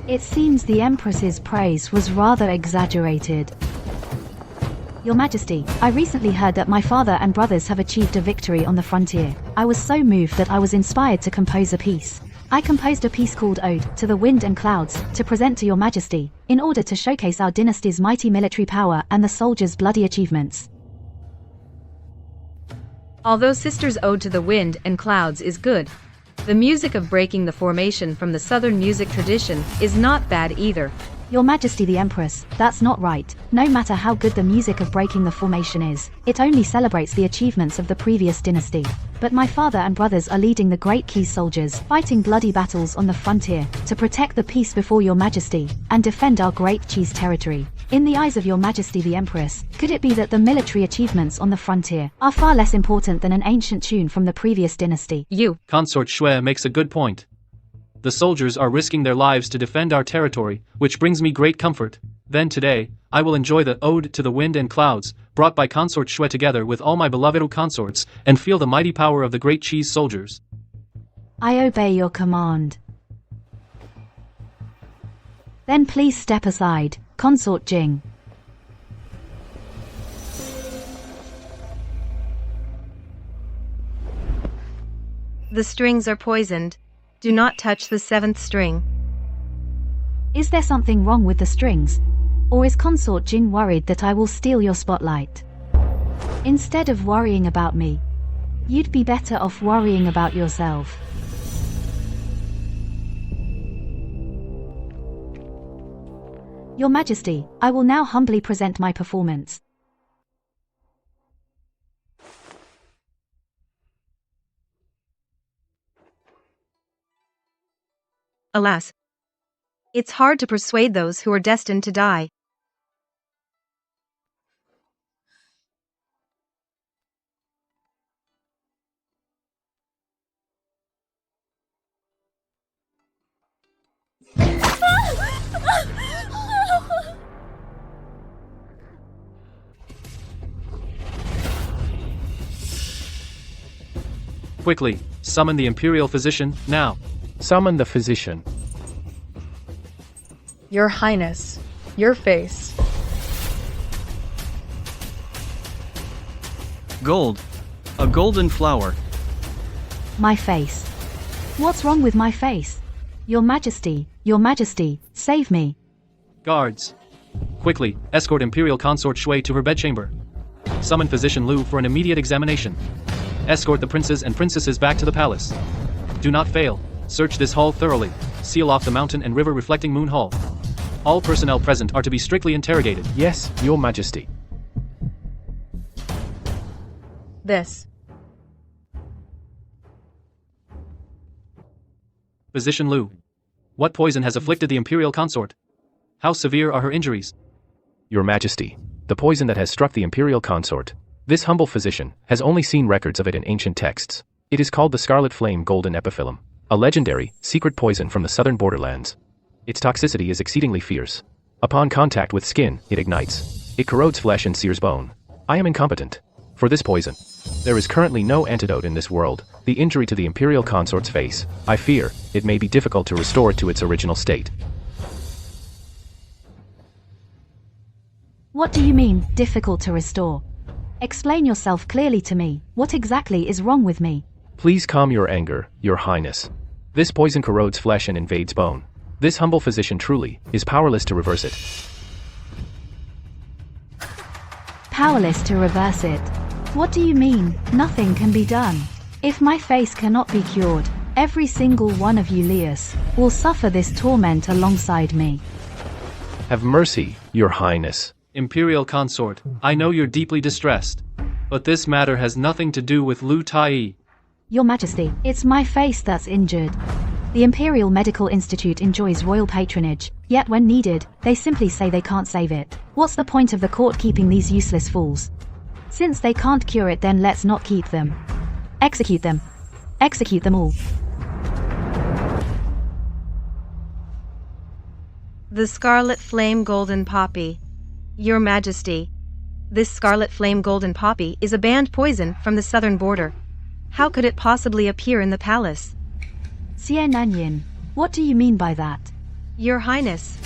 F: It seems the Empress's praise was rather exaggerated. Your Majesty, I recently heard that my father and brothers have achieved a victory on the frontier. I was so moved that I was inspired to compose a piece. I composed a piece called Ode to the Wind and Clouds to present to Your Majesty, in order to showcase our dynasty's mighty military power and the soldiers' bloody achievements.
A: Although Sister's Ode to the Wind and Clouds is good, the music of breaking the formation from the Southern music tradition is not bad either.
F: Your Majesty the Empress, that's not right. No matter how good the music of breaking the formation is, it only celebrates the achievements of the previous dynasty. But my father and brothers are leading the great Keys soldiers, fighting bloody battles on the frontier, to protect the peace before Your Majesty, and defend our great Keys territory. In the eyes of Your Majesty the Empress, could it be that the military achievements on the frontier are far less important than an ancient tune from the previous dynasty?
G: Consort Shui makes a good point. The soldiers are risking their lives to defend our territory, which brings me great comfort. Then today, I will enjoy the Ode to the Wind and Clouds, brought by Consort Shui together with all my beloved consorts, and feel the mighty power of the great Cheese soldiers.
F: I obey your command. Then please step aside, Consort Jing.
B: The strings are poisoned. Do not touch the 7th string.
F: Is there something wrong with the strings? Or is Consort Jing worried that I will steal your spotlight? Instead of worrying about me, you'd be better off worrying about yourself. Your Majesty, I will now humbly present my performance.
B: Alas, it's hard to persuade those who are destined to die.
G: Quickly, summon the Imperial Physician, now.
E: Summon the physician.
D: Your Highness, your face.
C: Gold. A golden flower.
F: My face. What's wrong with my face? Your Majesty, save me.
G: Guards. Quickly, escort Imperial Consort Shui to her bedchamber. Summon Physician Lu for an immediate examination. Escort the princes and princesses back to the palace. Do not fail. Search this hall thoroughly. Seal off the mountain and river reflecting Moon Hall. All personnel present are to be strictly interrogated.
E: Yes, Your Majesty.
D: This.
G: Physician Lu. What poison has afflicted the Imperial Consort? How severe are her injuries?
E: Your Majesty, the poison that has struck the Imperial Consort. This humble physician has only seen records of it in ancient texts. It is called the Scarlet Flame Golden Epiphyllum, a legendary, secret poison from the southern borderlands. Its toxicity is exceedingly fierce. Upon contact with skin, it ignites. It corrodes flesh and sears bone. I am incompetent for this poison. There is currently no antidote in this world. The injury to the Imperial Consort's face, I fear, it may be difficult to restore it to its original state.
F: What do you mean, difficult to restore? Explain yourself clearly to me. What exactly is wrong with me?
E: Please calm your anger, Your Highness. This poison corrodes flesh and invades bone. This humble physician truly is powerless to reverse it.
F: Powerless to reverse it? What do you mean, nothing can be done? If my face cannot be cured, every single one of you Leus will suffer this torment alongside me.
E: Have mercy, Your Highness.
G: Imperial Consort, I know you're deeply distressed. But this matter has nothing to do with Lu Tai.
F: Your Majesty, it's my face that's injured. The Imperial Medical Institute enjoys royal patronage, yet when needed, they simply say they can't save it. What's the point of the court keeping these useless fools? Since they can't cure it, then let's not keep them. Execute them. Execute them all.
B: The Scarlet Flame Golden Poppy. Your Majesty, this Scarlet Flame Golden Poppy is a banned poison from the southern border. How could it possibly appear in the palace?
F: Nion, what do you mean by that?
B: Your Highness,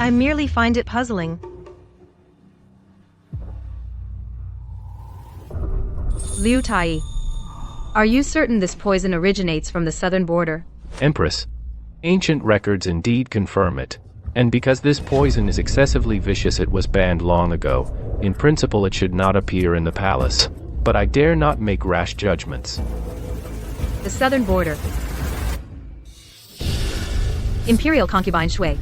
B: I merely find it puzzling.
A: Liu Tai, are you certain this poison originates from the southern border?
E: Empress, ancient records indeed confirm it. And because this poison is excessively vicious, it was banned long ago. In principle, it should not appear in the palace. But I dare not make rash judgments.
A: The southern border. Imperial concubine Shui.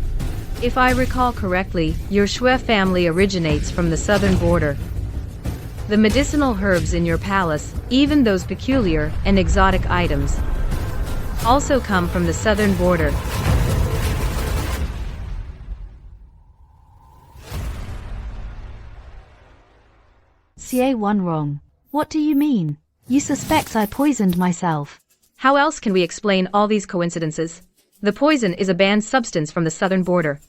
A: If I recall correctly, your Shui family originates from the southern border. The medicinal herbs in your palace, even those peculiar and exotic items, also come from the southern border.
F: One wrong. What do you mean? You suspect I poisoned myself.
A: How else can we explain all these coincidences? The poison is a banned substance from the southern border.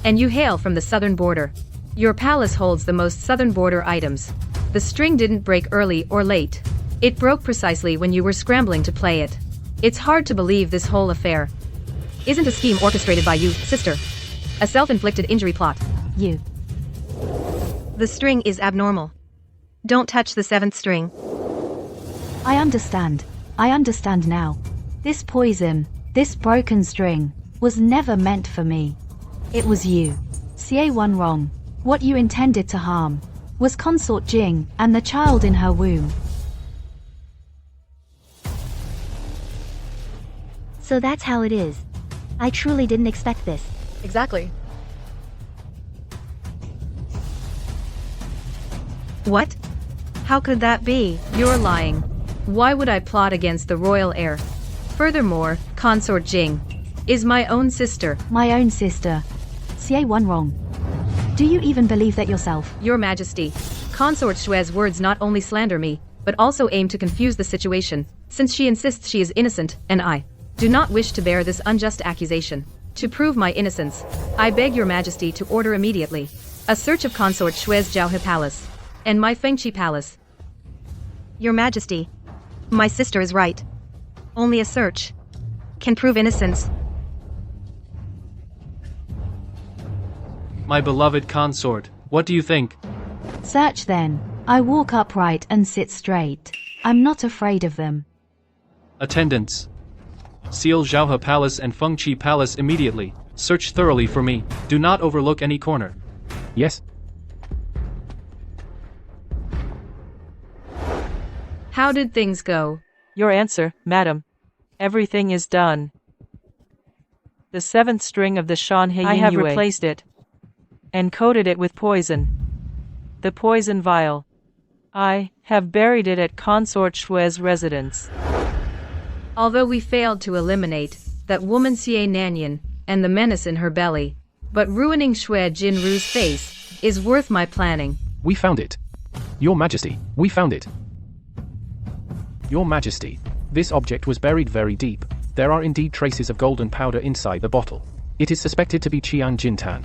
A: And you hail from the southern border. Your palace holds the most southern border items. The string didn't break early or late. It broke precisely when you were scrambling to play it. It's hard to believe this whole affair isn't a scheme orchestrated by you, sister. A self-inflicted injury plot.
F: You.
B: The string is abnormal. Don't touch the 7th string.
F: I understand. I understand now. This poison, this broken string, was never meant for me. It was you. One wrong. What you intended to harm was Consort Jing and the child in her womb.
I: So that's how it is. I truly didn't expect this.
D: Exactly.
B: What? How could that be?
A: You're lying. Why would I plot against the royal heir? Furthermore, Consort Jing is my own sister.
F: My own sister. One wrong. Do you even believe that yourself?
A: Your Majesty, Consort Shui's words not only slander me, but also aim to confuse the situation, since she insists she is innocent, and I do not wish to bear this unjust accusation. To prove my innocence, I beg your Majesty to order immediately a search of Consort Shui's Zhaohe Palace and my Fengqi Palace.
B: Your Majesty, my sister is right. Only a search can prove innocence.
G: My beloved consort, what do you think?
F: Search then. I walk upright and sit straight. I'm not afraid of them.
G: Attendants. Seal Zhaohe Palace and Fengqi Palace immediately. Search thoroughly for me. Do not overlook any corner.
E: Yes.
A: How did things go?
H: Your answer, madam. Everything is done. The 7th string of the Shanhe I have replaced it and coated it with poison. The poison vial. I have buried it at Consort Shui's residence.
A: Although we failed to eliminate that woman Nion and the menace in her belly, but ruining Shui Jinru's face is worth my planning.
E: We found it. Your Majesty, we found it. Your Majesty, this object was buried very deep. There are indeed traces of golden powder inside the bottle. It is suspected to be Qian Jintan.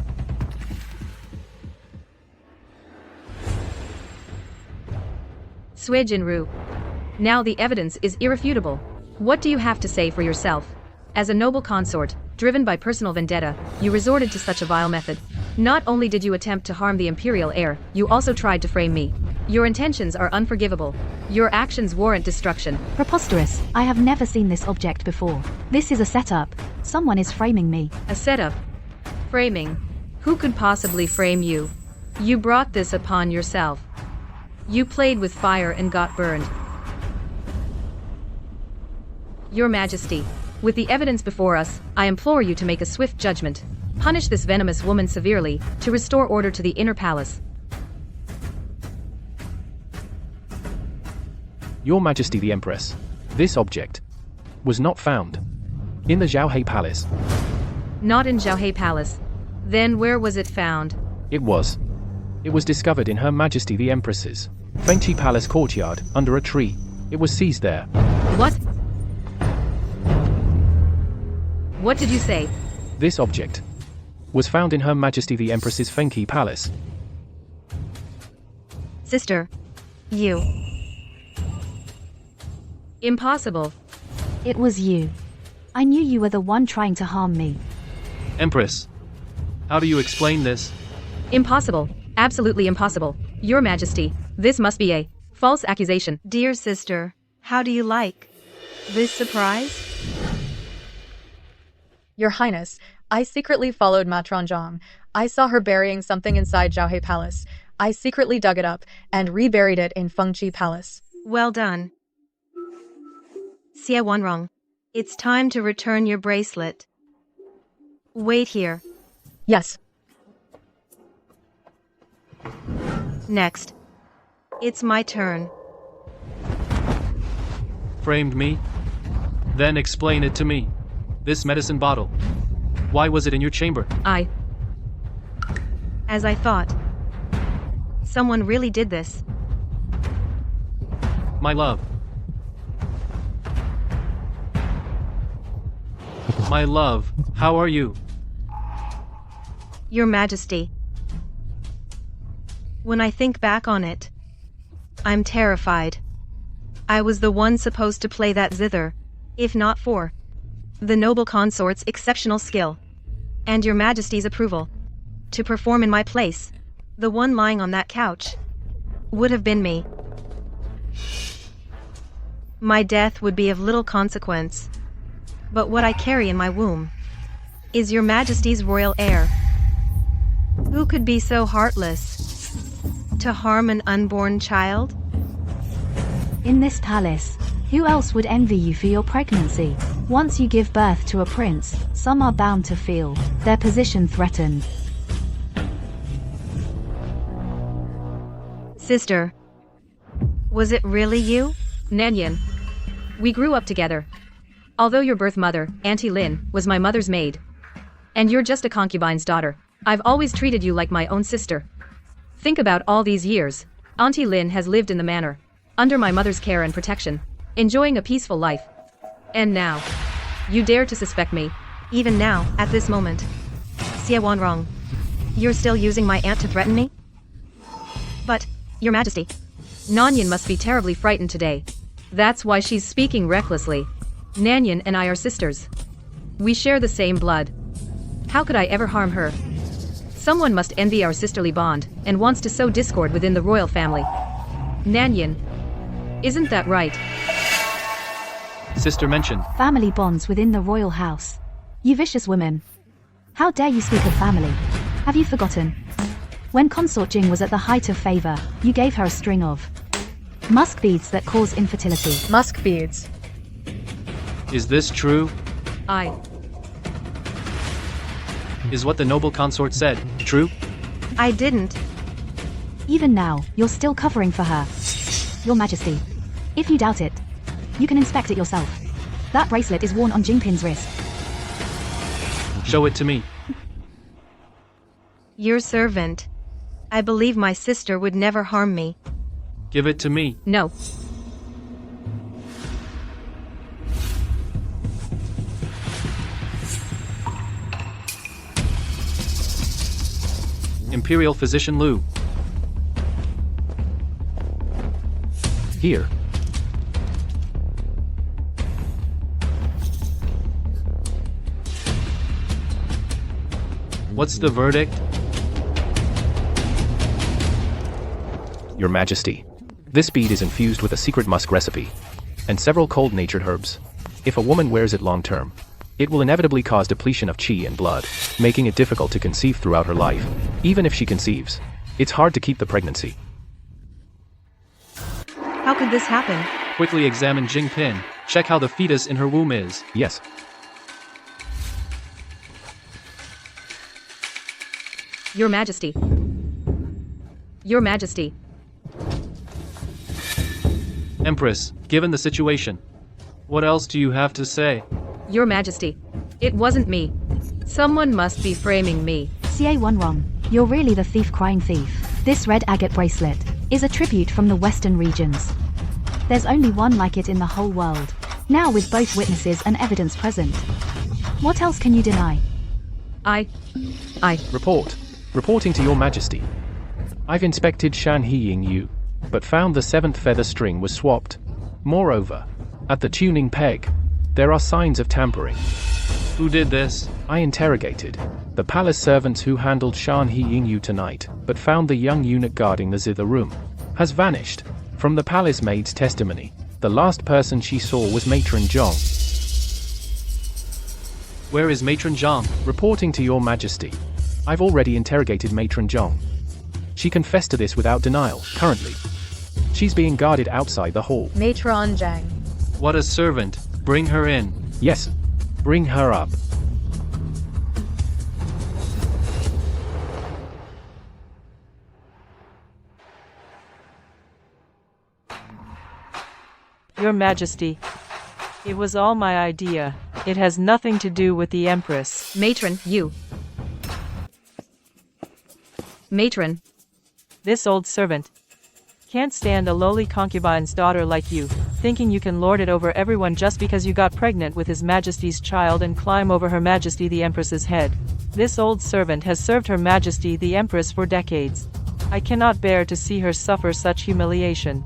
A: Sui Jinru. Now the evidence is irrefutable. What do you have to say for yourself? As a noble consort, driven by personal vendetta, you resorted to such a vile method. Not only did you attempt to harm the imperial heir, you also tried to frame me. Your intentions are unforgivable. Your actions warrant destruction.
F: Preposterous. I have never seen this object before. This is a setup. Someone is framing me.
A: A setup. Framing. Who could possibly frame you? You brought this upon yourself. You played with fire and got burned. Your Majesty, with the evidence before us, I implore you to make a swift judgment. Punish this venomous woman severely, to restore order to the inner palace.
E: Your Majesty the Empress, this object was not found in the Zhaohe Palace.
A: Not in Zhaohe Palace. Then where was it found?
E: It was discovered in Her Majesty the Empress's Fengqi Palace courtyard, under a tree. It was seized there.
A: What? What did you say?
E: This object was found in Her Majesty the Empress's Fengqi Palace.
B: Sister. You.
A: Impossible.
F: It was you. I knew you were the one trying to harm me.
G: Empress. How do you explain this?
A: Impossible. Absolutely impossible. Your Majesty, this must be a false accusation.
B: Dear sister, how do you like this surprise?
D: Your Highness, I secretly followed Matron Zhang. I saw her burying something inside Zhaohe Palace. I secretly dug it up and reburied it in Fengqi Palace.
B: Well done. Xie Wanrong, it's time to return your bracelet. Wait here.
D: Yes.
B: Next. It's my turn.
G: Framed me? Then explain it to me. This medicine bottle. Why was it in your chamber?
B: As I thought. Someone really did this.
G: My love. My love, how are you?
B: Your Majesty. When I think back on it, I'm terrified. I was the one supposed to play that zither, if not for the noble consort's exceptional skill and Your Majesty's approval. To perform in my place, the one lying on that couch would have been me. My death would be of little consequence, but what I carry in my womb is Your Majesty's royal heir. Who could be so heartless to harm an unborn child?
F: In this palace, who else would envy you for your pregnancy? Once you give birth to a prince, some are bound to feel their position threatened.
B: Sister, was it really you?
A: Nion. We grew up together. Although your birth mother, Auntie Lin, was my mother's maid, and you're just a concubine's daughter, I've always treated you like my own sister. Think about all these years. Auntie Lin has lived in the manor, under my mother's care and protection, enjoying a peaceful life. And now, you dare to suspect me.
B: Even now, at this moment. Xie Wanrong, you're still using my aunt to threaten me? But, Your Majesty.
A: Nion must be terribly frightened today. That's why she's speaking recklessly. Nion and I are sisters. We share the same blood. How could I ever harm her? Someone must envy our sisterly bond and wants to sow discord within the royal family. Nion, isn't that right?
G: Sister mentioned.
F: Family bonds within the royal house. You vicious women. How dare you speak of family? Have you forgotten? When Consort Jing was at the height of favor, you gave her a string of musk beads that cause infertility.
D: Musk beads.
G: Is this true? Is what the noble consort said true?
B: I didn't.
F: Even now, you're still covering for her. Your Majesty, if you doubt it, you can inspect it yourself. That bracelet is worn on Jingpin's wrist.
G: Show it to me.
B: Your servant. I believe my sister would never harm me.
G: Give it to me.
A: No.
G: Imperial Physician Liu.
E: Here.
G: What's the verdict?
E: Your Majesty. This bead is infused with a secret musk recipe and several cold-natured herbs. If a woman wears it long-term, it will inevitably cause depletion of qi and blood, making it difficult to conceive throughout her life. Even if she conceives, it's hard to keep the pregnancy.
B: How could this happen?
G: Quickly examine Jingpin. Check how the fetus in her womb is.
E: Yes.
A: Your Majesty. Your Majesty.
G: Empress, given the situation, what else do you have to say?
A: Your Majesty. It wasn't me. Someone must be framing me.
F: Xie Wanrong, you're really the thief crying thief. This red agate bracelet. is a tribute from the western regions. There's only one like it in the whole world. Now with both witnesses and evidence present. What else can you deny?
A: I.
E: Reporting to your majesty. I've inspected Shan He Ying Yu, but found the 7th feather string was swapped. Moreover, at the tuning peg, there are signs of tampering.
G: Who did this?
E: I interrogated the palace servants who handled Shan He Ying Yu tonight, but found the young eunuch guarding the zither room has vanished. From the palace maid's testimony, the last person she saw was Matron Zhong.
G: Where is Matron Zhong?
E: Reporting to your majesty. I've already interrogated Matron Zhong. She confessed to this without denial. Currently, she's being guarded outside the hall.
D: Matron Jing.
G: What a servant. Bring her in.
E: Yes, bring her up.
H: Your Majesty, it was all my idea. It has nothing to do with the Empress.
A: Matron, you. Matron.
H: This old servant can't stand a lowly concubine's daughter like you, thinking you can lord it over everyone just because you got pregnant with His Majesty's child and climb over Her Majesty the Empress's head. This old servant has served Her Majesty the Empress for decades. I cannot bear to see her suffer such humiliation.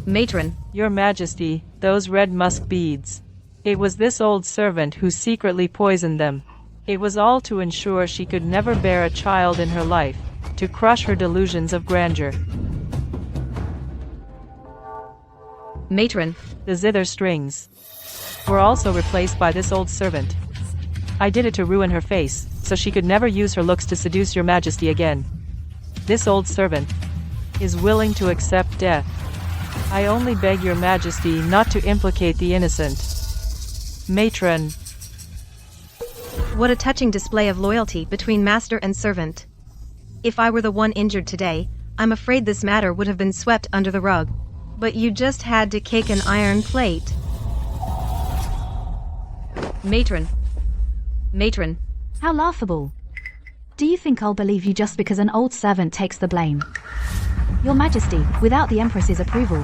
A: Matron.
H: Your Majesty, those red musk beads. It was this old servant who secretly poisoned them. It was all to ensure she could never bear a child in her life, to crush her delusions of grandeur.
A: Matron.
H: The zither strings were also replaced by this old servant. I did it to ruin her face, so she could never use her looks to seduce your Majesty again. This old servant is willing to accept death. I only beg your Majesty not to implicate the innocent. Matron.
B: What a touching display of loyalty between master and servant. If I were the one injured today, I'm afraid this matter would have been swept under the rug. But you just had to kick an iron plate.
A: Matron. Matron.
F: How laughable. Do you think I'll believe you just because an old servant takes the blame? Your Majesty, without the Empress's approval,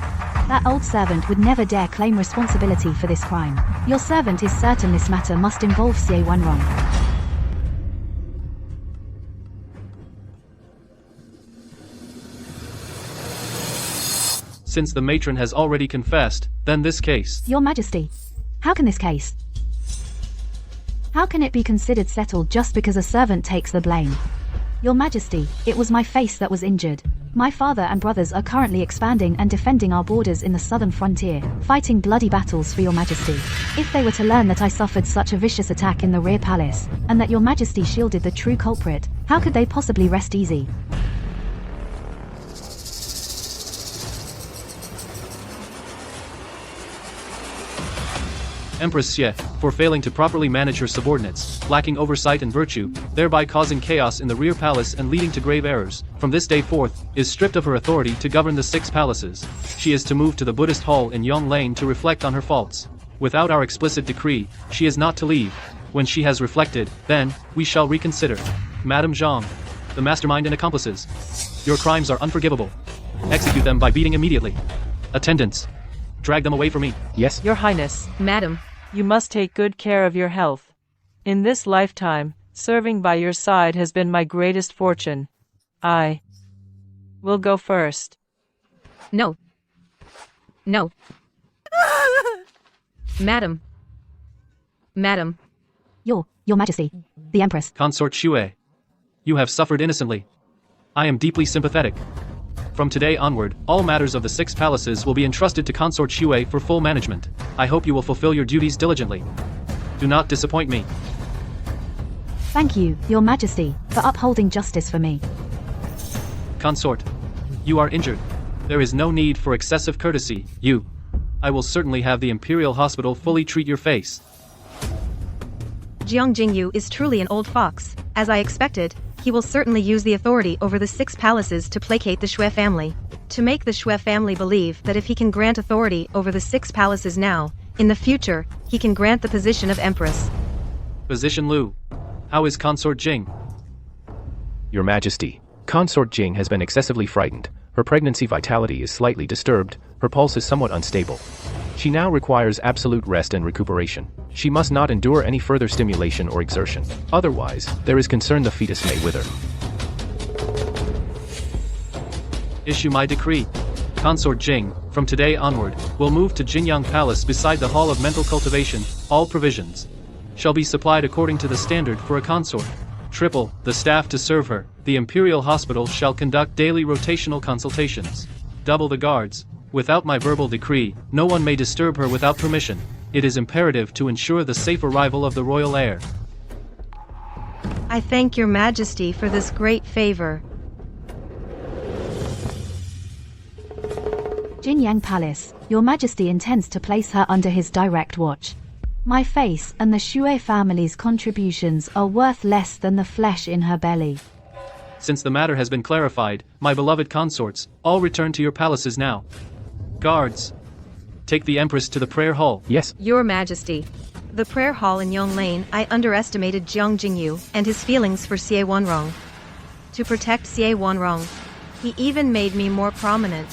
F: that old servant would never dare claim responsibility for this crime. Your servant is certain this matter must involve Xie Wenrong.
G: Since the matron has already confessed, then this case.
F: Your Majesty, how can this case? How can it be considered settled just because a servant takes the blame? Your Majesty, it was my face that was injured. My father and brothers are currently expanding and defending our borders in the southern frontier, fighting bloody battles for your Majesty. If they were to learn that I suffered such a vicious attack in the rear palace, and that your Majesty shielded the true culprit, how could they possibly rest easy?
G: Empress Xie, for failing to properly manage her subordinates, lacking oversight and virtue, thereby causing chaos in the rear palace and leading to grave errors, from this day forth, is stripped of her authority to govern the 6 palaces. She is to move to the Buddhist hall in Yong Lane to reflect on her faults. Without our explicit decree, she is not to leave. When she has reflected, then, we shall reconsider. Madame Zhang, the mastermind and accomplices. Your crimes are unforgivable. Execute them by beating immediately. Attendants, drag them away from me.
E: Yes,
H: Your Highness,
A: Madam.
H: you must take good care of your health. In this lifetime, serving by your side has been my greatest fortune. I will go first.
A: No. No. Madam. Madam.
F: Your Majesty, the Empress.
G: Consort Xue. You have suffered innocently. I am deeply sympathetic. From today onward, all matters of the 6 palaces will be entrusted to Consort Xue for full management. I hope you will fulfill your duties diligently. Do not disappoint me.
F: Thank you, Your Majesty, for upholding justice for me.
G: Consort. You are injured. There is no need for excessive courtesy. I will certainly have the Imperial Hospital fully treat your face.
B: Jiang Jingyu is truly an old fox. As I expected, he will certainly use the authority over the 6 palaces to placate the Xue family. To make the Xue family believe that if he can grant authority over the 6 palaces now, in the future, he can grant the position of Empress.
G: Physician Lu. How is Consort Jing?
E: Your Majesty, Consort Jing has been excessively frightened. Her pregnancy vitality is slightly disturbed, her pulse is somewhat unstable. She now requires absolute rest and recuperation. She must not endure any further stimulation or exertion. Otherwise, there is concern the fetus may wither.
G: Issue my decree. Consort Jing, from today onward, will move to Jingyang Palace beside the Hall of Mental Cultivation. All provisions shall be supplied according to the standard for a consort. Triple the staff to serve her. The Imperial Hospital shall conduct daily rotational consultations. Double the guards. Without my verbal decree, no one may disturb her without permission. It is imperative to ensure the safe arrival of the royal heir.
B: I thank your majesty for this great favor.
F: Jingyang Palace, your majesty intends to place her under his direct watch. My face and the Shui family's contributions are worth less than the flesh in her belly.
G: Since the matter has been clarified, my beloved consorts, all return to your palaces now. Guards, take the Empress to the prayer hall.
E: Yes.
B: Your majesty. The prayer hall in Yong Lane, I underestimated Jiang Jingyu and his feelings for Xie Wanrong. To protect Xie Wanrong, he even made me more prominent.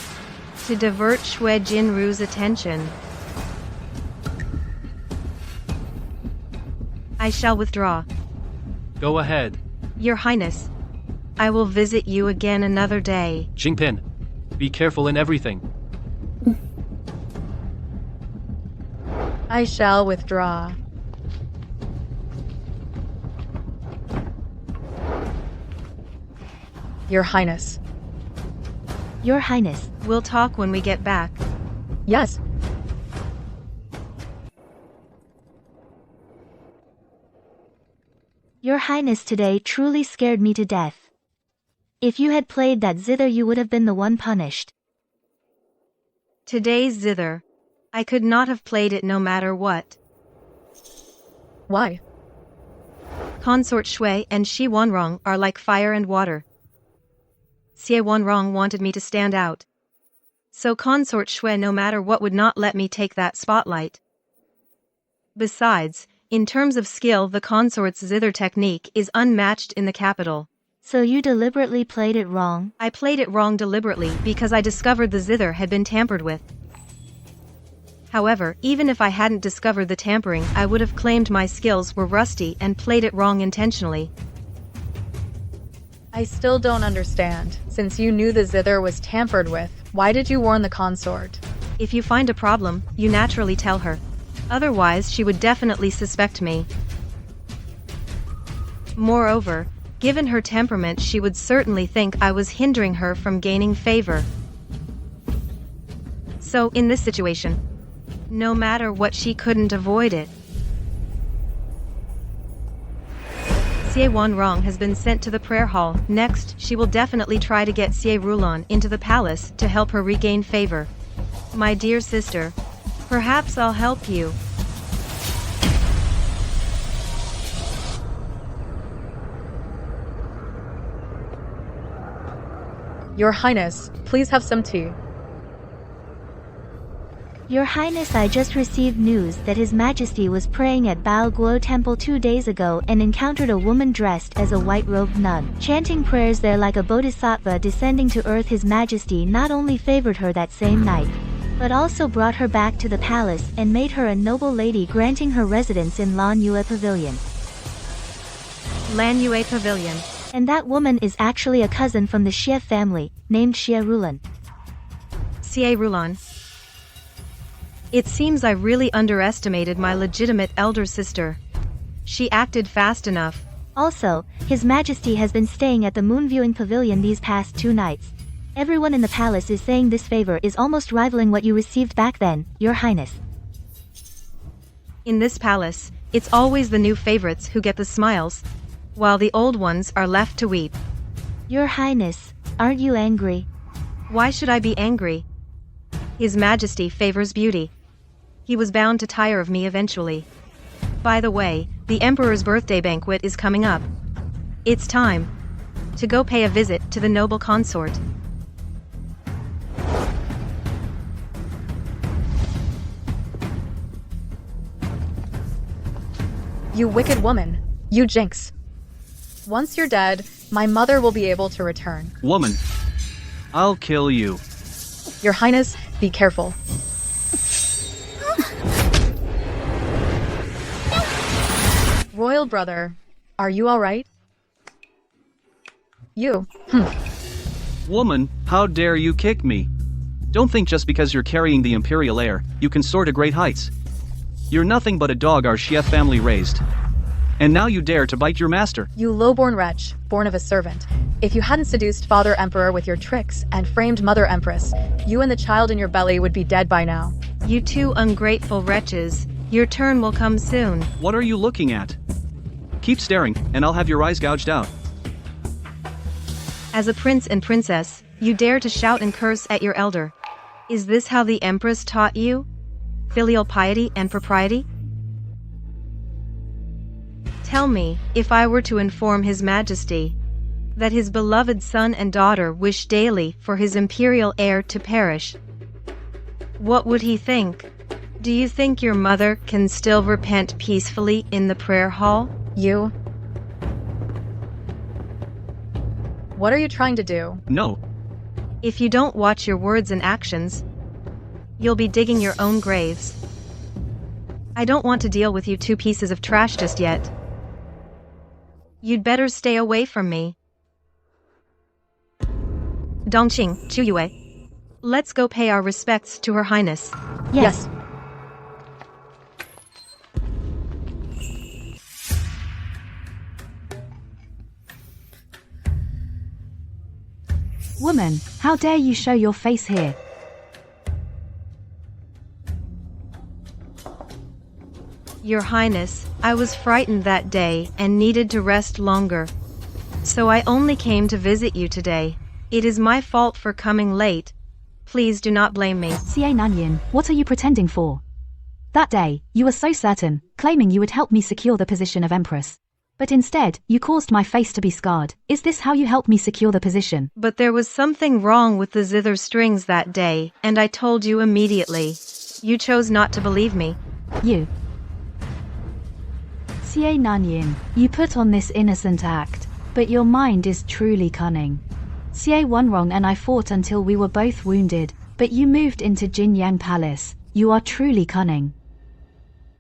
B: To divert Shui Jinru's attention. I shall withdraw.
G: Go ahead.
B: Your Highness, I will visit you again another day.
G: Jingpin, be careful in everything.
D: I shall withdraw. Your Highness.
I: Your Highness.
B: We'll talk when we get back.
D: Yes.
I: Your Highness today truly scared me to death. If you had played that zither, you would have been the one punished.
B: Today's zither. I could not have played it no matter what.
D: Why?
B: Consort Shui and Xie Wanrong are like fire and water. Xie Wanrong wanted me to stand out. So Consort Shui, no matter what, would not let me take that spotlight. Besides, in terms of skill, the consort's zither technique is unmatched in the capital.
I: So you deliberately played it wrong?
B: I played it wrong deliberately because I discovered the zither had been tampered with. However, even if I hadn't discovered the tampering, I would have claimed my skills were rusty and played it wrong intentionally.
D: I still don't understand. Since you knew the zither was tampered with, why did you warn the consort?
B: If you find a problem, you naturally tell her. Otherwise, she would definitely suspect me. Moreover, given her temperament, she would certainly think I was hindering her from gaining favor. So, in this situation, no matter what, she couldn't avoid it. Xie Wanrong has been sent to the prayer hall. Next, she will definitely try to get Xie Rulon into the palace to help her regain favor. My dear sister, perhaps I'll help you.
D: Your Highness, please have some tea.
I: Your Highness, I just received news that His Majesty was praying at Bao Guo Temple 2 days ago and encountered a woman dressed as a white-robed nun. Chanting prayers there like a bodhisattva descending to earth. His Majesty not only favored her that same night, but also brought her back to the palace and made her a noble lady, granting her residence in Lan Yue Pavilion.
B: Lan Yue Pavilion.
I: And that woman is actually a cousin from the Xie family, named Xie Rulon.
B: Xie Rulon. It seems I really underestimated my legitimate elder sister. She acted fast enough.
I: Also, His Majesty has been staying at the Moon Viewing Pavilion these past 2 nights. Everyone in the palace is saying this favor is almost rivaling what you received back then, Your Highness.
B: In this palace, it's always the new favorites who get the smiles, while the old ones are left to weep.
I: Your Highness, aren't you angry?
B: Why should I be angry? His Majesty favors beauty. He was bound to tire of me eventually. By the way, the Emperor's birthday banquet is coming up. It's time to go pay a visit to the noble consort.
D: You wicked woman. You jinx. Once you're dead, my mother will be able to return.
C: Woman, I'll kill you.
D: Your Highness, be careful. Royal brother, are you alright? You.
C: Woman, how dare you kick me? Don't think just because you're carrying the imperial heir, you can soar to great heights. You're nothing but a dog our Chief family raised. And now you dare to bite your master.
D: You low-born wretch, born of a servant. If you hadn't seduced Father Emperor with your tricks and framed Mother Empress, you and the child in your belly would be dead by now.
B: You two ungrateful wretches. Your turn will come soon.
C: What are you looking at? Keep staring, and I'll have your eyes gouged out.
B: As a prince and princess, you dare to shout and curse at your elder. Is this how the Empress taught you? Filial piety and propriety? Tell me, if I were to inform His Majesty that his beloved son and daughter wish daily for his imperial heir to perish, what would he think? Do you think your mother can still repent peacefully in the prayer hall?
D: You? What are you trying to do?
C: No.
B: If you don't watch your words and actions, you'll be digging your own graves. I don't want to deal with you two pieces of trash just yet. You'd better stay away from me. Dongqing, Chuyue. Let's go pay our respects to Her Highness.
D: Yes.
F: Woman, how dare you show your face here?
B: Your Highness, I was frightened that day and needed to rest longer. So I only came to visit you today. It is my fault for coming late. Please do not blame me.
F: Nion, what are you pretending for? That day, you were so certain, claiming you would help me secure the position of Empress. But instead, you caused my face to be scarred. Is this how you helped me secure the position?
B: But there was something wrong with the zither strings that day, and I told you immediately. You chose not to believe me.
F: You. Nion, you put on this innocent act, but your mind is truly cunning. One wrong and I fought until we were both wounded, but you moved into Jinyang Palace. You are truly cunning.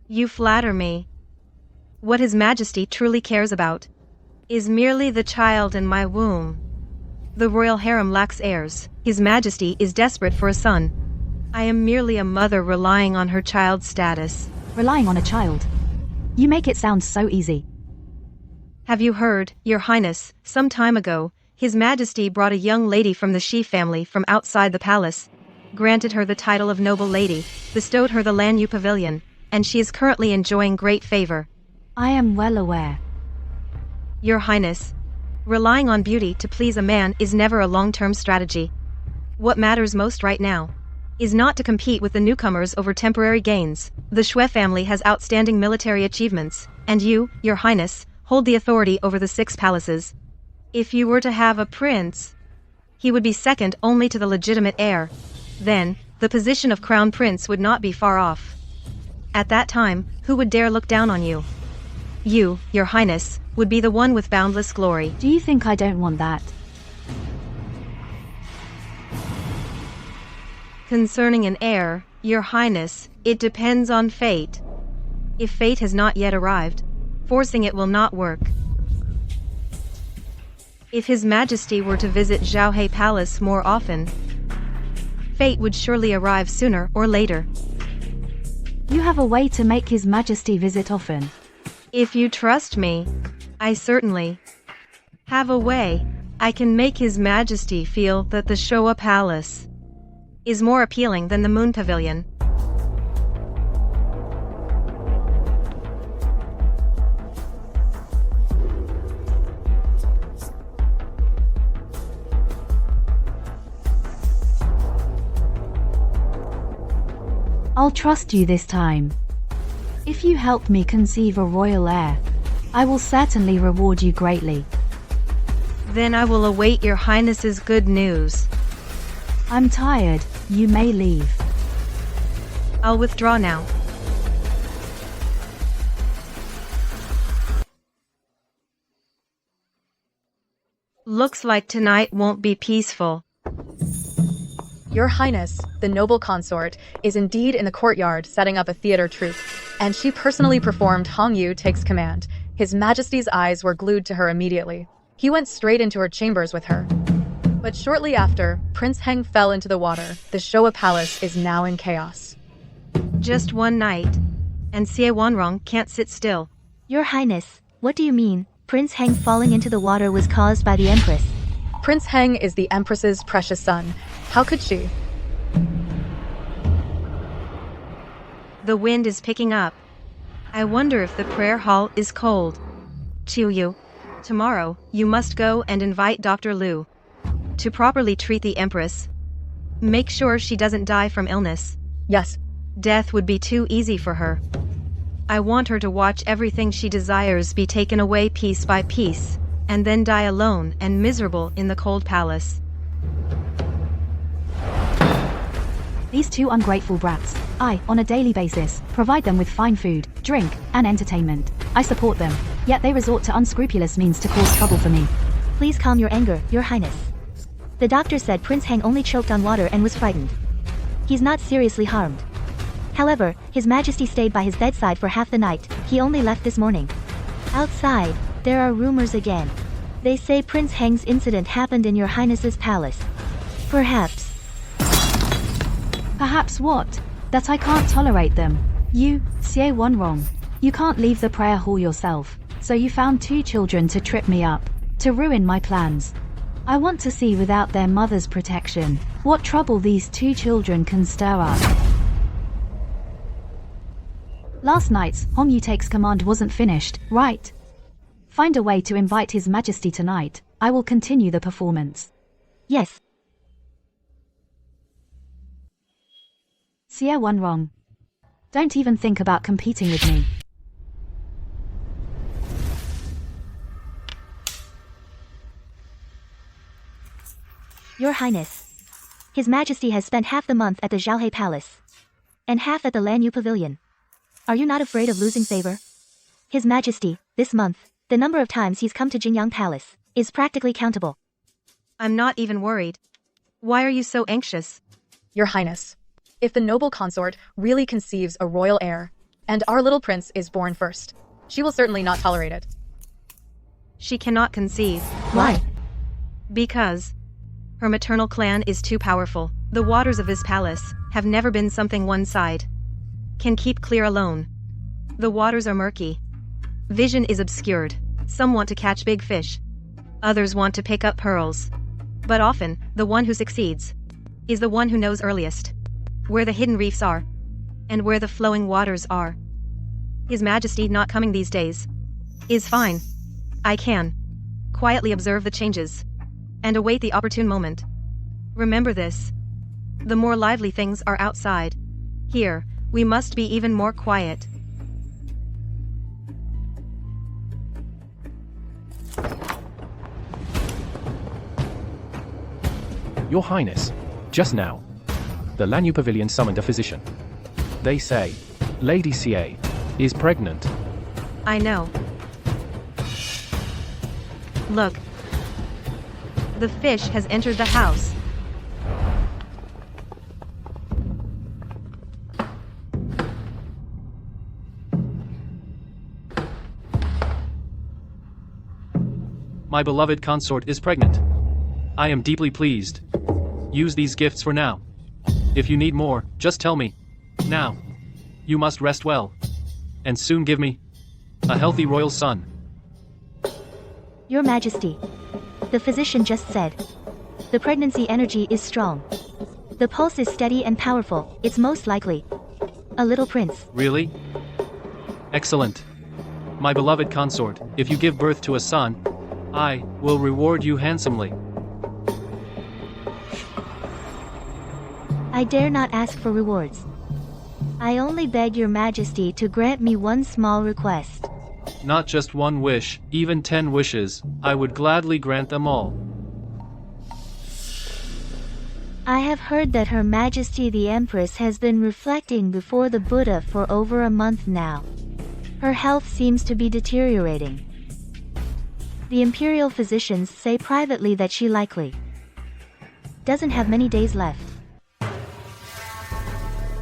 B: You flatter me. What His Majesty truly cares about is merely the child in my womb. The royal harem lacks heirs. His Majesty is desperate for a son. I am merely a mother relying on her child's status.
F: Relying on a child? You make it sound so easy.
B: Have you heard, Your Highness, some time ago, His Majesty brought a young lady from the Shi family from outside the palace, granted her the title of noble lady, bestowed her the Lanyu Pavilion, and she is currently enjoying great favor.
F: I am well aware.
B: Your Highness, relying on beauty to please a man is never a long-term strategy. What matters most right now is not to compete with the newcomers over temporary gains. The Shui family has outstanding military achievements, and you, Your Highness, hold the authority over the 6 palaces. If you were to have a prince, he would be second only to the legitimate heir. Then, the position of crown prince would not be far off. At that time, who would dare look down on you? You, Your Highness, would be the one with boundless glory.
F: Do you think I don't want that?
B: Concerning an heir, Your Highness, it depends on fate. If fate has not yet arrived, forcing it will not work. If His Majesty were to visit Zhaohe Palace more often, fate would surely arrive sooner or later.
F: You have a way to make His Majesty visit often.
B: If you trust me, I certainly have a way. I can make His Majesty feel that the Showa Palace is more appealing than the Moon Pavilion.
F: I'll trust you this time. If you help me conceive a royal heir, I will certainly reward you greatly.
B: Then I will await Your Highness's good news.
F: I'm tired, you may leave.
B: I'll withdraw now. Looks like tonight won't be peaceful.
D: Your Highness, the noble consort, is indeed in the courtyard setting up a theater troupe, and she personally performed Hong Yu Takes Command. His Majesty's eyes were glued to her immediately. He went straight into her chambers with her. But shortly after, Prince Heng fell into the water. The Showa Palace is now in chaos.
B: Just one night, and Xie Wanrong can't sit still.
I: Your Highness, what do you mean? Prince Heng falling into the water was caused by the Empress.
D: Prince Heng is the Empress's precious son. How could she?
B: The wind is picking up. I wonder if the prayer hall is cold. Yu, tomorrow, you must go and invite Dr. Liu to properly treat the Empress. Make sure she doesn't die from illness.
D: Yes.
B: Death would be too easy for her. I want her to watch everything she desires be taken away piece by piece, and then die alone and miserable in the cold palace.
F: These two ungrateful brats. I, on a daily basis, provide them with fine food, drink, and entertainment. I support them, yet they resort to unscrupulous means to cause trouble for me.
I: Please calm your anger, Your Highness. The doctor said Prince Heng only choked on water and was frightened. He's not seriously harmed. However, His Majesty stayed by his bedside for half the night. He only left this morning. Outside, there are rumors again. They say Prince Heng's incident happened in Your Highness's palace. Perhaps.
F: Perhaps what? That I can't tolerate them. You, Xie Wanrong. You can't leave the prayer hall yourself, so you found two children to trip me up, to ruin my plans. I want to see without their mother's protection, what trouble these two children can stir up. Last night's Hong Yu Takes Command wasn't finished, right? Find a way to invite His Majesty tonight. I will continue the performance.
I: Yes.
F: Xie Wanrong. Don't even think about competing with me.
I: Your Highness. His Majesty has spent half the month at the Zhaohe Palace, and half at the Lanyu Pavilion. Are you not afraid of losing favor? His Majesty, this month, the number of times he's come to Jingyang Palace is practically countable.
B: I'm not even worried. Why are you so anxious?
D: Your Highness, if the noble consort really conceives a royal heir, and our little prince is born first, she will certainly not tolerate it.
B: She cannot conceive.
I: Why?
B: Because her maternal clan is too powerful. The waters of this palace have never been something one side can keep clear alone. The waters are murky. Vision is obscured. Some want to catch big fish. Others want to pick up pearls. But often, the one who succeeds is the one who knows earliest where the hidden reefs are and where the flowing waters are. His Majesty not coming these days is fine. I can quietly observe the changes and await the opportune moment. Remember this. The more lively things are outside. Here, we must be even more quiet.
E: Your Highness, just now, the Lanyu Pavilion summoned a physician. They say, Lady Xie is pregnant.
B: I know. Look. The fish has entered the house.
G: My beloved consort is pregnant. I am deeply pleased. Use these gifts for now. If you need more, just tell me. Now. You must rest well. And soon give me a healthy royal son.
I: Your Majesty. The physician just said. The pregnancy energy is strong. The pulse is steady and powerful. It's most likely a little prince.
G: Really? Excellent. My beloved consort, if you give birth to a son, I will reward you handsomely.
I: I dare not ask for rewards. I only beg Your Majesty to grant me one small request.
G: Not just one wish, even 10 wishes, I would gladly grant them all.
I: I have heard that Her Majesty the Empress has been reflecting before the Buddha for over a month now. Her health seems to be deteriorating. The imperial physicians say privately that she likely doesn't have many days left.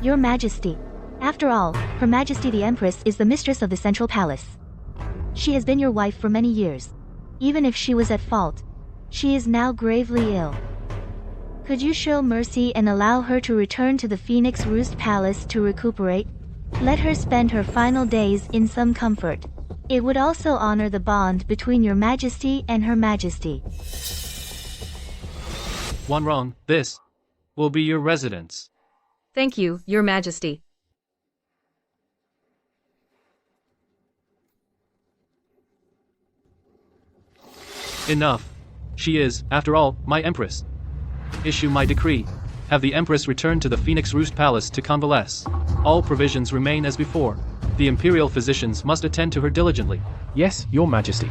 I: Your Majesty. After all, Her Majesty the Empress is the mistress of the Central Palace. She has been your wife for many years. Even if she was at fault, she is now gravely ill. Could you show mercy and allow her to return to the Phoenix Roost Palace to recuperate? Let her spend her final days in some comfort. It would also honor the bond between your Majesty and Her Majesty.
G: One wrong, this will be your residence.
A: Thank you, Your Majesty.
G: Enough. She is, after all, my empress. Issue my decree. Have the empress return to the Phoenix Roost Palace to convalesce. All provisions remain as before. The imperial physicians must attend to her diligently.
E: Yes, Your Majesty.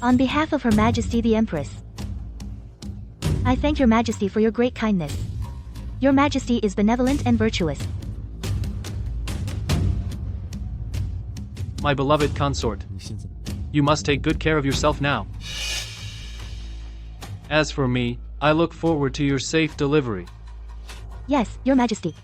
I: On behalf of Her Majesty the Empress, I thank Your Majesty for your great kindness. Your Majesty is benevolent and virtuous.
G: My beloved consort, you must take good care of yourself now. As for me, I look forward to your safe delivery.
I: Yes, Your Majesty.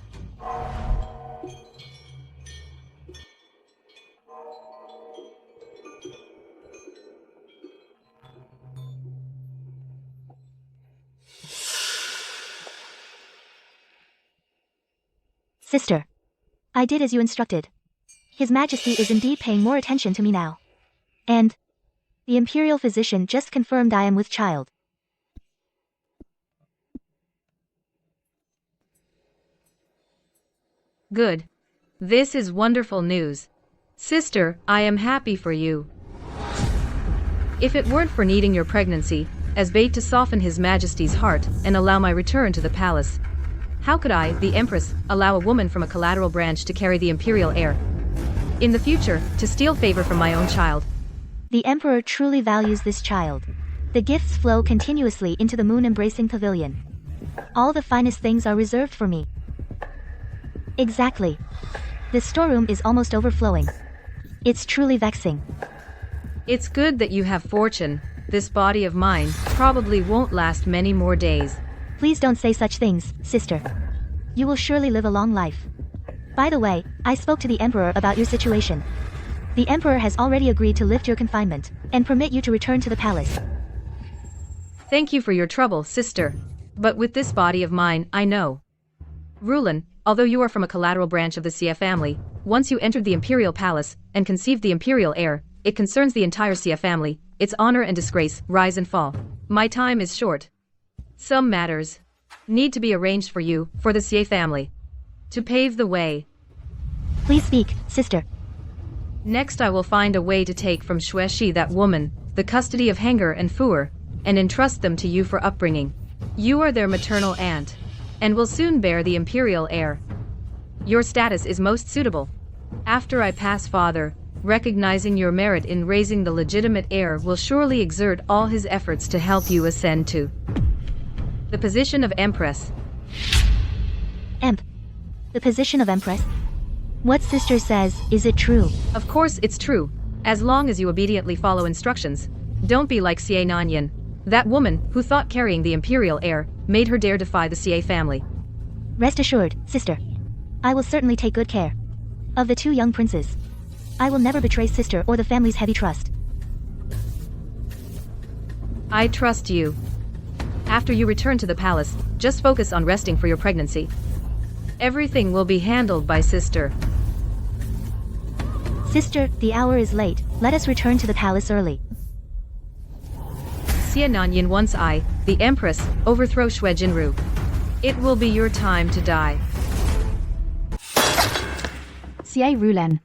I: Sister, I did as you instructed. His Majesty is indeed paying more attention to me now. And the imperial physician just confirmed I am with child.
A: Good. This is wonderful news. Sister, I am happy for you. If it weren't for needing your pregnancy as bait to soften His Majesty's heart and allow my return to the palace, how could I, the Empress, allow a woman from a collateral branch to carry the imperial heir? In the future, to steal favor from my own child.
I: The Emperor truly values this child. The gifts flow continuously into the moon-embracing pavilion. All the finest things are reserved for me. Exactly. The storeroom is almost overflowing. It's truly vexing.
A: It's good that you have fortune. This body of mine probably won't last many more days.
I: Please don't say such things, sister. You will surely live a long life. By the way, I spoke to the Emperor about your situation. The Emperor has already agreed to lift your confinement and permit you to return to the palace.
A: Thank you for your trouble, sister. But with this body of mine, I know. Rulin, although you are from a collateral branch of the Xie family, once you entered the imperial palace and conceived the imperial heir, it concerns the entire Xie family, its honor and disgrace, rise and fall. My time is short. Some matters need to be arranged for you, for the Xie family. To pave the way.
I: Please speak, sister.
A: Next I will find a way to take from Xueshi that woman, the custody of Hanger and Fuer, and entrust them to you for upbringing. You are their maternal aunt, and will soon bear the imperial heir. Your status is most suitable. After I pass father, recognizing your merit in raising the legitimate heir will surely exert all his efforts to help you ascend to the position of Empress.
I: The position of Empress? What sister says, is it true?
A: Of course it's true, as long as you obediently follow instructions. Don't be like Xie Nion, that woman who thought carrying the imperial heir made her dare defy the Xie family.
I: Rest assured, sister. I will certainly take good care of the two young princes. I will never betray sister or the family's heavy trust.
A: I trust you. After you return to the palace, just focus on resting for your pregnancy. Everything will be handled by sister.
I: Sister, the hour is late. Let us return to the palace early.
A: Xie Nanyan once I, the Empress, overthrow Xue Jinru. It will be your time to die.
F: Xie Rulen,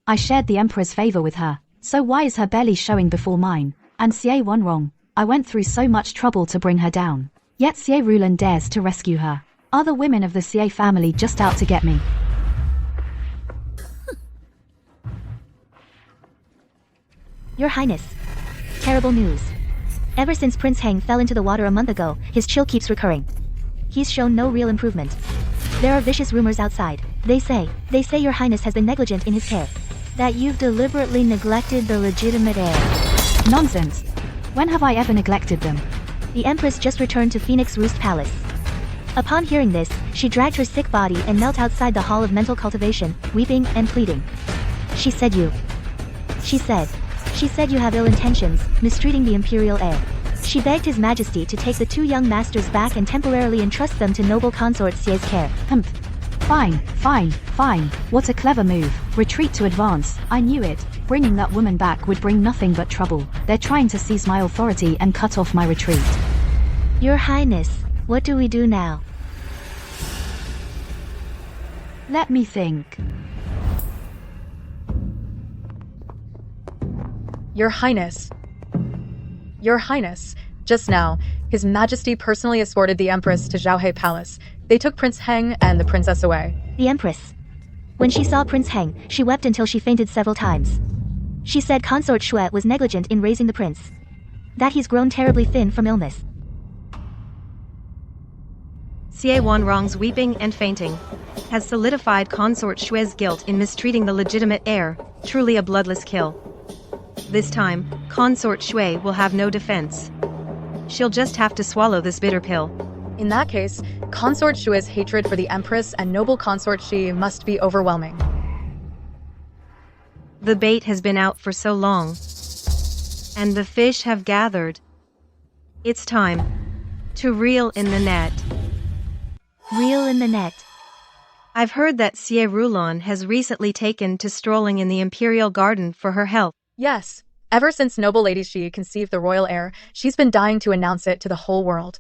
F: I shared the Emperor's favor with her, so why is her belly showing before mine? And Xie Wan wrong. I went through so much trouble to bring her down. Yet Xie Rulen dares to rescue her. Are the women of the Xie family just out to get me?
I: Your Highness. Terrible news. Ever since Prince Heng fell into the water a month ago, his chill keeps recurring. He's shown no real improvement. There are vicious rumors outside. They say Your Highness has been negligent in his care. That you've deliberately neglected the legitimate heir.
F: Nonsense. When have I ever neglected them?
I: The Empress just returned to Phoenix Roost Palace. Upon hearing this, she dragged her sick body and knelt outside the hall of mental cultivation, weeping and pleading. She said you have ill intentions, mistreating the imperial heir. She begged His Majesty to take the two young masters back and temporarily entrust them to noble consort Xie's care.
F: Humph. Fine. What a clever move. Retreat to advance. I knew it. Bringing that woman back would bring nothing but trouble. They're trying to seize my authority and cut off my retreat.
I: Your Highness, what do we do now?
F: Let me think.
D: Your Highness. Your Highness. Just now, His Majesty personally escorted the Empress to Zhaohe Palace. They took Prince Heng and the princess away.
I: The Empress. When she saw Prince Heng, she wept until she fainted several times. She said Consort Shui was negligent in raising the prince. That he's grown terribly thin from illness.
B: Xie Wanrong's weeping and fainting has solidified Consort Shui's guilt in mistreating the legitimate heir, truly a bloodless kill. This time, Consort Shui will have no defense. She'll just have to swallow this bitter pill.
D: In that case, Consort Shui's hatred for the Empress and noble Consort Shi must be overwhelming.
B: The bait has been out for so long, and the fish have gathered. It's time to reel in the net.
I: Reel in the net.
B: I've heard that Xie Rulon has recently taken to strolling in the imperial garden for her health.
D: Yes. Ever since noble Lady Shi conceived the royal heir, she's been dying to announce it to the whole world.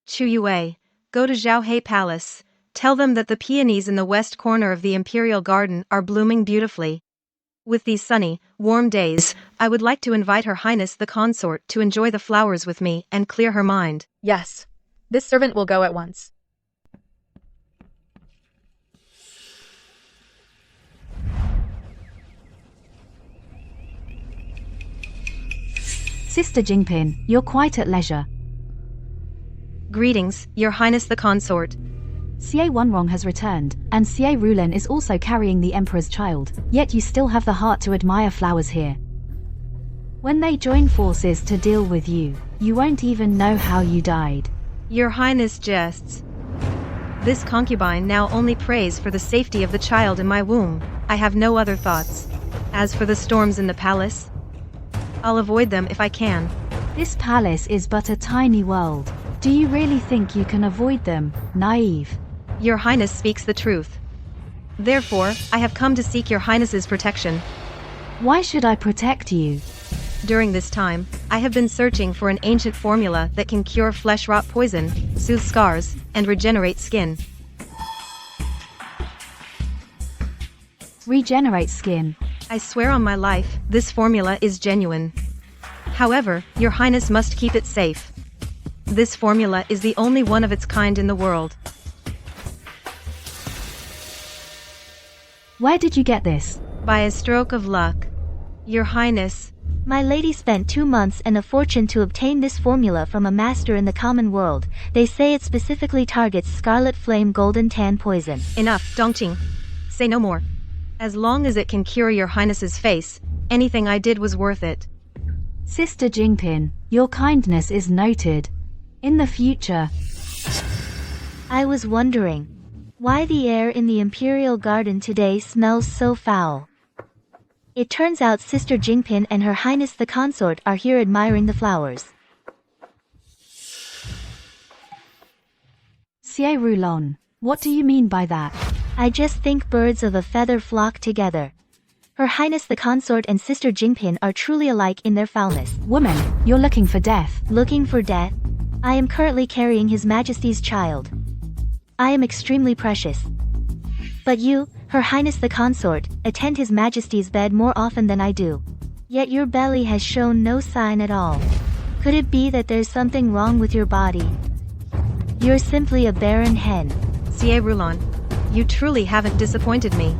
B: Chu Yue, go to Zhaohe Palace. Tell them that the peonies in the west corner of the imperial garden are blooming beautifully. With these sunny, warm days, I would like to invite Her Highness the Consort to enjoy the flowers with me and clear her mind.
D: Yes. This servant will go at once.
F: Sister Jingpin, you're quite at leisure.
B: Greetings, Your Highness the Consort.
F: Xie Wanrong has returned, and Xie Rulin is also carrying the Emperor's child, yet you still have the heart to admire flowers here. When they join forces to deal with you, you won't even know how you died.
B: Your Highness jests. This concubine now only prays for the safety of the child in my womb. I have no other thoughts. As for the storms in the palace, I'll avoid them if I can.
F: This palace is but a tiny world. Do you really think you can avoid them, naive?
B: Your Highness speaks the truth. Therefore, I have come to seek Your Highness's protection.
F: Why should I protect you?
B: During this time, I have been searching for an ancient formula that can cure flesh rot poison, soothe scars, and regenerate skin.
F: Regenerate skin.
B: I swear on my life, this formula is genuine. However, Your Highness must keep it safe. This formula is the only one of its kind in the world.
F: Where did you get this?
B: By a stroke of luck. Your Highness.
I: My lady spent 2 months and a fortune to obtain this formula from a master in the common world. They say it specifically targets scarlet flame golden tan poison.
B: Enough, Dongqing. Say no more. As long as it can cure Your Highness's face, anything I did was worth it.
F: Sister Jingpin, your kindness is noted. In the future.
I: I was wondering why the air in the imperial garden today smells so foul. It turns out Sister Jingpin and Her Highness the Consort are here admiring the flowers.
F: Xie Rulon, what do you mean by that?
I: I just think birds of a feather flock together. Her Highness the Consort and Sister Jingpin are truly alike in their foulness.
F: Woman, you're looking for death.
I: Looking for death? I am currently carrying His Majesty's child. I am extremely precious. But you, Her Highness the Consort, attend His Majesty's bed more often than I do. Yet your belly has shown no sign at all. Could it be that there's something wrong with your body? You're simply a barren hen.
B: Xie Rulon, you truly haven't disappointed me.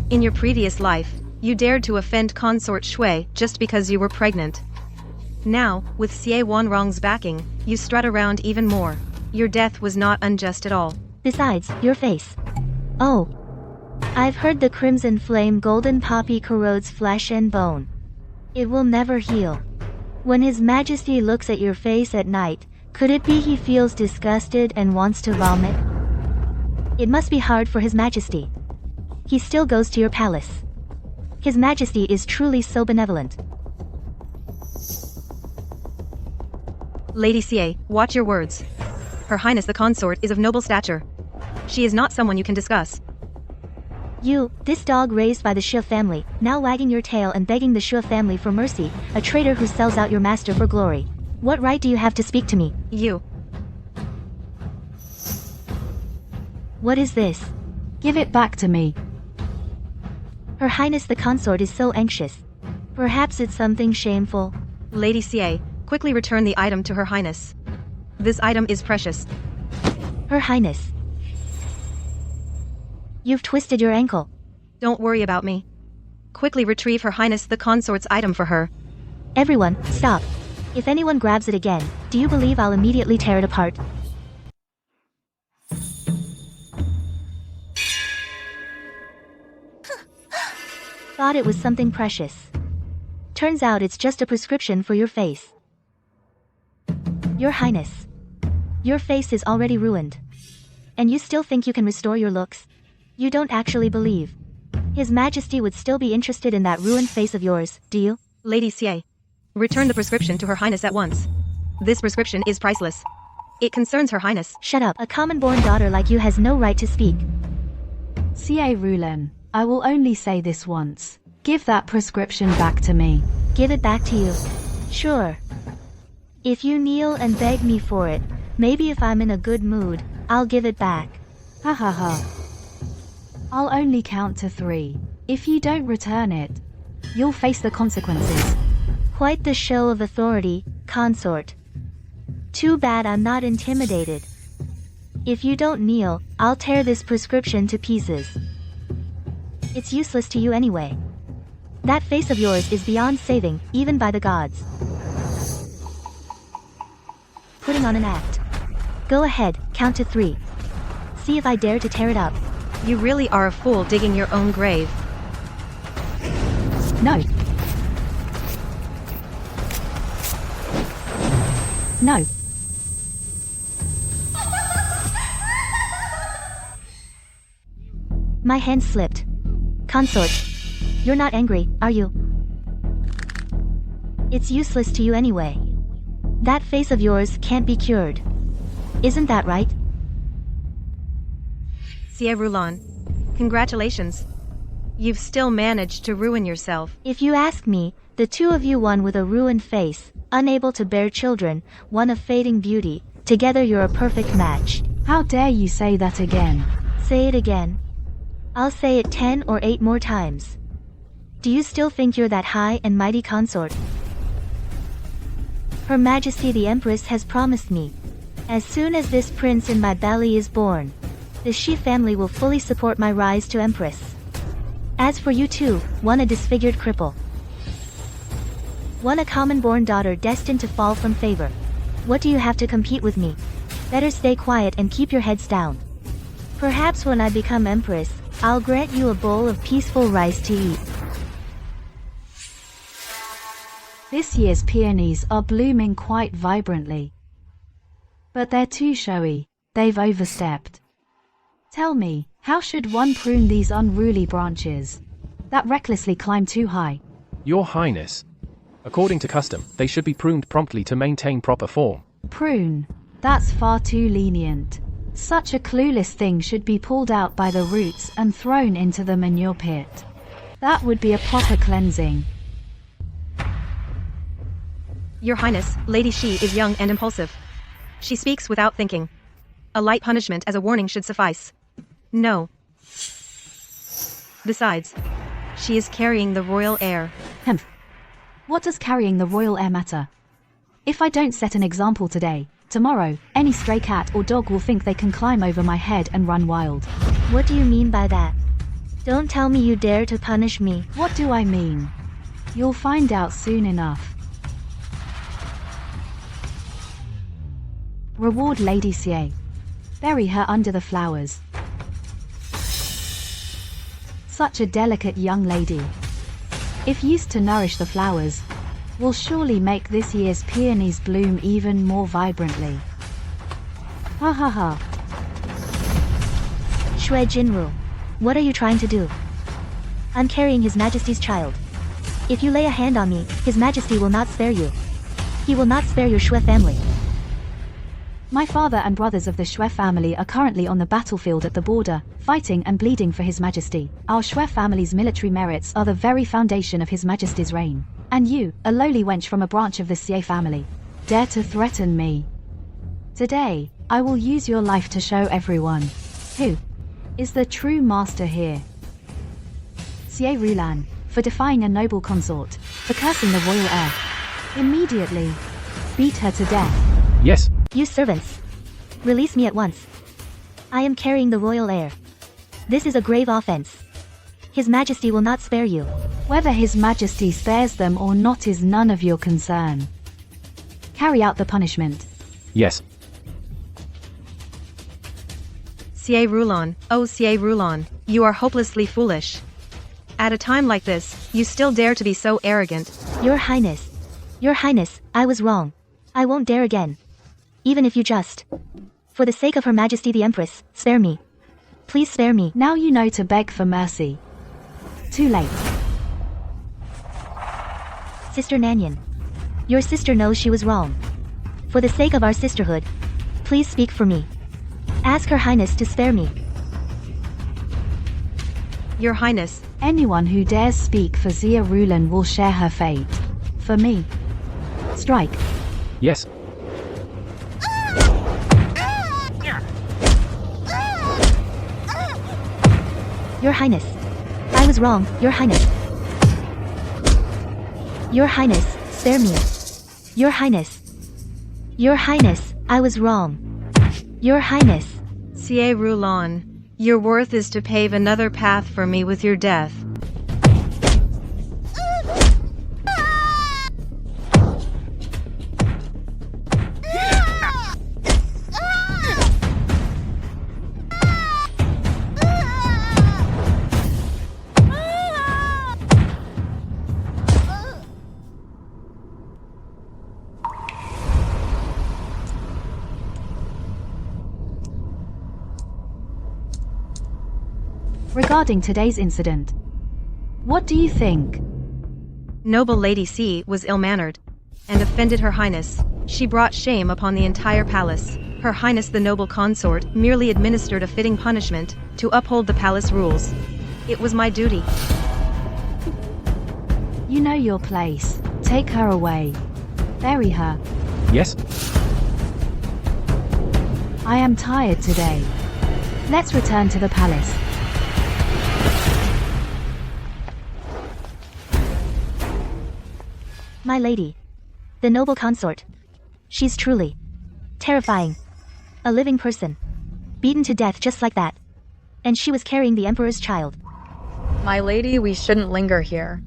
B: In your previous life, you dared to offend Consort Shui just because you were pregnant. Now, with Xie Wanrong's backing, you strut around even more. Your death was not unjust at all.
I: Besides, your face. Oh. I've heard the crimson flame golden poppy corrodes flesh and bone. It will never heal. When His Majesty looks at your face at night, Could it be he feels disgusted and wants to vomit? It must be hard for His Majesty. He still goes to your palace. His Majesty is truly so benevolent.
B: Lady Xie, watch your words. Her Highness the Consort is of noble stature. She is not someone you can discuss.
I: You, this dog raised by the Xue family, now wagging your tail and begging the Xue family for mercy, a traitor who sells out your master for glory. What right do you have to speak to me?
B: You.
I: What is this?
F: Give it back to me.
I: Her Highness the Consort is so anxious. Perhaps it's something shameful.
B: Lady Xie, quickly return the item to Her Highness. This item is precious.
I: Her Highness. You've twisted your ankle.
B: Don't worry about me. Quickly retrieve Her Highness the Consort's item for her.
I: Everyone, stop. If anyone grabs it again, do you believe I'll immediately tear it apart? Thought it was something precious. Turns out it's just a prescription for your face. Your Highness. Your face is already ruined. And you still think you can restore your looks? You don't actually believe. His Majesty would still be interested in that ruined face of yours, do you?
B: Lady Xie, return the prescription to Her Highness at once. This prescription is priceless. It concerns Her Highness.
I: Shut up. A common-born daughter like you has no right to speak.
F: Xie Rulen, I will only say this once. Give that prescription back to me.
I: Give it back to you. Sure. If you kneel and beg me for it, maybe if I'm in a good mood, I'll give it back.
F: Ha ha ha. I'll only count to 3. If you don't return it, you'll face the consequences.
I: Quite the show of authority, Consort. Too bad I'm not intimidated. If you don't kneel, I'll tear this prescription to pieces. It's useless to you anyway. That face of yours is beyond saving, even by the gods. Putting on an act. Go ahead, count to 3. See if I dare to tear it up.
B: You really are a fool digging your own grave.
F: No. No.
I: My hand slipped. Consort. You're not angry, are you? It's useless to you anyway. That face of yours can't be cured. Isn't that right?
B: Xie Rulan, congratulations. You've still managed to ruin yourself.
I: If you ask me, the two of you, one with a ruined face, unable to bear children, one of fading beauty, together you're a perfect match.
F: How dare you say that again?
I: Say it again. I'll say it 10 or 8 more times. Do you still think you're that high and mighty consort? Her Majesty the Empress has promised me. As soon as this prince in my belly is born, the Xi family will fully support my rise to Empress. As for you two, one a disfigured cripple. One a common-born daughter destined to fall from favor. What do you have to compete with me? Better stay quiet and keep your heads down. Perhaps when I become Empress, I'll grant you a bowl of peaceful rice to eat.
F: This year's peonies are blooming quite vibrantly. But they're too showy. They've overstepped. Tell me, how should one prune these unruly branches that recklessly climb too high?
E: Your Highness. According to custom, they should be pruned promptly to maintain proper form.
F: Prune? That's far too lenient. Such a clueless thing should be pulled out by the roots and thrown into the manure pit. That would be a proper cleansing.
B: Your Highness, Lady Xi is young and impulsive. She speaks without thinking. A light punishment as a warning should suffice. No. Besides, she is carrying the royal heir.
F: What does carrying the royal heir matter? If I don't set an example today, tomorrow, any stray cat or dog will think they can climb over my head and run wild.
I: What do you mean by that? Don't tell me you dare to punish me.
F: What do I mean? You'll find out soon enough. Reward Lady Xie. Bury her under the flowers. Such a delicate young lady. If used to nourish the flowers, will surely make this year's peonies bloom even more vibrantly. Ha ha ha.
I: Shui Jinru. What are you trying to do? I'm carrying His Majesty's child. If you lay a hand on me, His Majesty will not spare you. He will not spare your Shui family.
F: My father and brothers of the Shui family are currently on the battlefield at the border, fighting and bleeding for His Majesty. Our Shui family's military merits are the very foundation of His Majesty's reign. And you, a lowly wench from a branch of the Xie family, dare to threaten me. Today, I will use your life to show everyone who is the true master here. Xie Rulan, for defying a noble consort, for cursing the royal heir. Immediately, beat her to death.
E: Yes.
I: You servants. Release me at once. I am carrying the royal heir. This is a grave offense. His Majesty will not spare you.
F: Whether His Majesty spares them or not is none of your concern. Carry out the punishment.
E: Yes.
B: Xie Rulan, oh Xie Rulan, you are hopelessly foolish. At a time like this, you still dare to be so arrogant.
I: Your Highness, I was wrong. I won't dare again. Even if you just, for the sake of Her Majesty the Empress, spare me. Please spare me.
F: Now you know to beg for mercy. Too late.
I: Sister Nion. Your sister knows she was wrong. For the sake of our sisterhood, please speak for me. Ask Her Highness to spare me.
B: Your Highness.
F: Anyone who dares speak for Xie Rulan will share her fate. For me. Strike.
E: Yes.
I: Your Highness. I was wrong, Your Highness. Your Highness, spare me. Your Highness. Your Highness, I was wrong. Your Highness.
B: Xie Rulan, your worth is to pave another path for me with your death.
F: Regarding today's incident, what do you think?
B: Noble Lady C was ill-mannered and offended Her Highness. She brought shame upon the entire palace. Her Highness the noble consort merely administered a fitting punishment to uphold the palace rules. It was my duty.
F: You know your place. Take her away. Bury her.
E: Yes.
F: I am tired today. Let's return to the palace.
I: My lady. The noble consort. She's truly terrifying. A living person. Beaten to death just like that. And she was carrying the Emperor's child.
D: My lady, we shouldn't linger here.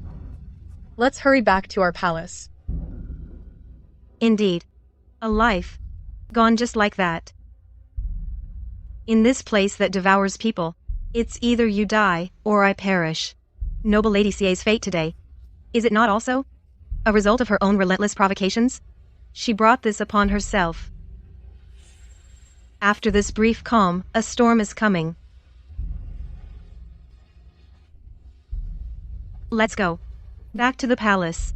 D: Let's hurry back to our palace.
B: Indeed. A life. Gone just like that. In this place that devours people, it's either you die, or I perish. Noble Lady Xie's fate today. Is it not also a result of her own relentless provocations? She brought this upon herself. After this brief calm, a storm is coming. Let's go. Back to the palace.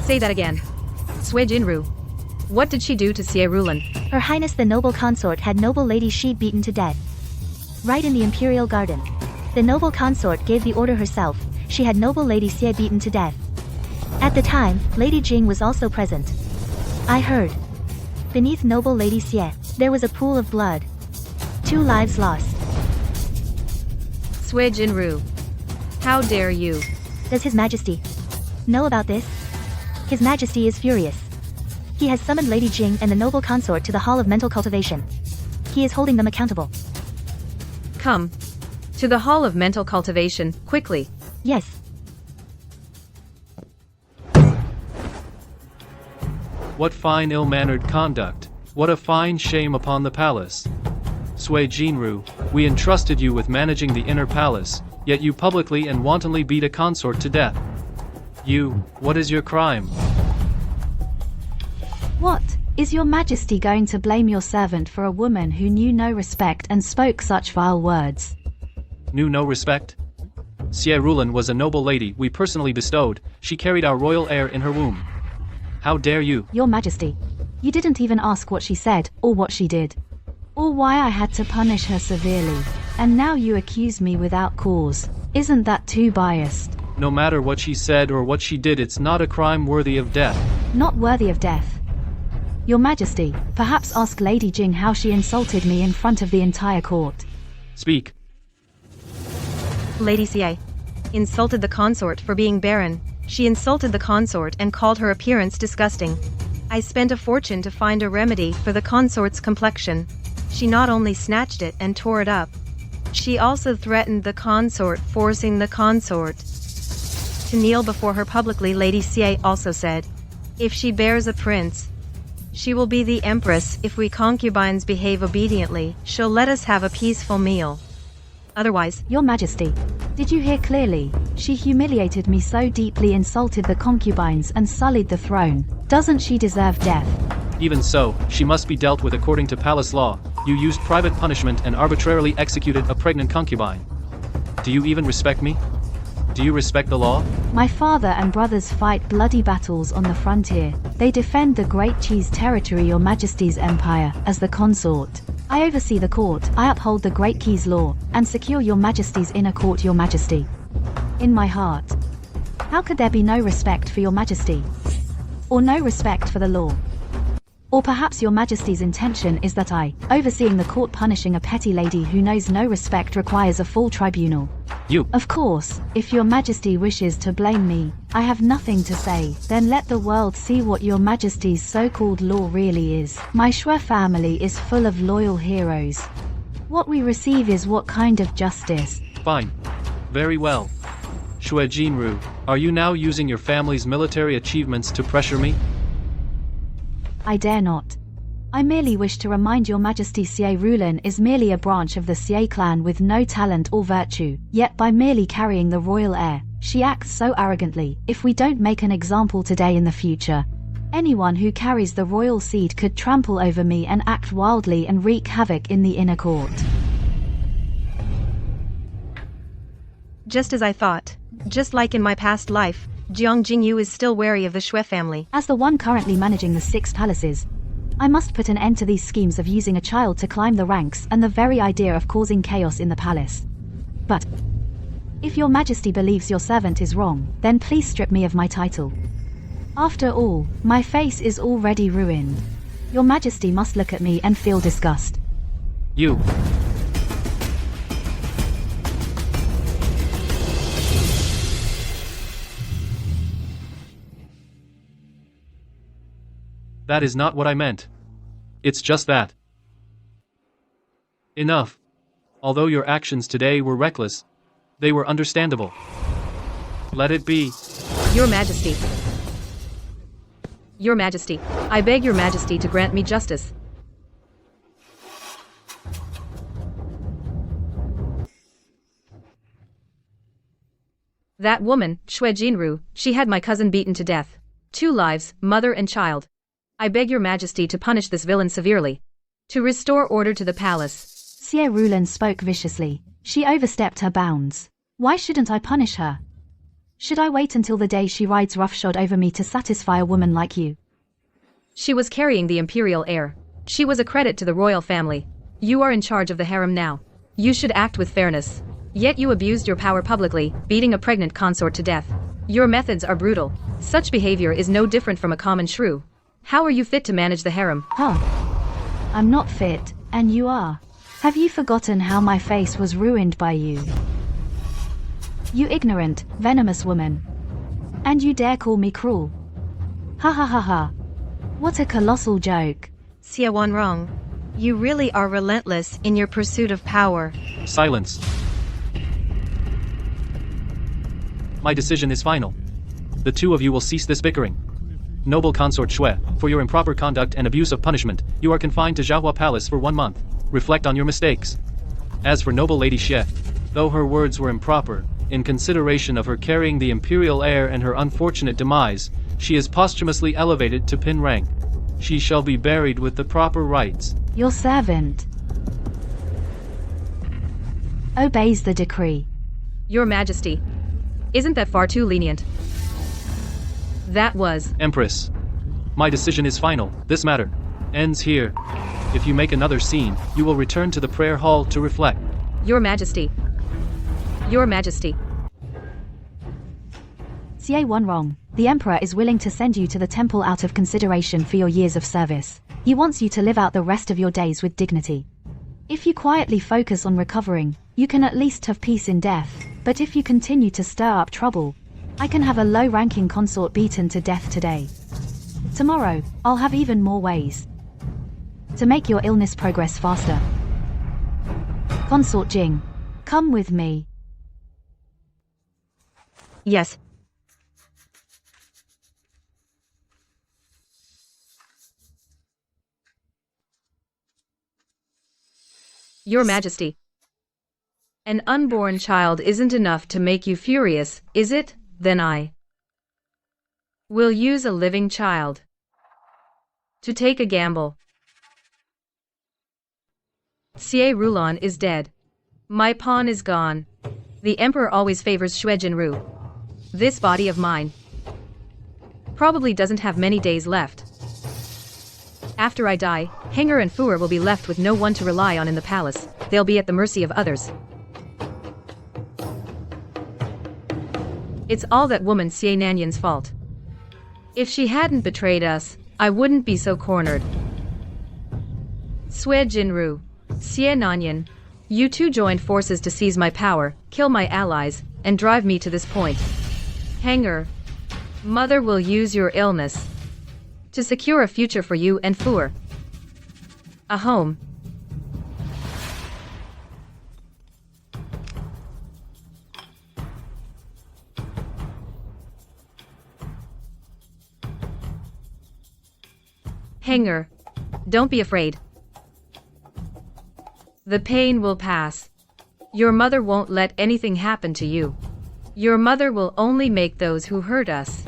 A: Say that again. Sui Jinru. What did she do to Xie Rulan?
I: Her Highness the noble consort had noble Lady Shi beaten to death. Right in the Imperial Garden. The noble consort gave the order herself. She had noble Lady Xie beaten to death. At the time, Lady Jing was also present. I heard. Beneath noble Lady Xie, there was a pool of blood. 2 lives lost.
A: Sui Jinru. How dare you?
I: Does His Majesty know about this? His Majesty is furious. He has summoned Lady Jing and the noble consort to the Hall of Mental Cultivation. He is holding them accountable.
A: Come. To the Hall of Mental Cultivation, quickly.
I: Yes.
G: What fine ill-mannered conduct. What a fine shame upon the palace. Sui Jinru, we entrusted you with managing the inner palace, yet you publicly and wantonly beat a consort to death. What is your crime?
F: What? Is your majesty going to blame your servant for a woman who knew no respect and spoke such vile words?
G: Knew no respect? Xie Rulan was a noble lady we personally bestowed, she carried our royal heir in her womb. How dare you?
F: Your majesty, you didn't even ask what she said, or what she did. Or why I had to punish her severely. And now you accuse me without cause. Isn't that too biased?
G: No matter what she said or what she did, it's not a crime worthy of death.
F: Not worthy of death. Your majesty, perhaps ask Lady Jing how she insulted me in front of the entire court.
G: Speak.
B: Lady Xie insulted the consort for being barren. She insulted the consort and called her appearance disgusting. I spent a fortune to find a remedy for the consort's complexion. She not only snatched it and tore it up, she also threatened the consort, forcing the consort to kneel before her publicly. Lady Xie also said, if she bears a prince, she will be the empress. If we concubines behave obediently, she'll let us have a peaceful meal. Otherwise,
F: Your Majesty, did you hear clearly? She humiliated me so deeply, insulted the concubines and sullied the throne. Doesn't she deserve death?
G: Even so, she must be dealt with according to palace law. You used private punishment and arbitrarily executed a pregnant concubine. Do you even respect me? Do you respect the law?
F: My father and brothers fight bloody battles on the frontier. They defend the Great Cheese territory, Your Majesty's empire, as the consort. I oversee the court, I uphold the Great Keys law, and secure Your Majesty's inner court, Your Majesty. In my heart. How could there be no respect for Your Majesty? Or no respect for the law? Or perhaps Your Majesty's intention is that I, overseeing the court, punishing a petty lady who knows no respect, requires a full tribunal.
G: You.
F: Of course, if Your Majesty wishes to blame me, I have nothing to say. Then let the world see what Your Majesty's so-called law really is. My Shui family is full of loyal heroes. What we receive is what kind of justice?
G: Fine. Very well. Shui Jinru, are you now using your family's military achievements to pressure me?
F: I dare not. I merely wish to remind Your Majesty Xie Rulan is merely a branch of the Xie clan with no talent or virtue, yet by merely carrying the royal heir, she acts so arrogantly. If we don't make an example today, in the future, anyone who carries the royal seed could trample over me and act wildly and wreak havoc in the inner court.
B: just as I thought. Just like in my past life, Jiang Jingyu is still wary of the Shui family.
F: As the one currently managing the 6 palaces, I must put an end to these schemes of using a child to climb the ranks and the very idea of causing chaos in the palace. But if your majesty believes your servant is wrong, then please strip me of my title. After all, my face is already ruined. Your majesty must look at me and feel disgust.
G: You. That is not what I meant. It's just that. Enough. Although your actions today were reckless, they were understandable. Let it be.
A: Your Majesty. Your Majesty, I beg your Majesty to grant me justice. That woman, Shui Jinru, she had my cousin beaten to death. 2 lives, mother and child. I beg your Majesty to punish this villain severely. To restore order to the palace.
F: Xie Rulan spoke viciously. She overstepped her bounds. Why shouldn't I punish her? Should I wait until the day she rides roughshod over me to satisfy a woman like you?
A: She was carrying the imperial heir. She was a credit to the royal family. You are in charge of the harem now. You should act with fairness. Yet you abused your power publicly, beating a pregnant consort to death. Your methods are brutal. Such behavior is no different from a common shrew. How are you fit to manage the harem?
F: Huh. I'm not fit, and you are. Have you forgotten how my face was ruined by you? You ignorant, venomous woman. And you dare call me cruel? Ha ha ha ha. What a colossal joke.
B: Xie Wanrong, you really are relentless in your pursuit of power.
G: Silence. My decision is final. The 2 of you will cease this bickering. Noble Consort Shui, for your improper conduct and abuse of punishment, you are confined to Zhaohua Palace for 1 month. Reflect on your mistakes. As for noble Lady Xie, though her words were improper, in consideration of her carrying the imperial heir and her unfortunate demise, she is posthumously elevated to Pin rank. She shall be buried with the proper rites.
F: Your servant obeys the decree.
A: Your Majesty. Isn't that far too lenient? That was...
G: Empress. My decision is final. This matter ends here. If you make another scene, you will return to the prayer hall to reflect.
A: Your Majesty. Your Majesty.
F: Xie won wrong. The Emperor is willing to send you to the temple out of consideration for your years of service. He wants you to live out the rest of your days with dignity. If you quietly focus on recovering, you can at least have peace in death. But if you continue to stir up trouble, I can have a low-ranking consort beaten to death today. Tomorrow, I'll have even more ways to make your illness progress faster. Consort Jing, come with me.
B: Yes.
A: Your Majesty. An unborn child isn't enough to make you furious, is it? Then I will use a living child to take a gamble. Xie Rulon is dead. My pawn is gone. The Emperor always favors Xue Jinru. This body of mine probably doesn't have many days left. After I die, Hanger and Fuer will be left with no one to rely on in the palace. They'll be at the mercy of others. It's all that woman Xie Nanyon's fault. If she hadn't betrayed us, I wouldn't be so cornered. Xue Jinru, Xie Nanyon, you two joined forces to seize my power, kill my allies, and drive me to this point. Hanger, Mother will use your illness to secure a future for you and Fuer. A home. Hanger, don't be afraid. The pain will pass. Your mother won't let anything happen to you. Your mother will only make those who hurt us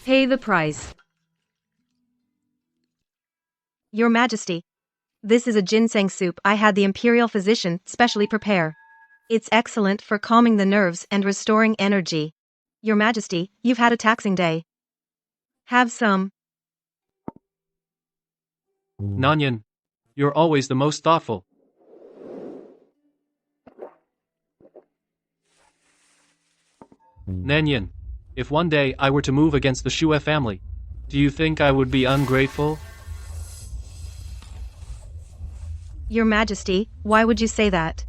A: pay the price.
B: Your Majesty. This is a ginseng soup I had the imperial physician specially prepare. It's excellent for calming the nerves and restoring energy. Your Majesty, you've had a taxing day. Have some.
G: Nanyan, you're always the most thoughtful. Nanyan, if one day I were to move against the Xue family, do you think I would be ungrateful?
B: Your Majesty, why would you say that?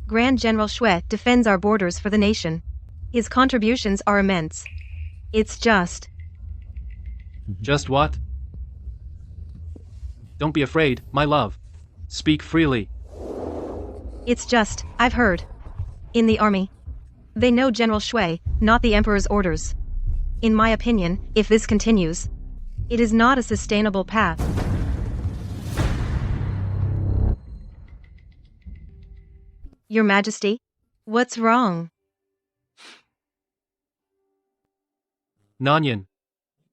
B: Grand General Xue defends our borders for the nation. His contributions are immense. It's just...
G: Just what? Don't be afraid, my love. Speak freely.
B: It's just, I've heard. In the army. They know General Xue, not the Emperor's orders. In my opinion, if this continues, it is not a sustainable path. Your Majesty, what's wrong?
G: Nanyan,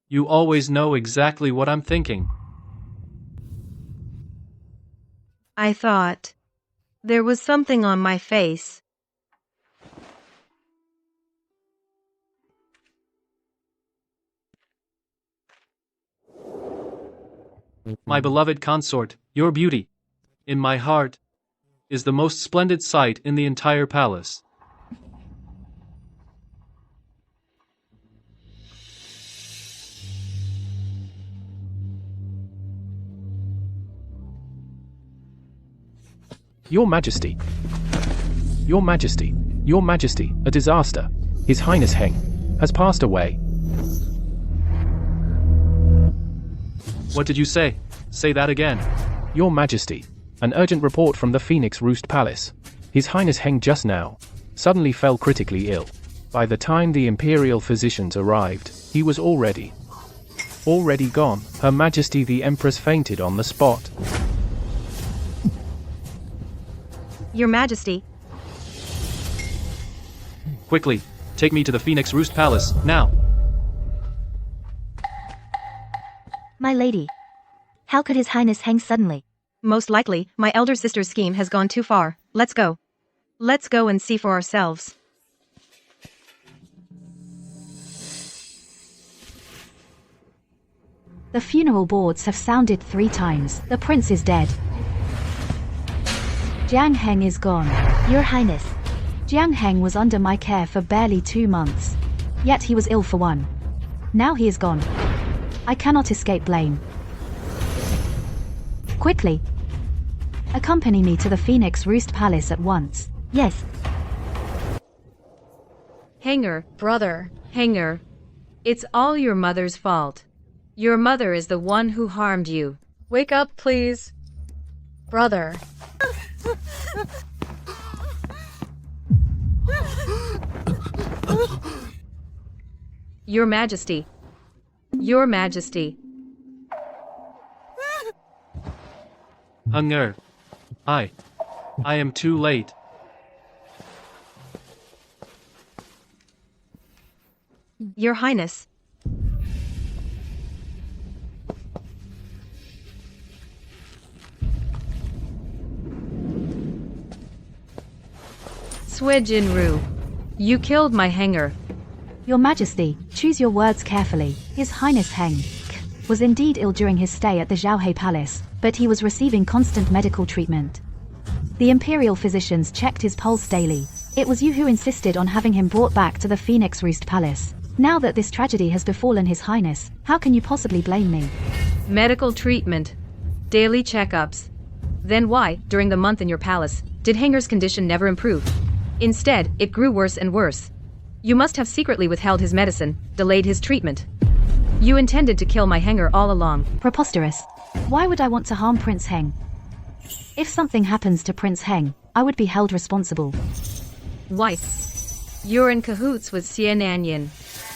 G: you always know exactly what I'm thinking.
B: I thought there was something on my face.
G: My beloved consort, your beauty, in my heart, is the most splendid sight in the entire palace.
E: Your Majesty. Your Majesty. Your Majesty, a disaster. His Highness Heng has passed away.
G: What did you say? Say that again.
E: Your Majesty, an urgent report from the Phoenix Roost Palace. His Highness Heng just now suddenly fell critically ill. By the time the imperial physicians arrived, he was already gone. Her Majesty the Empress fainted on the spot.
B: Your Majesty.
G: Quickly, take me to the Phoenix Roost Palace, now!
I: My lady. How could His Highness hang suddenly?
B: Most likely, my elder sister's scheme has gone too far. Let's go. Let's go and see for ourselves.
F: The funeral boards have sounded 3 times. The prince is dead. Jiang Heng is gone.
I: Your Highness.
F: Jiang Heng was under my care for barely 2 months. Yet he was ill for 1. Now he is gone. I cannot escape blame. Quickly. Accompany me to the Phoenix Roost Palace at once.
I: Yes.
A: Hanger,
D: Brother.
A: Hanger. It's all your mother's fault. Your mother is the one who harmed you.
D: Wake up, please. Brother.
A: Your Majesty. Your Majesty.
G: Hunger. I am too late.
B: Your Highness.
A: Jinru. You killed my Hanger.
F: Your Majesty, choose your words carefully. His Highness Heng was indeed ill during his stay at the Zhaohe Palace, but he was receiving constant medical treatment. The imperial physicians checked his pulse daily. It was you who insisted on having him brought back to the Phoenix Roost Palace. Now that this tragedy has befallen His Highness, how can you possibly blame me?
A: Medical treatment. Daily checkups. Then why, during the month in your palace, did Hanger's condition never improve? Instead, it grew worse and worse. You must have secretly withheld his medicine, delayed his treatment. You intended to kill my Hanger all along.
F: Preposterous. Why would I want to harm Prince Heng? If something happens to Prince Heng, I would be held responsible.
A: Why? You're in cahoots with Nion.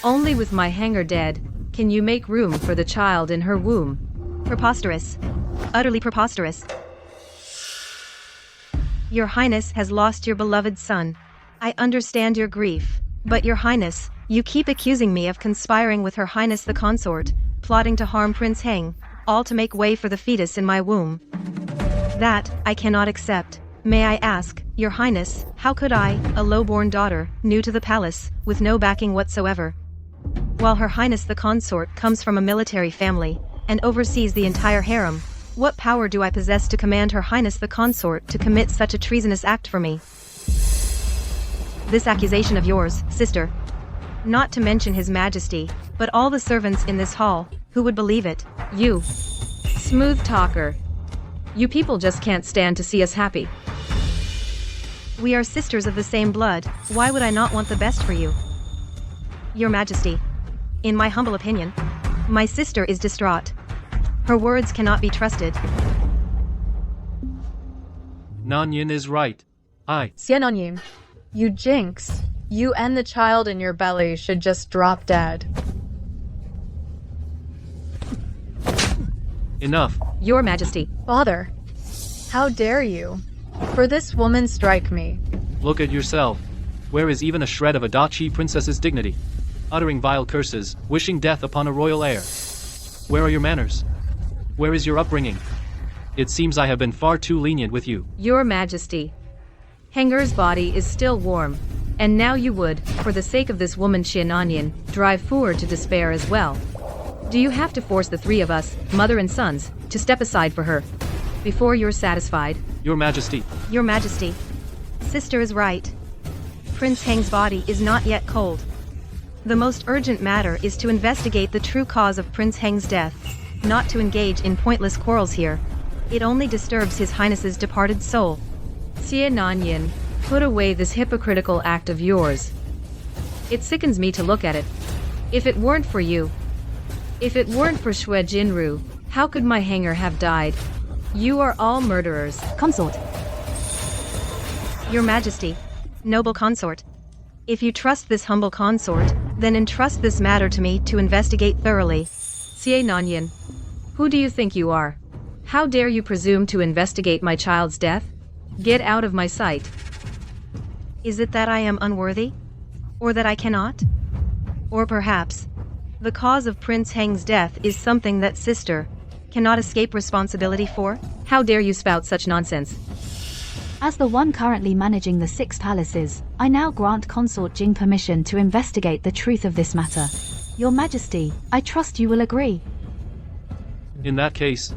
A: Only with my Hanger dead can you make room for the child in her womb.
B: Preposterous. Utterly preposterous. Your Highness has lost your beloved son. I understand your grief. But Your Highness, you keep accusing me of conspiring with Her Highness the Consort, plotting to harm Prince Heng, all to make way for the fetus in my womb. That, I cannot accept. May I ask, Your Highness, how could I, a low-born daughter, new to the palace, with no backing whatsoever? While Her Highness the Consort comes from a military family, and oversees the entire harem, what power do I possess to command Her Highness the Consort to commit such a treasonous act for me? This accusation of yours, sister, not to mention His Majesty, but all the servants in this hall, who would believe it?
A: You. Smooth talker. You people just can't stand to see us happy.
B: We are sisters of the same blood, why would I not want the best for you? Your Majesty, in my humble opinion, my sister is distraught. Her words cannot be trusted.
G: Nion is right.
D: Nion, you jinx. You and the child in your belly should just drop dead.
G: Enough.
A: Your Majesty.
D: Father, how dare you? For this woman strike me.
G: Look at yourself. Where is even a shred of a Dachi princess's dignity? Uttering vile curses, wishing death upon a royal heir. Where are your manners? Where is your upbringing? It seems I have been far too lenient with you.
A: Your Majesty. Hanger's body is still warm, and now you would, for the sake of this woman Nion, drive Fuer to despair as well. Do you have to force the 3 of us, mother and sons, to step aside for her? Before you're satisfied?
G: Your Majesty.
B: Your Majesty. Sister is right. Prince Heng's body is not yet cold. The most urgent matter is to investigate the true cause of Prince Heng's death, not to engage in pointless quarrels here. It only disturbs His Highness's departed soul.
A: Nion, put away this hypocritical act of yours. It sickens me to look at it. If it weren't for you, if it weren't for Jinru, how could my Hanger have died? You are all murderers.
F: Consort.
B: Your Majesty, noble consort. If you trust this humble consort, then entrust this matter to me to investigate thoroughly.
A: Nion, who do you think you are? How dare you presume to investigate my child's death? Get out of my sight.
B: Is it that I am unworthy? Or that I cannot? Or perhaps, the cause of Prince Heng's death is something that sister cannot escape responsibility for?
A: How dare you spout such nonsense?
F: As the one currently managing the 6 palaces, I now grant Consort Jing permission to investigate the truth of this matter. Your Majesty, I trust you will agree.
G: In that case,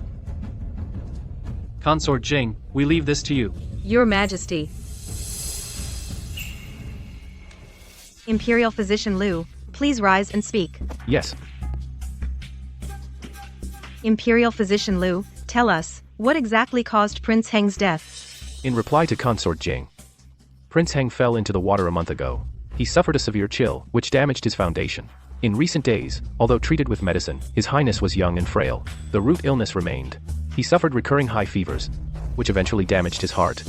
G: Consort Jing, we leave this to you.
A: Your Majesty.
B: Imperial Physician Liu, please rise and speak.
E: Yes.
B: Imperial Physician Liu, tell us, what exactly caused Prince Heng's death?
E: In reply to Consort Jing, Prince Heng fell into the water a month ago. He suffered a severe chill, which damaged his foundation. In recent days, although treated with medicine, His Highness was young and frail. The root illness remained. He suffered recurring high fevers, which eventually damaged his heart.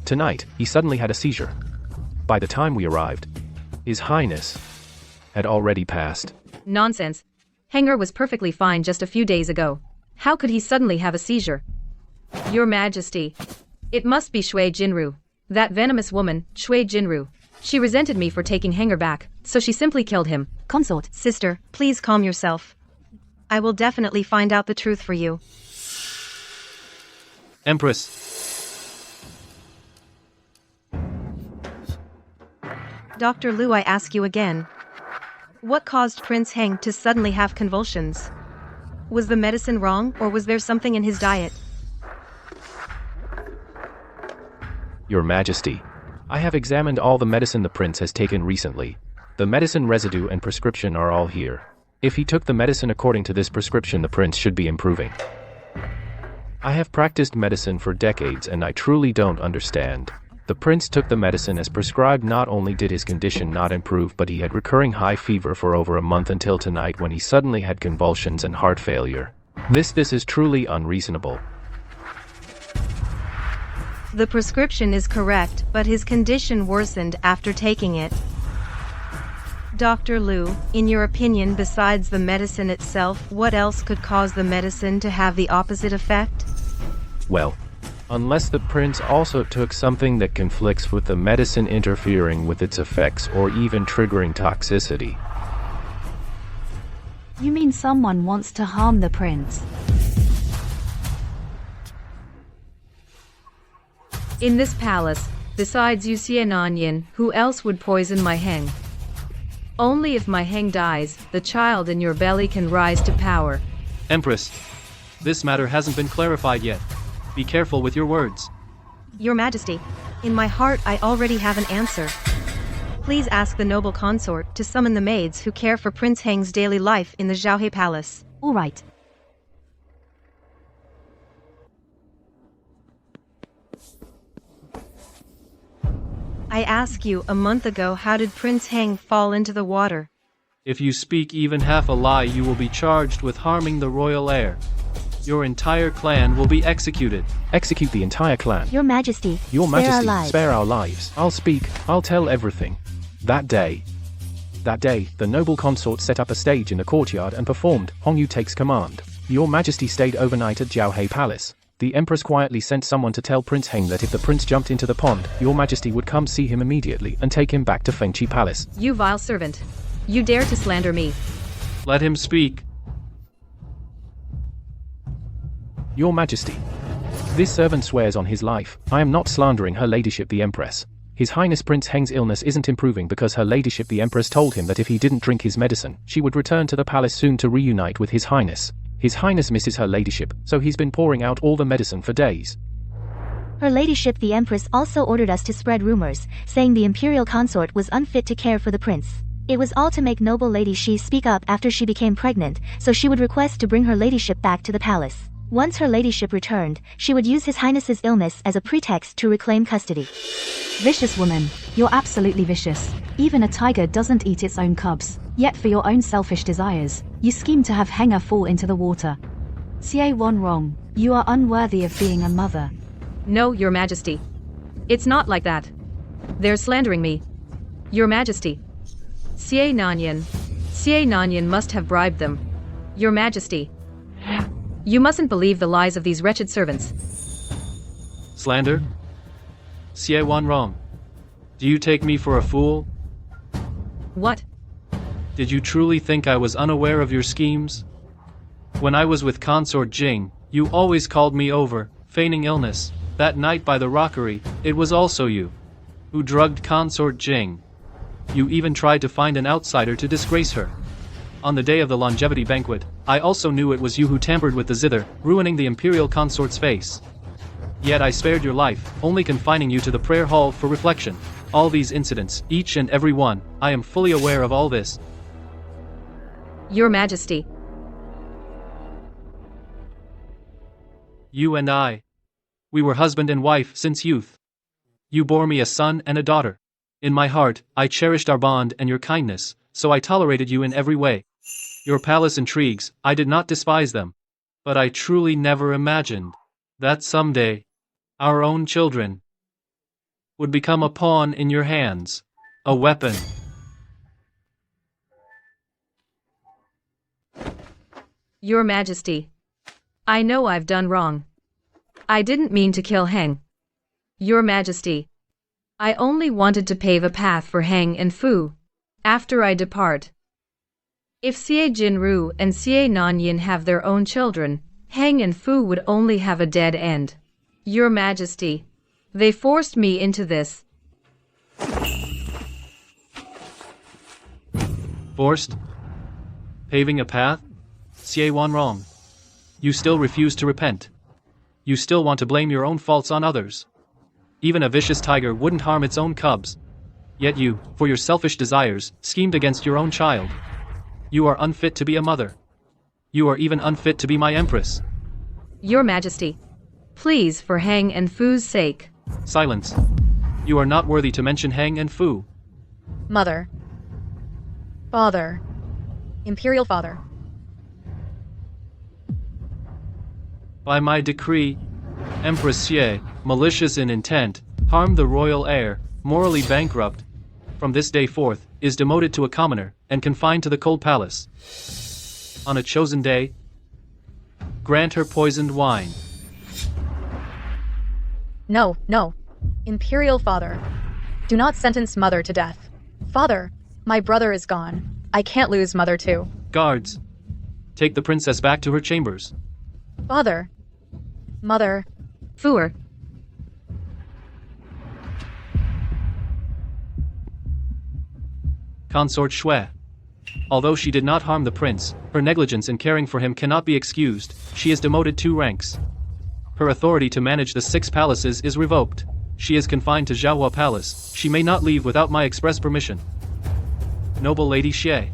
E: Tonight, he suddenly had a seizure. By the time we arrived, His Highness had already passed.
A: Nonsense. Henger was perfectly fine just a few days ago. How could he suddenly have a seizure? Your Majesty. It must be Shui Jinru. That venomous woman, Shui Jinru. She resented me for taking Henger back, so she simply killed him.
F: Consort.
B: Sister, please calm yourself. I will definitely find out the truth for you.
G: Empress.
B: Dr. Liu, I ask you again. What caused Prince Heng to suddenly have convulsions? Was the medicine wrong, or was there something in his diet?
E: Your Majesty, I have examined all the medicine the prince has taken recently. The medicine residue and prescription are all here. If he took the medicine according to this prescription, the prince should be improving. I have practiced medicine for decades and I truly don't understand. The prince took the medicine as prescribed. Not only did his condition not improve, but he had recurring high fever for over a month until tonight when he suddenly had convulsions and heart failure. This is truly unreasonable.
B: The prescription is correct, but his condition worsened after taking it. Dr. Liu, in your opinion, besides the medicine itself, what else could cause the medicine to have the opposite effect?
E: Well, unless the prince also took something that conflicts with the medicine, interfering with its effects or even triggering toxicity.
F: You mean someone wants to harm the prince?
A: In this palace, besides you Nion, who else would poison my Heng? Only if my Heng dies, the child in your belly can rise to power.
G: Empress. This matter hasn't been clarified yet. Be careful with your words.
B: Your Majesty, in my heart I already have an answer. Please ask the noble consort to summon the maids who care for Prince Heng's daily life in the Zhaohe Palace.
F: All right.
B: I ask you, a month ago, how did Prince Heng fall into the water?
G: If you speak even half a lie, you will be charged with harming the royal heir. Your entire clan will be executed.
E: Execute the entire clan.
I: Your Majesty,
E: Your
I: spare
E: Majesty,
I: our lives.
E: spare our lives. I'll speak, I'll tell everything. That day, the noble consort set up a stage in the courtyard and performed Hongyu Takes Command. Your Majesty stayed overnight at Zhaohe Palace. The Empress quietly sent someone to tell Prince Heng that if the prince jumped into the pond, Your Majesty would come see him immediately and take him back to Fengqi Palace.
A: You vile servant. You dare to slander me.
G: Let him speak.
E: Your Majesty, this servant swears on his life. I am not slandering Her Ladyship the Empress. His Highness Prince Heng's illness isn't improving because Her Ladyship the Empress told him that if he didn't drink his medicine, she would return to the palace soon to reunite with His Highness. His Highness misses Her Ladyship, so he's been pouring out all the medicine for days.
I: Her Ladyship the Empress also ordered us to spread rumors, saying the Imperial Consort was unfit to care for the prince. It was all to make noble Lady Shi speak up after she became pregnant, so she would request to bring Her Ladyship back to the palace. Once Her Ladyship returned, she would use His Highness's illness as a pretext to reclaim custody.
F: Vicious woman. You're absolutely vicious. Even a tiger doesn't eat its own cubs. Yet for your own selfish desires, you scheme to have Henger fall into the water. Xie Wan wrong. You are unworthy of being a mother.
A: No, Your Majesty. It's not like that. They're slandering me. Your Majesty. Nion must have bribed them. Your Majesty. You mustn't believe the lies of these wretched servants.
G: Slander? Wrong. Do you take me for a fool?
A: What?
G: Did you truly think I was unaware of your schemes? When I was with Consort Jing, you always called me over, feigning illness. That night by the rockery, it was also you who drugged Consort Jing. You even tried to find an outsider to disgrace her. On the day of the longevity banquet, I also knew it was you who tampered with the zither, ruining the imperial consort's face. Yet I spared your life, only confining you to the prayer hall for reflection. All these incidents, each and every one, I am fully aware of all this.
A: Your Majesty.
G: You and I. We were husband and wife since youth. You bore me a son and a daughter. In my heart, I cherished our bond and your kindness, so I tolerated you in every way. Your palace intrigues, I did not despise them. But I truly never imagined that someday, our own children would become a pawn in your hands, a weapon.
A: Your Majesty. I know I've done wrong. I didn't mean to kill Heng. Your Majesty. I only wanted to pave a path for Heng and Fu after I depart. If Xie Jinru and Xie Nanyin have their own children, Heng and Fu would only have a dead end. Your Majesty. They forced me into this.
G: Forced? Paving a path? Xie Wan wrong. You still refuse to repent. You still want to blame your own faults on others. Even a vicious tiger wouldn't harm its own cubs. Yet you, for your selfish desires, schemed against your own child. You are unfit to be a mother. You are even unfit to be my empress.
A: Your Majesty. Please, for Heng and Fu's sake.
G: Silence. You are not worthy to mention Heng and Fu.
D: Mother. Father. Imperial father.
G: By my decree, Empress Xie, malicious in intent, harmed the royal heir, morally bankrupt, from this day forth, is demoted to a commoner, and confined to the cold palace. On a chosen day, grant her poisoned wine.
D: No, no. Imperial father. Do not sentence mother to death. Father, my brother is gone. I can't lose mother too.
G: Guards, take the princess back to her chambers.
D: Father. Mother.
A: Fuer.
G: Consort Shui. Although she did not harm the prince, her negligence in caring for him cannot be excused. She is demoted 2 ranks. Her authority to manage the 6 palaces is revoked. She is confined to Zhaohua Palace. She may not leave without my express permission. Noble Lady Xie.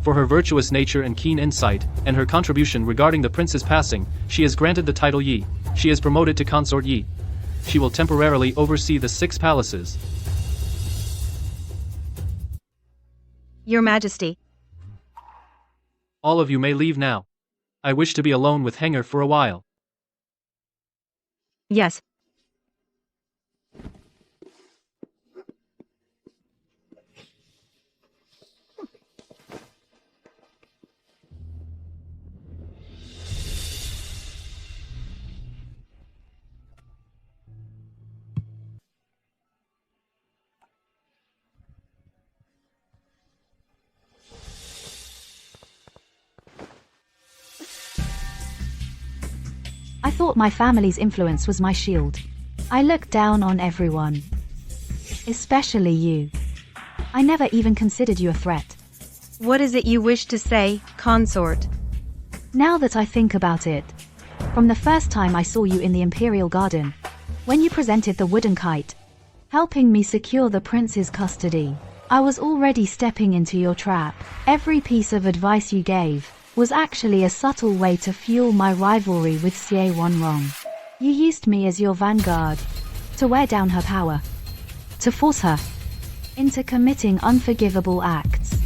G: For her virtuous nature and keen insight, and her contribution regarding the prince's passing, she is granted the title Yi. She is promoted to Consort Yi. She will temporarily oversee the 6 palaces.
B: Your Majesty.
G: All of you may leave now. I wish to be alone with Henger for a while.
B: Yes.
F: I thought my family's influence was my shield. I looked down on everyone. Especially you. I never even considered you a threat.
B: What is it you wish to say, Consort?
F: Now that I think about it, from the first time I saw you in the Imperial Garden, when you presented the wooden kite, helping me secure the prince's custody, I was already stepping into your trap. Every piece of advice you gave was actually a subtle way to fuel my rivalry with Xie Wanrong. You used me as your vanguard, to wear down her power, to force her into committing unforgivable acts.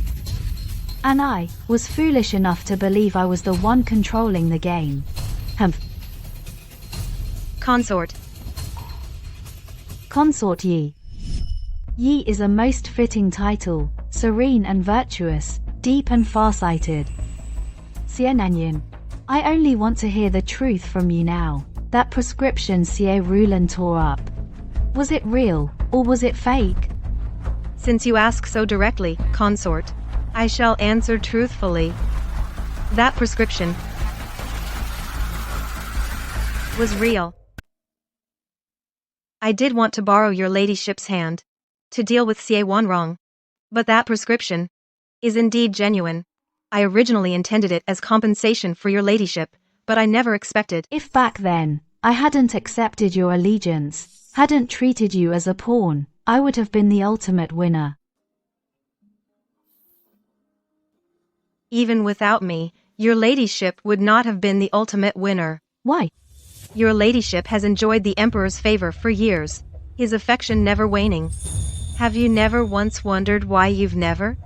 F: And I was foolish enough to believe I was the one controlling the game.
B: Consort.
F: Consort Yi. Yi is a most fitting title, serene and virtuous, deep and farsighted. Xiananyan, I only want to hear the truth from you now. That prescription Xie Rulan tore up. Was it real, or was it fake?
B: Since you ask so directly, Consort, I shall answer truthfully. That prescription was real. I did want to borrow your ladyship's hand to deal with Xie Wanrong, but that prescription is indeed genuine. I originally intended it as compensation for your ladyship, but I never expected.
F: If back then, I hadn't accepted your allegiance, hadn't treated you as a pawn, I would have been the ultimate winner.
B: Even without me, your ladyship would not have been the ultimate winner.
F: Why?
B: Your ladyship has enjoyed the emperor's favor for years, his affection never waning. Have you never once wondered why you've never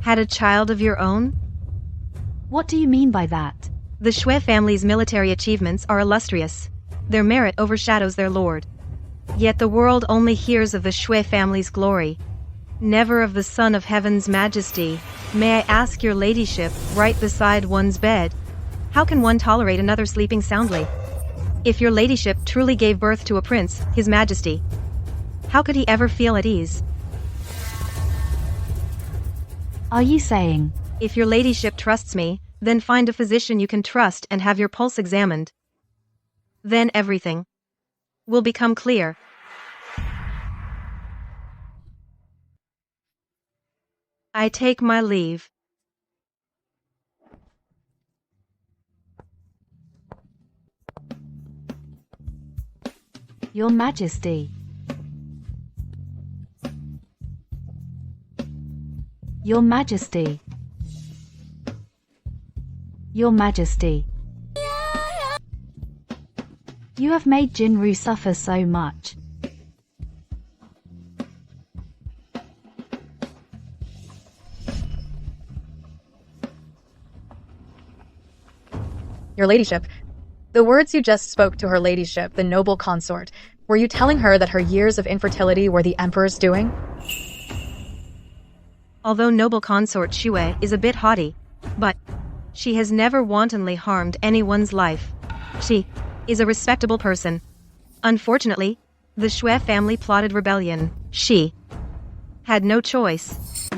B: had a child of your own?
F: What do you mean by that?
B: The Shui family's military achievements are illustrious. Their merit overshadows their lord. Yet the world only hears of the Shui family's glory, never of the Son of Heaven's majesty. May I ask your ladyship, right beside one's bed, how can one tolerate another sleeping soundly? If your ladyship truly gave birth to a prince, his majesty, how could he ever feel at ease?
F: Are you saying?
B: If your ladyship trusts me, then find a physician you can trust and have your pulse examined. Then everything will become clear. I take my leave.
F: Your Majesty. Your Majesty. Your Majesty. You have made Jinru suffer so much.
D: Your ladyship, the words you just spoke to her ladyship, the noble consort, were you telling her that her years of infertility were the emperor's doing?
B: Although noble consort Shui is a bit haughty, but she has never wantonly harmed anyone's life. She is a respectable person. Unfortunately, the Shui family plotted rebellion. She had no choice.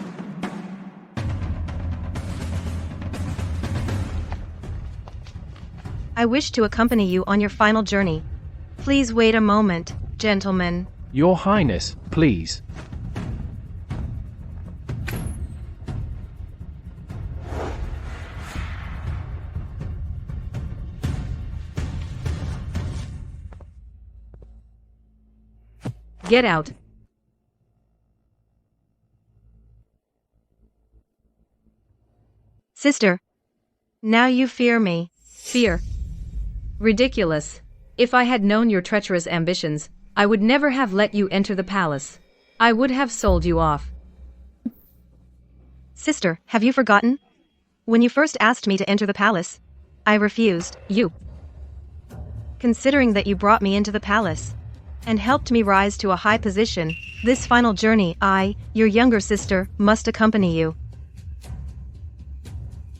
B: I wish to accompany you on your final journey. Please wait a moment, gentlemen.
E: Your Highness, please.
A: Get out.
B: Sister, now you fear me.
A: Fear. Ridiculous. If I had known your treacherous ambitions, I would never have let you enter the palace. I would have sold you off.
B: Sister, have you forgotten? When you first asked me to enter the palace, I refused.
A: You.
B: Considering that you brought me into the palace and helped me rise to a high position, this final journey I, your younger sister, must accompany you.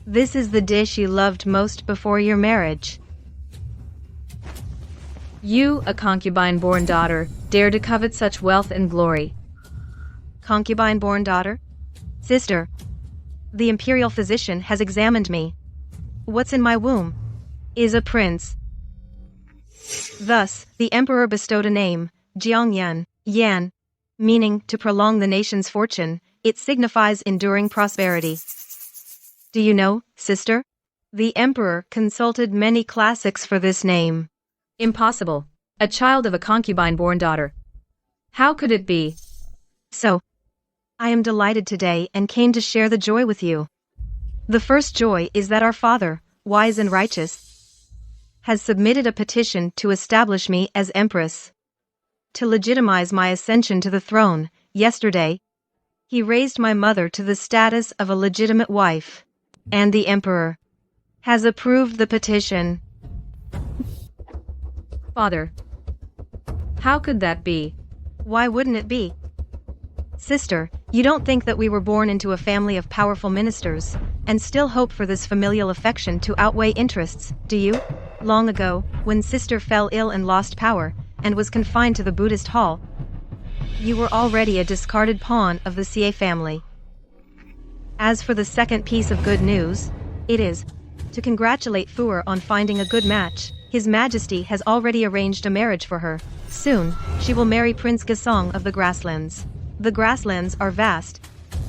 B: This is the dish you loved most before your marriage.
A: You, a concubine-born daughter, dare to covet such wealth and glory.
B: Concubine-born daughter? Sister, the imperial physician has examined me. What's in my womb is a prince. Thus, the emperor bestowed a name, Jiangyan, Yan, meaning to prolong the nation's fortune. It signifies enduring prosperity. Do you know, sister? The emperor consulted many classics for this name.
A: Impossible. A child of a concubine-born daughter. How could it be?
B: So, I am delighted today and came to share the joy with you. The first joy is that our father, wise and righteous, has submitted a petition to establish me as empress. To legitimize my ascension to the throne, yesterday, he raised my mother to the status of a legitimate wife, and the emperor has approved the petition.
A: Father, how could that be?
B: Why wouldn't it be? Sister, you don't think that we were born into a family of powerful ministers, and still hope for this familial affection to outweigh interests, do you? Long ago, when sister fell ill and lost power, and was confined to the Buddhist hall, you were already a discarded pawn of the Xie family. As for the second piece of good news, it is to congratulate Fuer on finding a good match. His Majesty has already arranged a marriage for her. Soon, she will marry Prince Gasong of the Grasslands. The Grasslands are vast,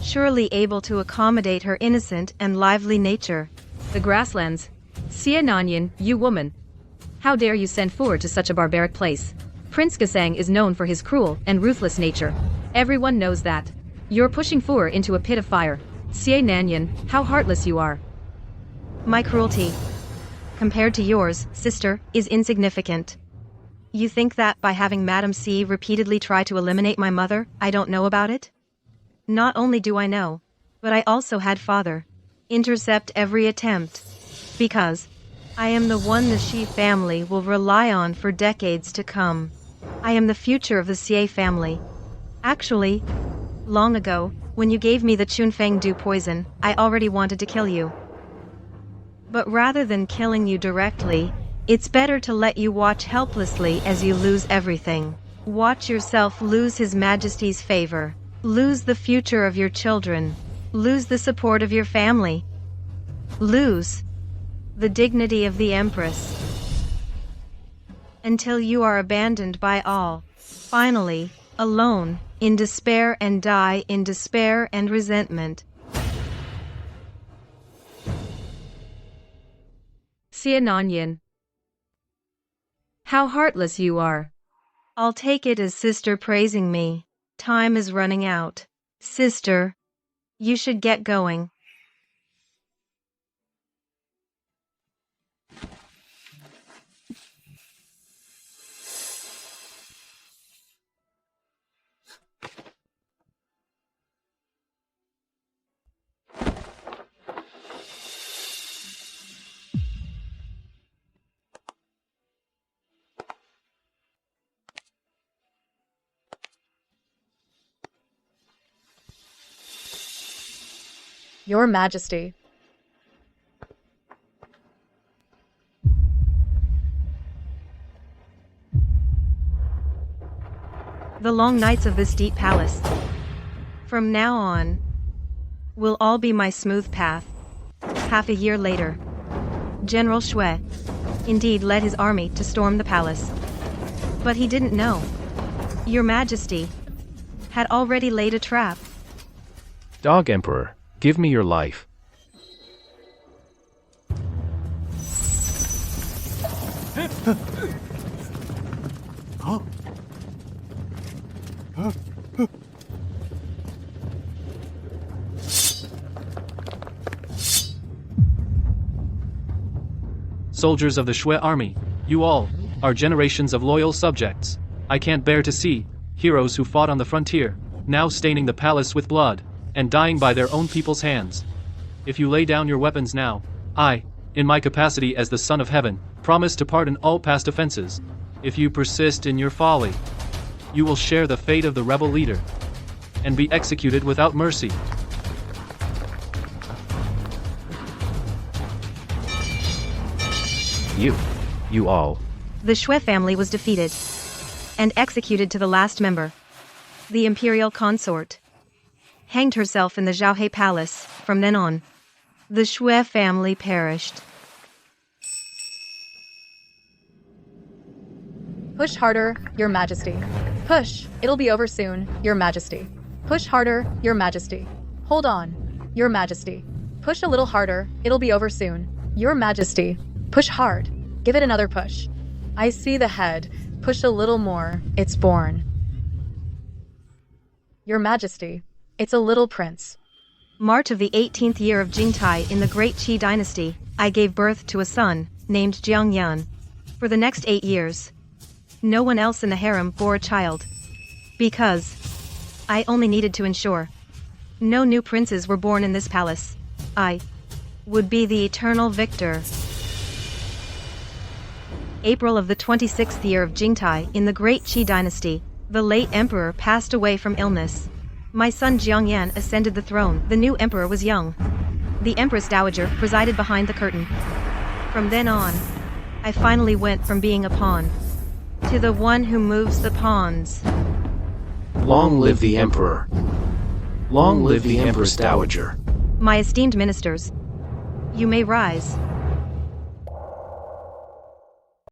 B: surely able to accommodate her innocent and lively nature.
A: The Grasslands? Nion, you woman. How dare you send Fuer to such a barbaric place? Prince Gasang is known for his cruel and ruthless nature. Everyone knows that. You're pushing Fuer into a pit of fire. Nion, how heartless you are.
B: My cruelty, compared to yours, sister, is insignificant. You think that by having Madame C repeatedly try to eliminate my mother, I don't know about it? Not only do I know, but I also had father intercept every attempt. Because I am the one the Xi family will rely on for decades to come. I am the future of the Xie family. Actually, long ago, when you gave me the Chunfeng Du poison, I already wanted to kill you. But rather than killing you directly, it's better to let you watch helplessly as you lose everything. Watch yourself lose His Majesty's favor, lose the future of your children, lose the support of your family, lose the dignity of the Empress, until you are abandoned by all, finally, alone, in despair, and die in despair and resentment.
A: Nion. How heartless you are.
B: I'll take it as sister praising me. Time is running out. Sister, you should get going.
D: Your Majesty.
B: The long nights of this deep palace, from now on, will all be my smooth path. Half a year later, General Shui indeed led his army to storm the palace. But he didn't know Your Majesty had already laid a trap.
E: Dog Emperor, give me your life.
G: Soldiers of the Shui army, you all are generations of loyal subjects. I can't bear to see heroes who fought on the frontier, now staining the palace with blood, and dying by their own people's hands. If you lay down your weapons now, I, in my capacity as the Son of Heaven, promise to pardon all past offenses. If you persist in your folly, you will share the fate of the rebel leader, and be executed without mercy.
E: You all.
B: The Shui family was defeated and executed to the last member. The imperial consort hanged herself in the Zhaohe Palace. From then on, the Shui family perished.
D: Push harder, Your Majesty. Push, it'll be over soon, Your Majesty. Push harder, Your Majesty. Hold on, Your Majesty. Push a little harder, it'll be over soon. Your Majesty. Push hard. Give it another push. I see the head. Push a little more, it's born. Your Majesty. It's a little prince.
B: March of the 18th year of Jingtai in the Great Qi dynasty, I gave birth to a son, named Jiang Yan. For the next 8 years, no one else in the harem bore a child. Because I only needed to ensure no new princes were born in this palace. I would be the eternal victor. April of the 26th year of Jingtai in the Great Qi dynasty, the late emperor passed away from illness. My son Jiangyan ascended the throne. The new emperor was young. The Empress Dowager presided behind the curtain. From then on, I finally went from being a pawn to the one who moves the pawns.
K: Long live the Emperor. Long live the Empress Dowager.
B: My esteemed ministers, you may rise.